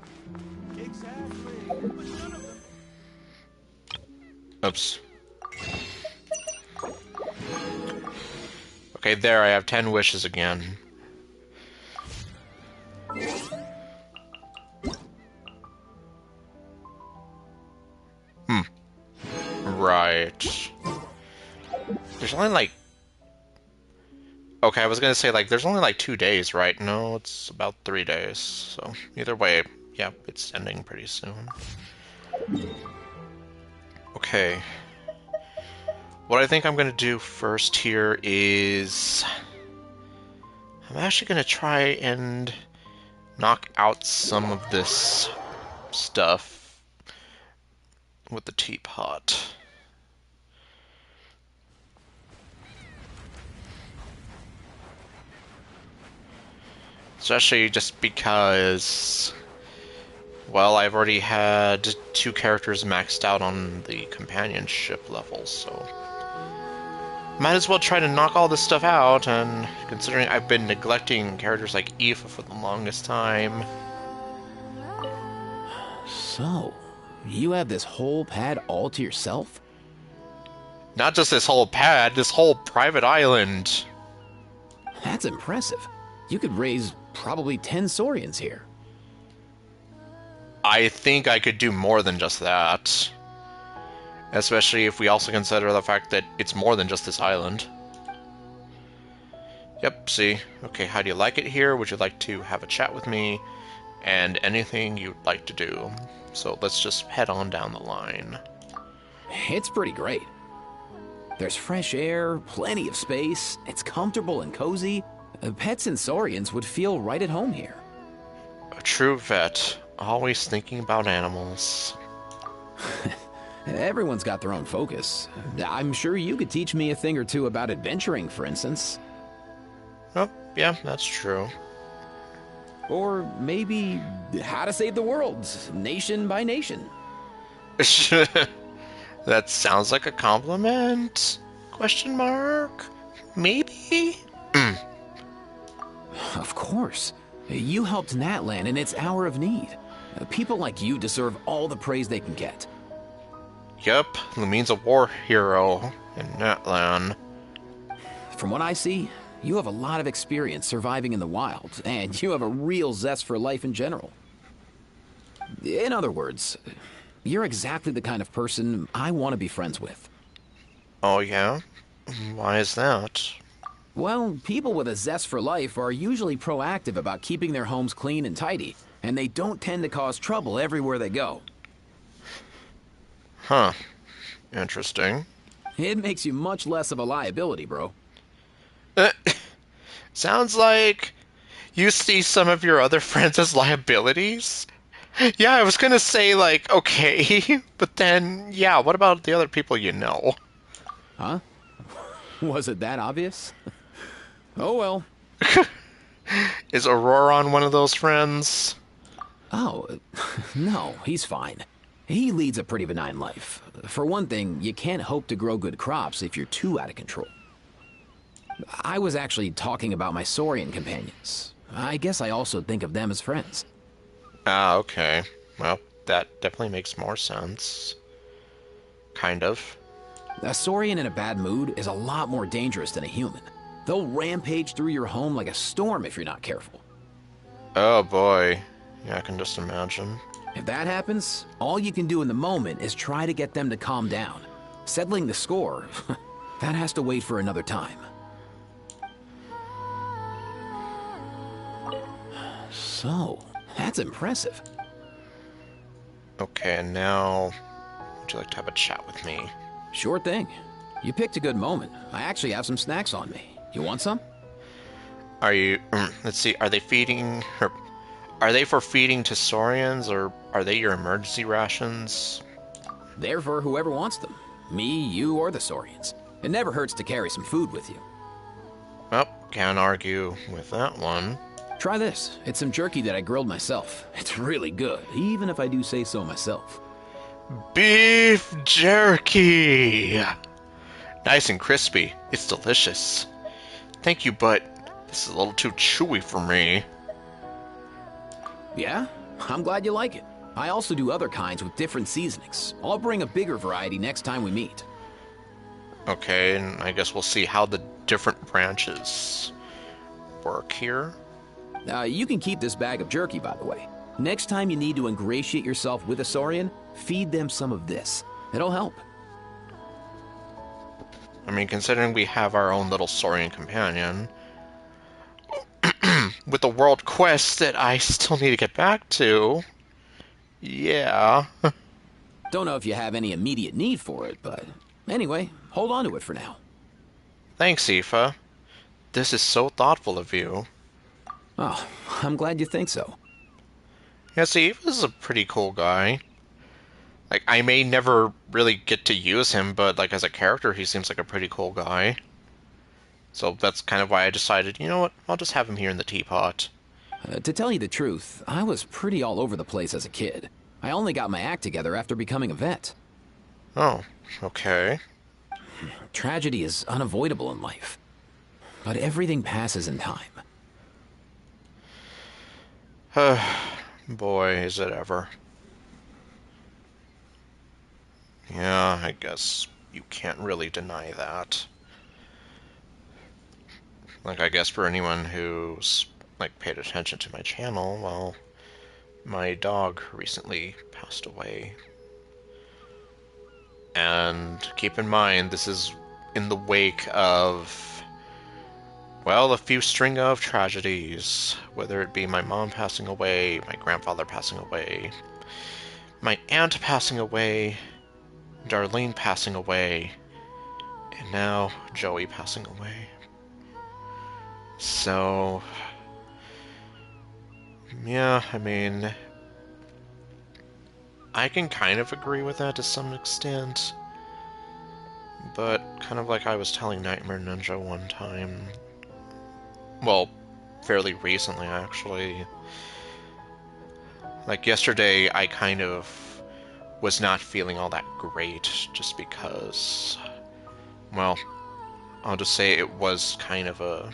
Oops. Okay, there, I have 10 wishes again. Right. There's only like... Okay, I was gonna say, like, there's only like 2 days, right? No, it's about 3 days. So, either way, yeah, it's ending pretty soon. Okay. What I think I'm gonna do first here is... I'm actually gonna try and knock out some of this stuff with the teapot. Especially just because, well, I've already had 2 characters maxed out on the companionship level, so might as well try to knock all this stuff out, and considering I've been neglecting characters like Aoife for the longest time. So, you have this whole pad all to yourself? Not just this whole pad, this whole private island. That's impressive. You could raise probably 10 Saurians here. I think I could do more than just that. Especially if we also consider the fact that it's more than just this island. Yep, see. Okay, how do you like it here? Would you like to have a chat with me? And anything you'd like to do. So let's just head on down the line. It's pretty great. There's fresh air, plenty of space, it's comfortable and cozy. Pets and Saurians would feel right at home here. A true vet, always thinking about animals. Everyone's got their own focus. I'm sure you could teach me a thing or two about adventuring, for instance. Oh, yeah, that's true. Or maybe how to save the world, nation by nation. That sounds like a compliment? Question mark? Maybe? Of course. You helped Natlan in its hour of need. People like you deserve all the praise they can get. Yep, Lumine's a war hero in Natlan. From what I see, you have a lot of experience surviving in the wild, and you have a real zest for life in general. In other words, you're exactly the kind of person I want to be friends with. Oh yeah? Why is that? Well, people with a zest for life are usually proactive about keeping their homes clean and tidy, and they don't tend to cause trouble everywhere they go. Huh. Interesting. It makes you much less of a liability, bro. Sounds like you see some of your other friends as liabilities? Yeah, I was gonna say, like, okay, but then, yeah, what about the other people you know? Huh? Was it that obvious? Oh well. Is Auroron one of those friends? Oh, no, he's fine. He leads a pretty benign life. For one thing, you can't hope to grow good crops if you're too out of control. I was actually talking about my Saurian companions. I guess I also think of them as friends. Ah, okay. Well, that definitely makes more sense. Kind of. A Saurian in a bad mood is a lot more dangerous than a human. They'll rampage through your home like a storm if you're not careful. Oh boy. Yeah, I can just imagine. If that happens, all you can do in the moment is try to get them to calm down. Settling the score, that has to wait for another time. So, that's impressive. Okay, and now, would you like to have a chat with me? Sure thing. You picked a good moment. I actually have some snacks on me. You want some? Are you, let's see, are they feeding, or are they for feeding to Saurians, or are they your emergency rations? They're for whoever wants them. Me, you, or the Saurians. It never hurts to carry some food with you. Well, can't argue with that one. Try this. It's some jerky that I grilled myself. It's really good, even if I do say so myself. Beef jerky! Nice and crispy. It's delicious. Thank you, but this is a little too chewy for me. Yeah? I'm glad you like it. I also do other kinds with different seasonings. I'll bring a bigger variety next time we meet. Okay, and I guess we'll see how the different branches work here. You can keep this bag of jerky, by the way. Next time you need to ingratiate yourself with a Saurian, feed them some of this. It'll help. I mean, considering we have our own little Saurian companion, with the world quest that I still need to get back to, yeah. Don't know if you have any immediate need for it, but anyway, hold on to it for now. Thanks, Aoife. This is so thoughtful of you. Oh, I'm glad you think so. Yeah, see, Aoife's a pretty cool guy. Like, I may never really get to use him, but, like, as a character, he seems like a pretty cool guy. So that's kind of why I decided, you know what, I'll just have him here in the teapot. To tell you the truth, I was pretty all over the place as a kid. I only got my act together after becoming a vet. Oh, okay. Tragedy is unavoidable in life. But everything passes in time. Boy, is it ever. Yeah, I guess you can't really deny that. Like, I guess for anyone who's, like, paid attention to my channel, well, my dog recently passed away. And keep in mind, this is in the wake of, well, a few string of tragedies, whether it be my mom passing away, my grandfather passing away, my aunt passing away, Darlene passing away, and now Joey passing away. So, yeah, I mean, I can kind of agree with that to some extent, but kind of like I was telling Nightmare Ninja one time, well, fairly recently actually, like yesterday I kind of was not feeling all that great just because, well, I'll just say it was kind of a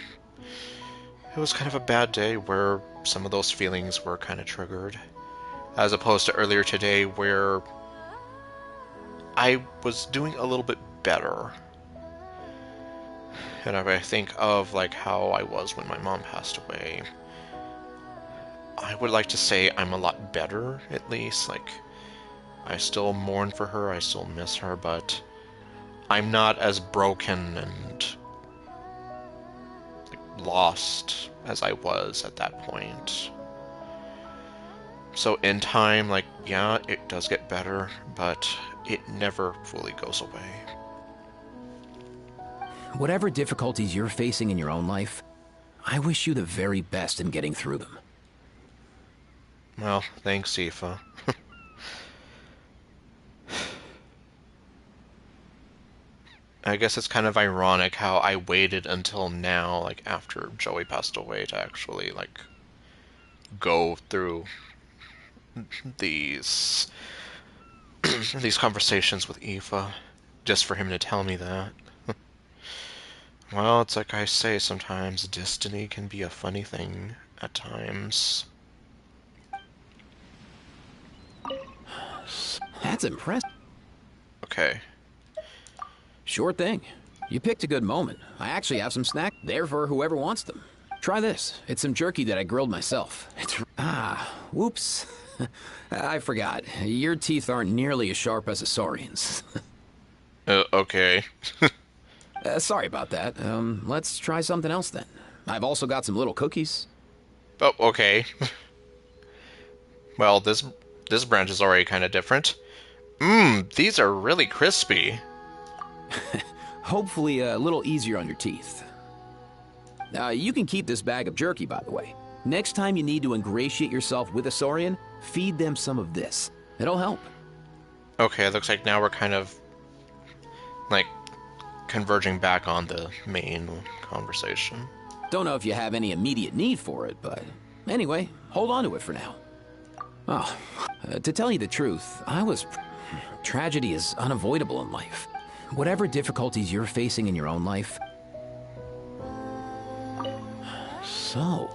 bad day where some of those feelings were kind of triggered, as opposed to earlier today where I was doing a little bit better. And if I think of like how I was when my mom passed away, I would like to say I'm a lot better, at least. Like, I still mourn for her, I still miss her, but I'm not as broken and like, lost as I was at that point. So in time, like, yeah, it does get better, but it never fully goes away. Whatever difficulties you're facing in your own life, I wish you the very best in getting through them. Well, thanks, Aoife. I guess it's kind of ironic how I waited until now, like after Joey passed away, to actually like go through these these conversations with Aoife, just for him to tell me that. Well, it's like I say, sometimes destiny can be a funny thing at times. That's impressive. Okay. Sure thing. You picked a good moment. I actually have some snack there for whoever wants them. Try this. It's some jerky that I grilled myself. Whoops. I forgot. Your teeth aren't nearly as sharp as a saurian's. Okay. Sorry about that. Let's try something else then. I've also got some little cookies. Oh, okay. Well, this branch is already kind of different. These are really crispy. Hopefully a little easier on your teeth. You can keep this bag of jerky, by the way. Next time you need to ingratiate yourself with a saurian, feed them some of this. It'll help. Okay, it looks like now we're kind of like converging back on the main conversation. Don't know if you have any immediate need for it, but anyway, hold on to it for now. Oh, to tell you the truth, tragedy is unavoidable in life. Whatever difficulties you're facing in your own life. So,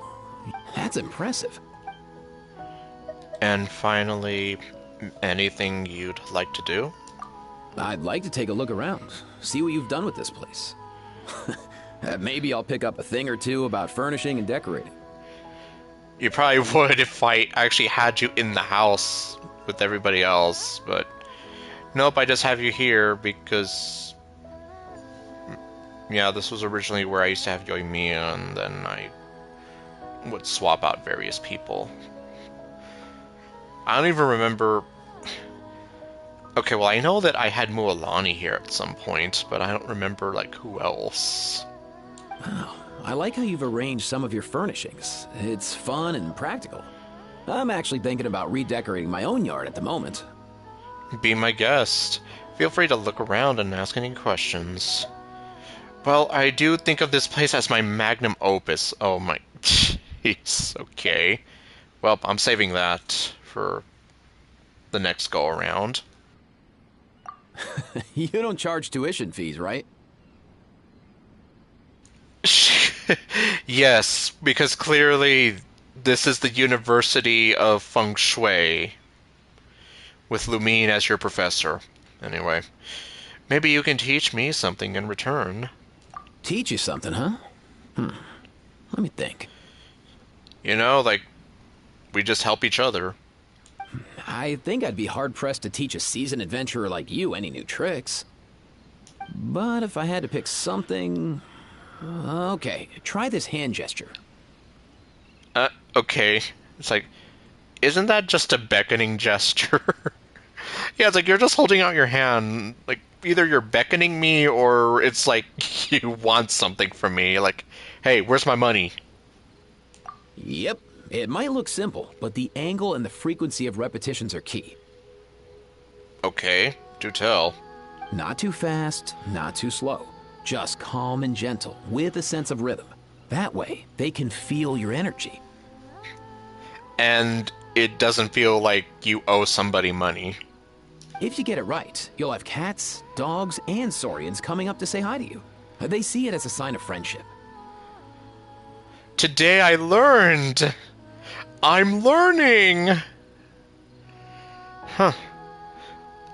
that's impressive. And finally, anything you'd like to do? I'd like to take a look around, see what you've done with this place. Maybe I'll pick up a thing or two about furnishing and decorating. You probably would if I actually had you in the house with everybody else, but nope, I just have you here because, yeah, this was originally where I used to have Yoimiya, and then I would swap out various people. I don't even remember. Okay, well, I know that I had Mualani here at some point, but I don't remember, like, who else. Wow, I like how you've arranged some of your furnishings. It's fun and practical. I'm actually thinking about redecorating my own yard at the moment. Be my guest. Feel free to look around and ask any questions. Well, I do think of this place as my magnum opus. Oh my... Jeez, okay. Well, I'm saving that for the next go-around. You don't charge tuition fees, right? Yes, because clearly this is the University of Feng Shui, with Lumine as your professor. Anyway, maybe you can teach me something in return. Teach you something, huh? Let me think. You know, like, we just help each other. I think I'd be hard-pressed to teach a seasoned adventurer like you any new tricks. But if I had to pick something... Okay, try this hand gesture. Okay. It's like, isn't that just a beckoning gesture? Yeah, it's like you're just holding out your hand. Like, either you're beckoning me or it's like you want something from me. Like, hey, where's my money? Yep. It might look simple, but the angle and the frequency of repetitions are key. Okay, do tell. Not too fast, not too slow. Just calm and gentle, with a sense of rhythm. That way, they can feel your energy. And it doesn't feel like you owe somebody money. If you get it right, you'll have cats, dogs, and saurians coming up to say hi to you. They see it as a sign of friendship. Today I learned! I'm learning! Huh.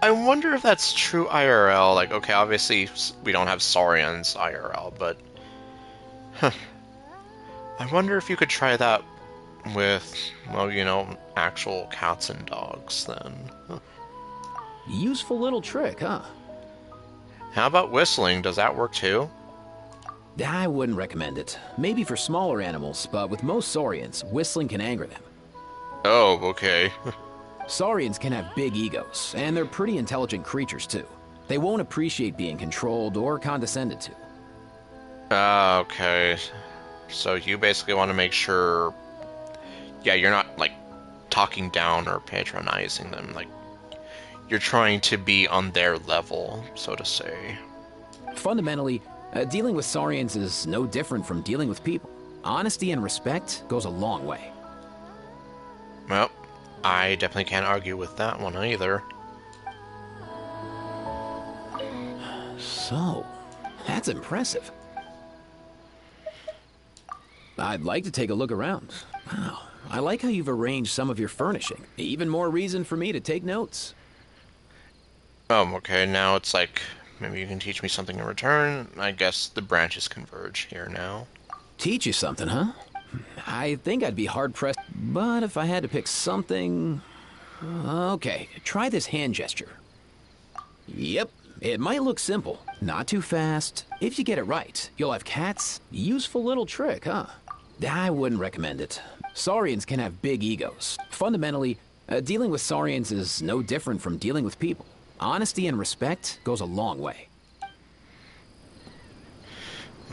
I wonder if that's true IRL. Like, okay, obviously we don't have Saurians IRL, but... Huh. I wonder if you could try that with, well, you know, actual cats and dogs, then. Huh. Useful little trick, huh? How about whistling? Does that work too? I wouldn't recommend it. Maybe for smaller animals, but with most Saurians, whistling can anger them. Oh, okay. Saurians can have big egos, and they're pretty intelligent creatures too. They won't appreciate being controlled or condescended to. Ah, okay. So you basically want to make sure, yeah, you're not, like, talking down or patronizing them. Like, you're trying to be on their level, so to say. Fundamentally, dealing with Saurians is no different from dealing with people. Honesty and respect goes a long way. Well, I definitely can't argue with that one either. So, that's impressive. I'd like to take a look around. Wow, I like how you've arranged some of your furnishing. Even more reason for me to take notes. Okay, now it's like, maybe you can teach me something in return. I guess the branches converge here now. Teach you something, huh? I think I'd be hard-pressed, but if I had to pick something... Okay, try this hand gesture. Yep, it might look simple. Not too fast. If you get it right, you'll have cats. Useful little trick, huh? I wouldn't recommend it. Saurians can have big egos. Fundamentally, dealing with Saurians is no different from dealing with people. Honesty and respect goes a long way.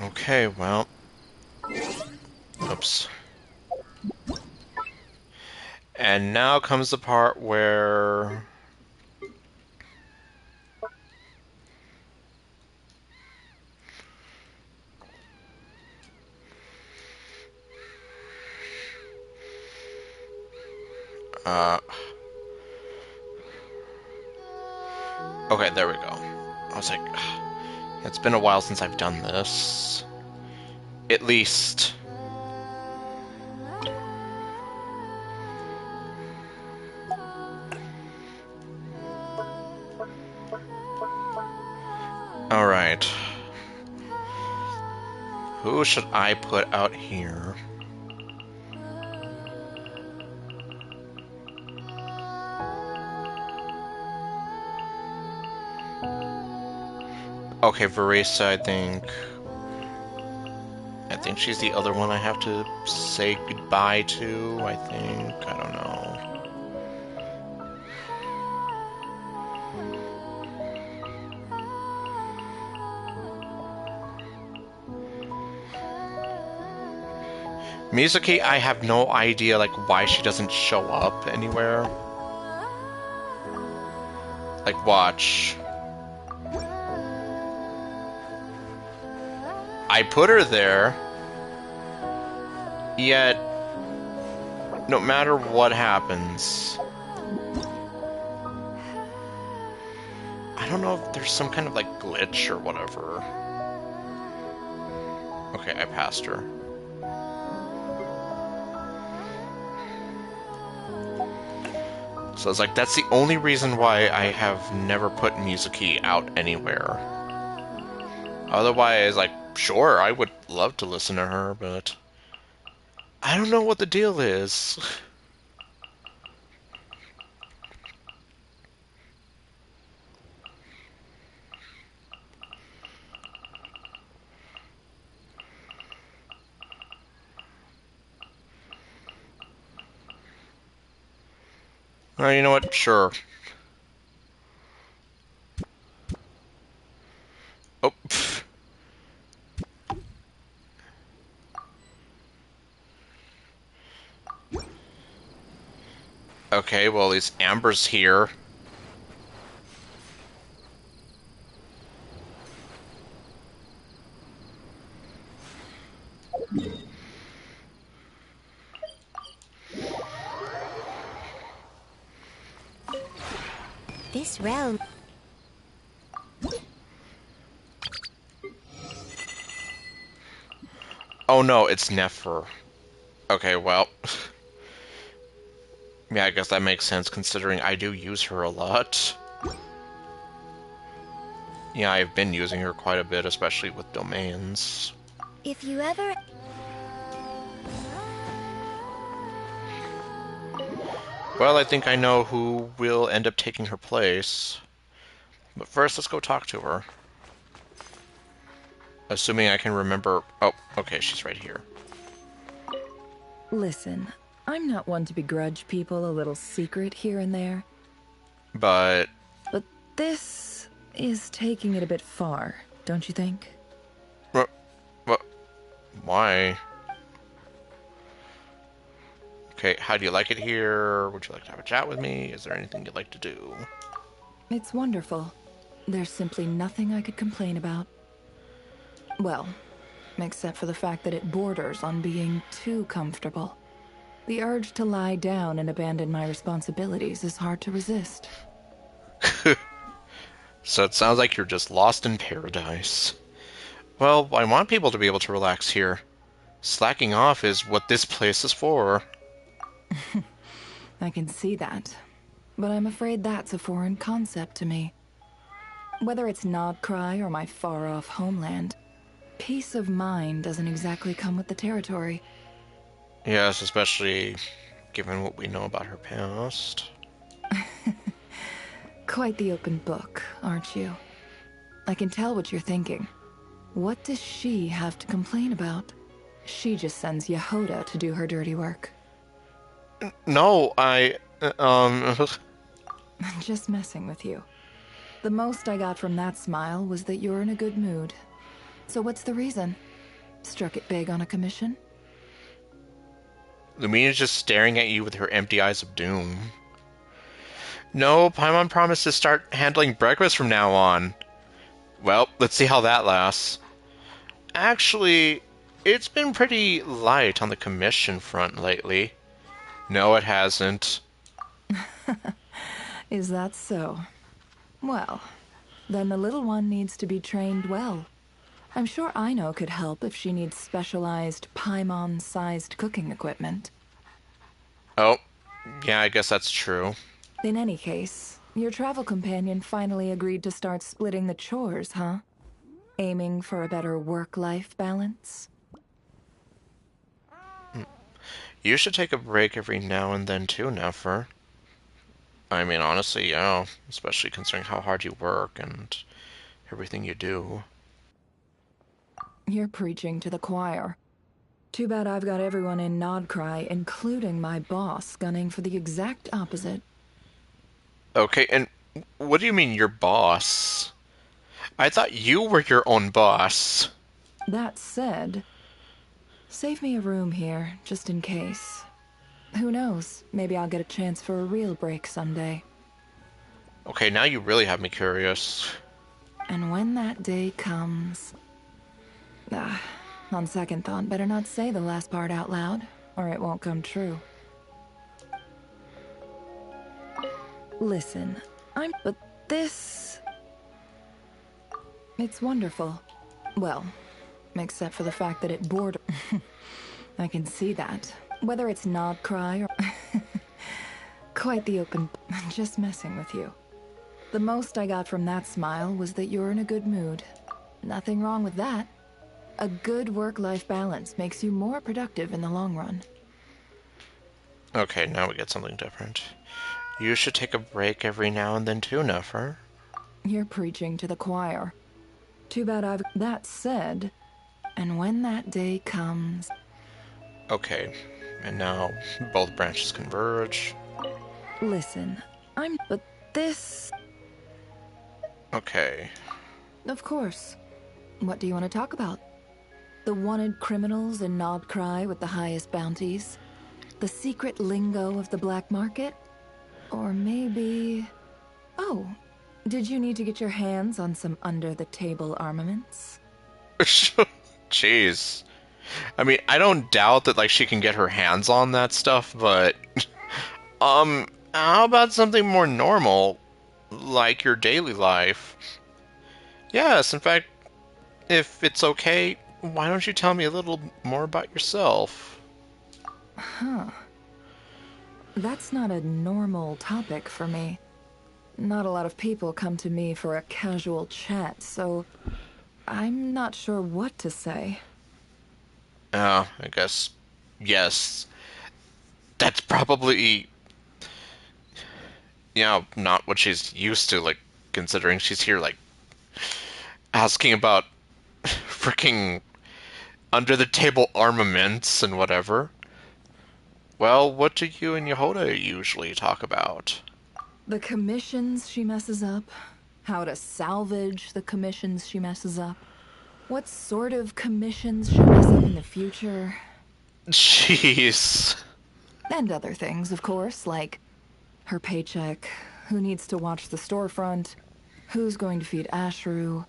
Okay, well... Oops. And now comes the part where... Okay, there we go. I was like, it's been a while since I've done this. At least. Alright. Who should I put out here? Okay, Veresa, I think she's the other one I have to say goodbye to, I think. I don't know. Mizuki, I have no idea, like, why she doesn't show up anywhere. Like, watch. I put her there, yet, no matter what happens, I don't know if there's some kind of, like, glitch or whatever. Okay, I passed her. So it's like, that's the only reason why I have never put Mizuki out anywhere. Otherwise, like, sure, I would love to listen to her, but I don't know what the deal is. Well, you know what? Sure. Oh. Pfft. Okay, well, at least Amber's here. This realm... Oh no, it's Nefer. Okay, well. Yeah, I guess that makes sense considering I do use her a lot. Yeah, I've been using her quite a bit, especially with domains. If you ever... Well, I think I know who will end up taking her place. But first, let's go talk to her. Assuming I can remember... Oh, okay, she's right here. Listen, I'm not one to begrudge people a little secret here and there. But This is taking it a bit far, don't you think? What? Why? Okay, how do you like it here? Would you like to have a chat with me? Is there anything you'd like to do? It's wonderful. There's simply nothing I could complain about. Well, except for the fact that it borders on being too comfortable. The urge to lie down and abandon my responsibilities is hard to resist. So it sounds like you're just lost in paradise. Well, I want people to be able to relax here. Slacking off is what this place is for. I can see that. But I'm afraid that's a foreign concept to me. Whether it's Nodcry or my far-off homeland, peace of mind doesn't exactly come with the territory. Yes, especially given what we know about her past. Quite the open book, aren't you? I can tell what you're thinking. What does she have to complain about? She just sends Yehoda to do her dirty work. No, I'm just messing with you. The most I got from that smile was that you're in a good mood. So what's the reason? Struck it big on a commission? Lumina's just staring at you with her empty eyes of doom. No, Paimon promised to start handling breakfast from now on. Well, let's see how that lasts. Actually, it's been pretty light on the commission front lately. No, it hasn't. Is that so? Well, then the little one needs to be trained well. I'm sure Aino could help if she needs specialized Paimon-sized cooking equipment. Oh, yeah, I guess that's true. In any case, your travel companion finally agreed to start splitting the chores, huh? Aiming for a better work-life balance? You should take a break every now and then too, Nefer. I mean, honestly, yeah, especially considering how hard you work and everything you do. You're preaching to the choir. Too bad I've got everyone in Nodcry, including my boss, gunning for the exact opposite. Okay, and what do you mean your boss? I thought you were your own boss. That said, save me a room here, just in case. Who knows, maybe I'll get a chance for a real break someday. Okay, now you really have me curious. And when that day comes... on second thought, better not say the last part out loud, or it won't come true. Listen, but this... It's wonderful. Well, except for the fact that it bored... I can see that. Whether it's Nodcry or... Quite the open... Just messing with you. The most I got from that smile was that you're in a good mood. Nothing wrong with that. A good work-life balance makes you more productive in the long run. Okay, now we get something different. You should take a break every now and then too, Nefer. You're preaching to the choir. Too bad I've... That said, and when that day comes... Okay, and now both branches converge. Listen, but this... Okay. Of course. What do you want to talk about? The wanted criminals in Nodcry with the highest bounties? The secret lingo of the black market? Or maybe... Oh, did you need to get your hands on some under-the-table armaments? Jeez. I mean, I don't doubt that, like, she can get her hands on that stuff, but... how about something more normal? Like your daily life? Yes, in fact, if it's okay, Why don't you tell me a little more about yourself? Huh. That's not a normal topic for me. Not a lot of people come to me for a casual chat, so I'm not sure what to say. Oh, I guess yes. That's probably, not what she's used to, like, considering she's here, like, asking about freaking under the table armaments and whatever. Well, what do you and Yehoda usually talk about? The commissions she messes up, how to salvage the commissions she messes up, what sort of commissions she'll mess up in the future. Jeez. And other things, of course, like her paycheck, who needs to watch the storefront, who's going to feed Ashru.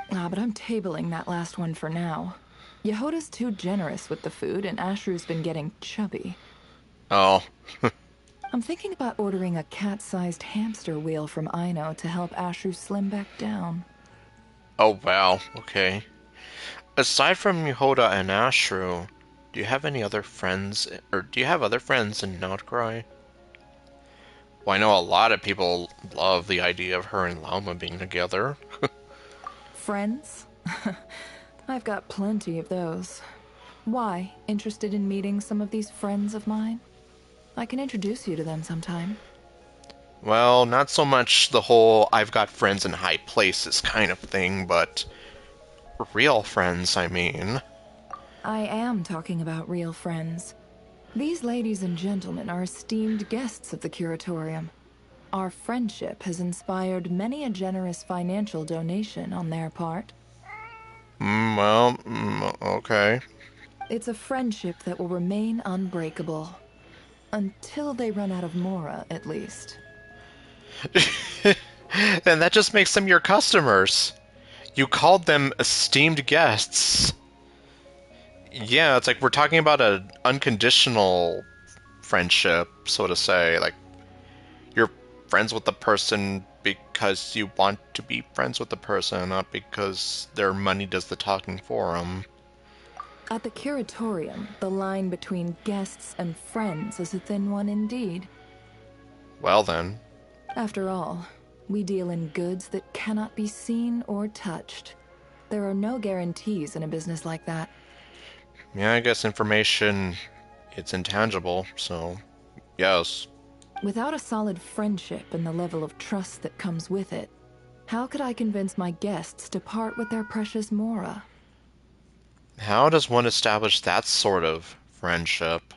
But I'm tabling that last one for now. Yehoda's too generous with the food, and Ashru's been getting chubby. Oh. I'm thinking about ordering a cat-sized hamster wheel from Aino to help Ashru slim back down. Oh, wow. Okay. Aside from Yehoda and Ashru, do you have any other friends, or do you have other friends in Outcry? Well, I know a lot of people love the idea of her and Lauma being together. Friends? I've got plenty of those. Why? Interested in meeting some of these friends of mine? I can introduce you to them sometime. Well, not so much the whole I've got friends in high places kind of thing, but real friends, I mean. I am talking about real friends. These ladies and gentlemen are esteemed guests of the Curatorium. Our friendship has inspired many a generous financial donation on their part. Okay. It's a friendship that will remain unbreakable. Until they run out of Mora, at least. Then that just makes them your customers. You called them esteemed guests. Yeah, it's like we're talking about an unconditional friendship, so to say. Like, you're friends with the person because you want to be friends with the person, not because their money does the talking for them. At the Curatorium, the line between guests and friends is a thin one indeed. Well then. After all, we deal in goods that cannot be seen or touched. There are no guarantees in a business like that. Yeah, I guess information, it's intangible, so yes. Without a solid friendship and the level of trust that comes with it, how could I convince my guests to part with their precious Mora? How does one establish that sort of friendship?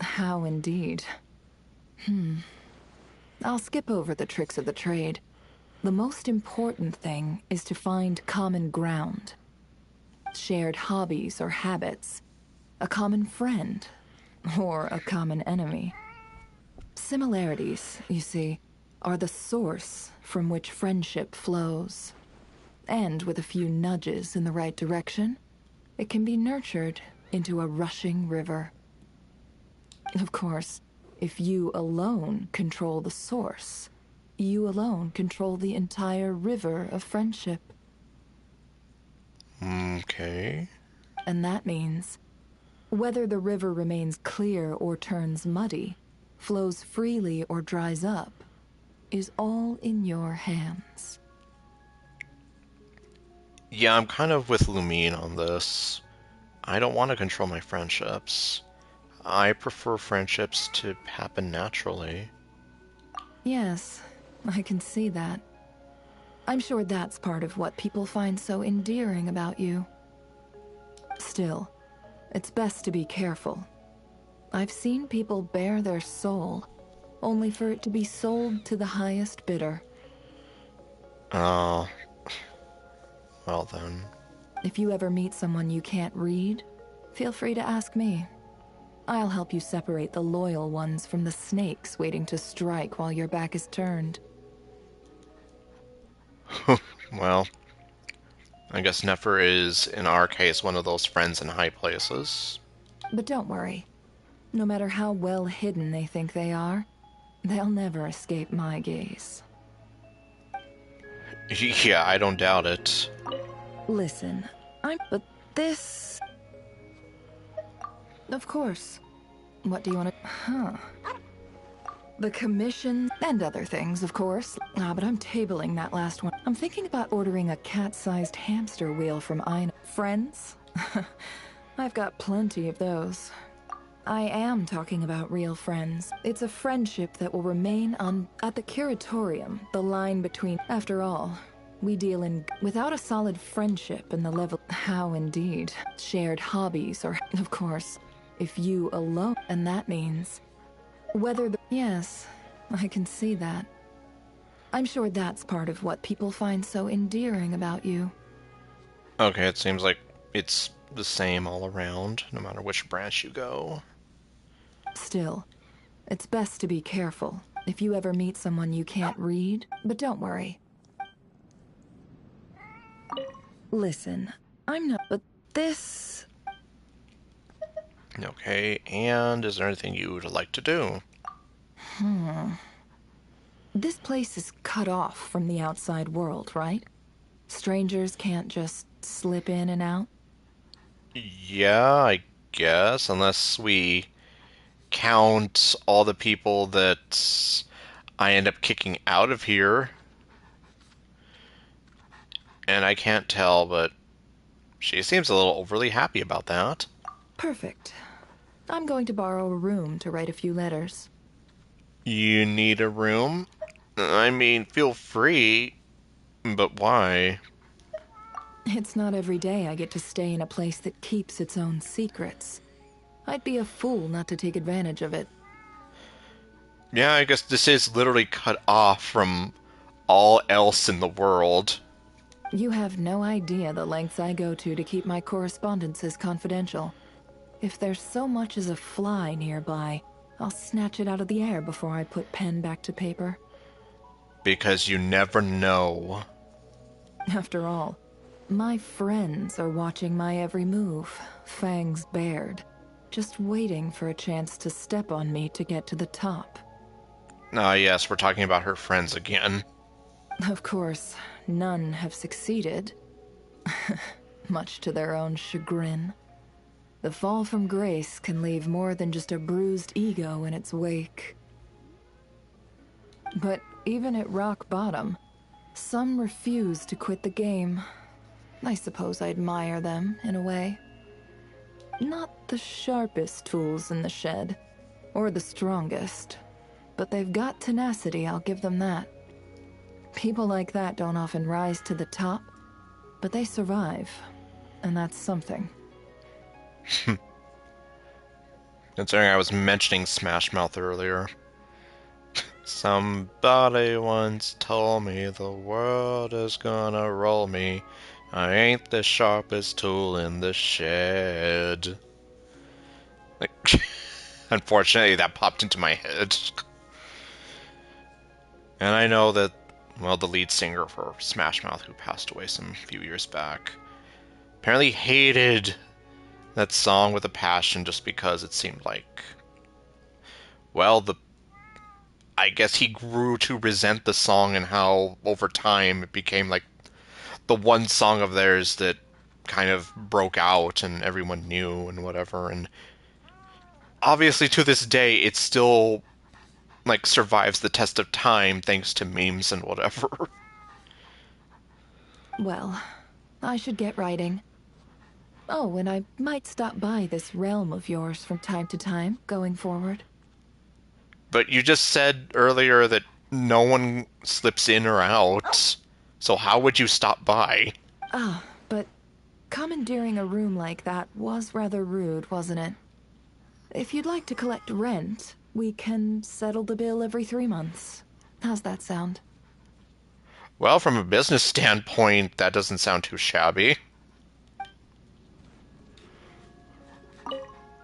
How indeed. I'll skip over the tricks of the trade. The most important thing is to find common ground. Shared hobbies or habits. A common friend. Or a common enemy. Similarities, you see, are the source from which friendship flows. And with a few nudges in the right direction, it can be nurtured into a rushing river. Of course, if you alone control the source, you alone control the entire river of friendship. Okay. And that means, whether the river remains clear or turns muddy, flows freely or dries up, is all in your hands. Yeah, I'm kind of with Lumine on this. I don't want to control my friendships. I prefer friendships to happen naturally. Yes, I can see that. I'm sure that's part of what people find so endearing about you. Still, it's best to be careful. I've seen people bare their soul, only for it to be sold to the highest bidder. Oh. Well then. If you ever meet someone you can't read, feel free to ask me. I'll help you separate the loyal ones from the snakes waiting to strike while your back is turned. Well, I guess Nefer is, in our case, one of those friends in high places. But don't worry. No matter how well hidden they think they are, they'll never escape my gaze. Yeah, I don't doubt it. Listen, but this... Of course. What do you want to... Huh. The commission and other things, of course. Ah, but I'm tabling that last one. I'm thinking about ordering a cat-sized hamster wheel from Ina. Friends? I've got plenty of those. I am talking about real friends. It's a friendship that will remain at the curatorium, the line between... After all, we deal in... Without a solid friendship and the level... How indeed. Shared hobbies or... Of course, if you alone... And that means... Whether the... Yes, I can see that. I'm sure that's part of what people find so endearing about you. Okay, it seems like it's the same all around, no matter which branch you go. Still, it's best to be careful if you ever meet someone you can't read, but don't worry. Listen, I'm not... But this... Okay, and is there anything you would like to do? This place is cut off from the outside world, right? Strangers can't just slip in and out? Yeah, I guess, unless we count all the people that I end up kicking out of here. And I can't tell, but she seems a little overly happy about that. Perfect. I'm going to borrow a room to write a few letters. You need a room? I mean, feel free, but why? It's not every day I get to stay in a place that keeps its own secrets. I'd be a fool not to take advantage of it. Yeah, I guess this is literally cut off from all else in the world. You have no idea the lengths I go to keep my correspondences confidential. If there's so much as a fly nearby, I'll snatch it out of the air before I put pen back to paper. Because you never know. After all, my friends are watching my every move, fangs bared, just waiting for a chance to step on me to get to the top. Ah, yes, we're talking about her friends again. Of course, none have succeeded, much to their own chagrin. The fall from grace can leave more than just a bruised ego in its wake. But even at rock bottom, some refuse to quit the game. I suppose I admire them, in a way. Not the sharpest tools in the shed, or the strongest, but they've got tenacity, I'll give them that. People like that don't often rise to the top, but they survive, and that's something. Considering I was mentioning Smash Mouth earlier. Somebody once told me the world is gonna roll me. I ain't the sharpest tool in the shed. Like, unfortunately, that popped into my head. And I know that, well, the lead singer for Smash Mouth, who passed away some few years back, apparently hated that song with a passion just because it seemed like, well, I guess he grew to resent the song and how over time it became like the one song of theirs that kind of broke out and everyone knew and whatever. And obviously to this day it still like survives the test of time thanks to memes and whatever. Well, I should get writing. Oh, and I might stop by this realm of yours from time to time, going forward. But you just said earlier that no one slips in or out, so how would you stop by? Ah, but commandeering a room like that was rather rude, wasn't it? If you'd like to collect rent, we can settle the bill every 3 months. How's that sound? Well, from a business standpoint, that doesn't sound too shabby.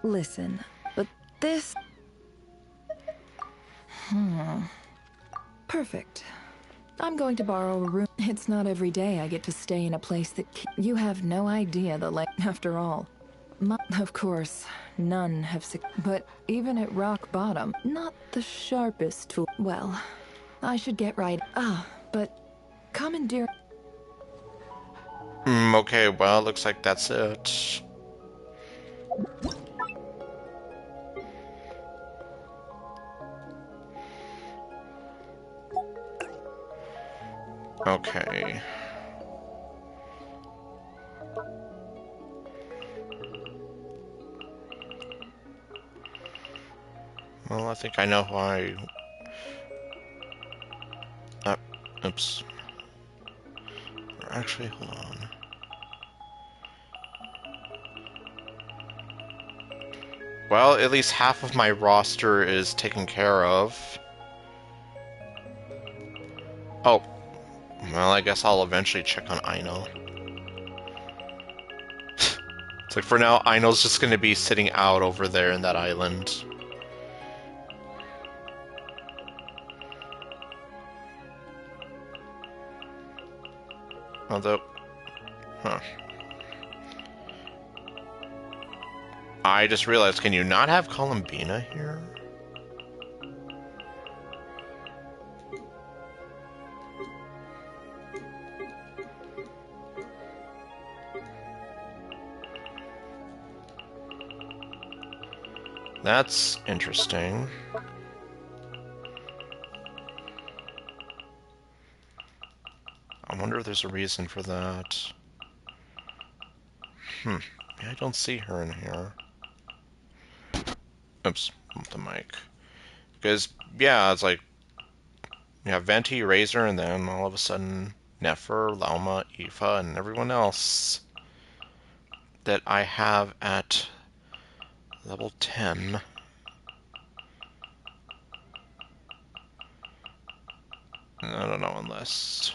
Listen, but this... Perfect. I'm going to borrow a room. It's not every day I get to stay in a place that... You have no idea the length... After all, of course, none have... But even at rock bottom, not the sharpest tool... Well, I should get right... Ah, but commandeer... Okay, well, looks like that's it. Okay. Well, I think I know why. Oops. Actually, hold on. Well, at least half of my roster is taken care of. Oh. Well, I guess I'll eventually check on Aino. It's like, for now, Aino's just gonna be sitting out over there in that island. Although... Huh. I just realized, can you not have Columbina here? That's interesting. I wonder if there's a reason for that. Yeah, I don't see her in here. Oops, the mic. Because, yeah, it's like, you have Venti, Razor, and then all of a sudden, Nefer, Lauma, Aoife, and everyone else that I have at level 10. I don't know, unless...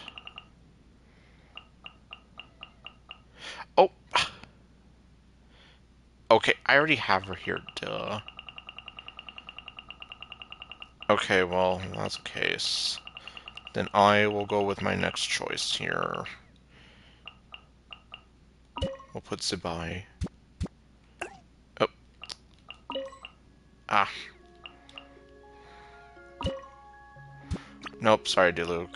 Oh! Okay, I already have her here, duh. Okay, well, if that's the case. Then I will go with my next choice here. We'll put Zibai. Oh. Ah. Nope, sorry, Diluc.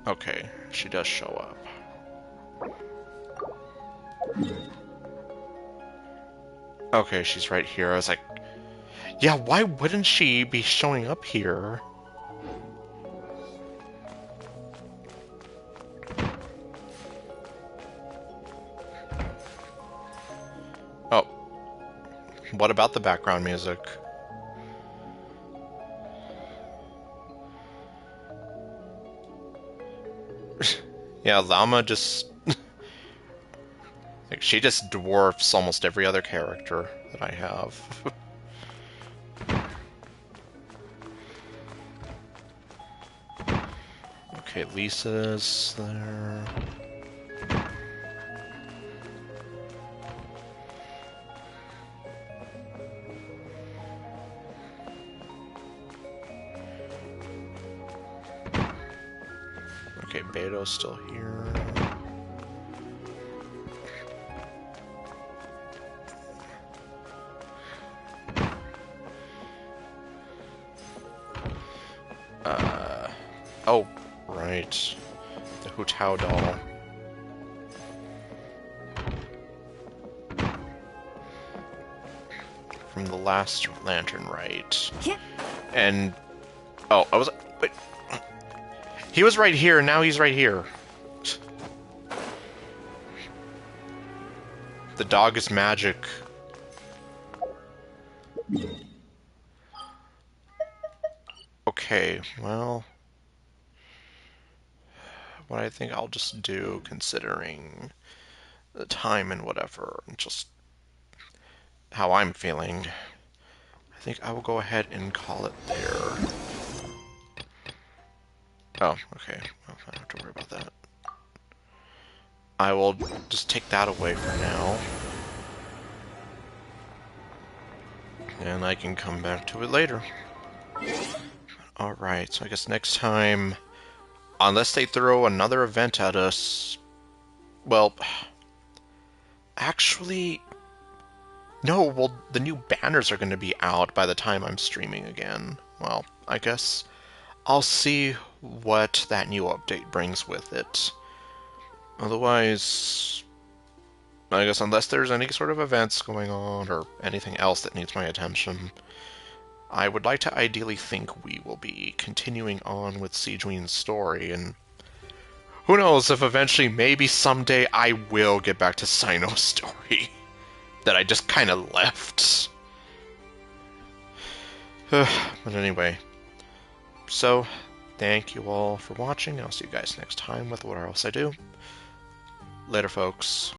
Okay, she does show up. Okay, she's right here. I was like, yeah, why wouldn't she be showing up here? Oh. What about the background music? Yeah, Llama just... like, she just dwarfs almost every other character that I have. Okay, Lisa's there. Okay, Beto's still here. Oh, right. The Hu Tao doll. From the last lantern, right? And... oh, I was... wait. He was right here, and now he's right here. The dog is magic. Okay, well... what I think I'll just do, considering the time and whatever, and just how I'm feeling, I think I will go ahead and call it there. Oh, okay. Well, I don't have to worry about that. I will just take that away for now. And I can come back to it later. Alright, so I guess next time, unless they throw another event at us, well, actually, No, well, the new banners are going to be out by the time I'm streaming again. Well, I guess I'll see what that new update brings with it. Otherwise, I guess unless there's any sort of events going on or anything else that needs my attention, I would like to ideally think we will be continuing on with Siegewene's story, and who knows if eventually, maybe someday, I will get back to Sino's story that I just kind of left. But anyway, so thank you all for watching. I'll see you guys next time with what else I do. Later, folks.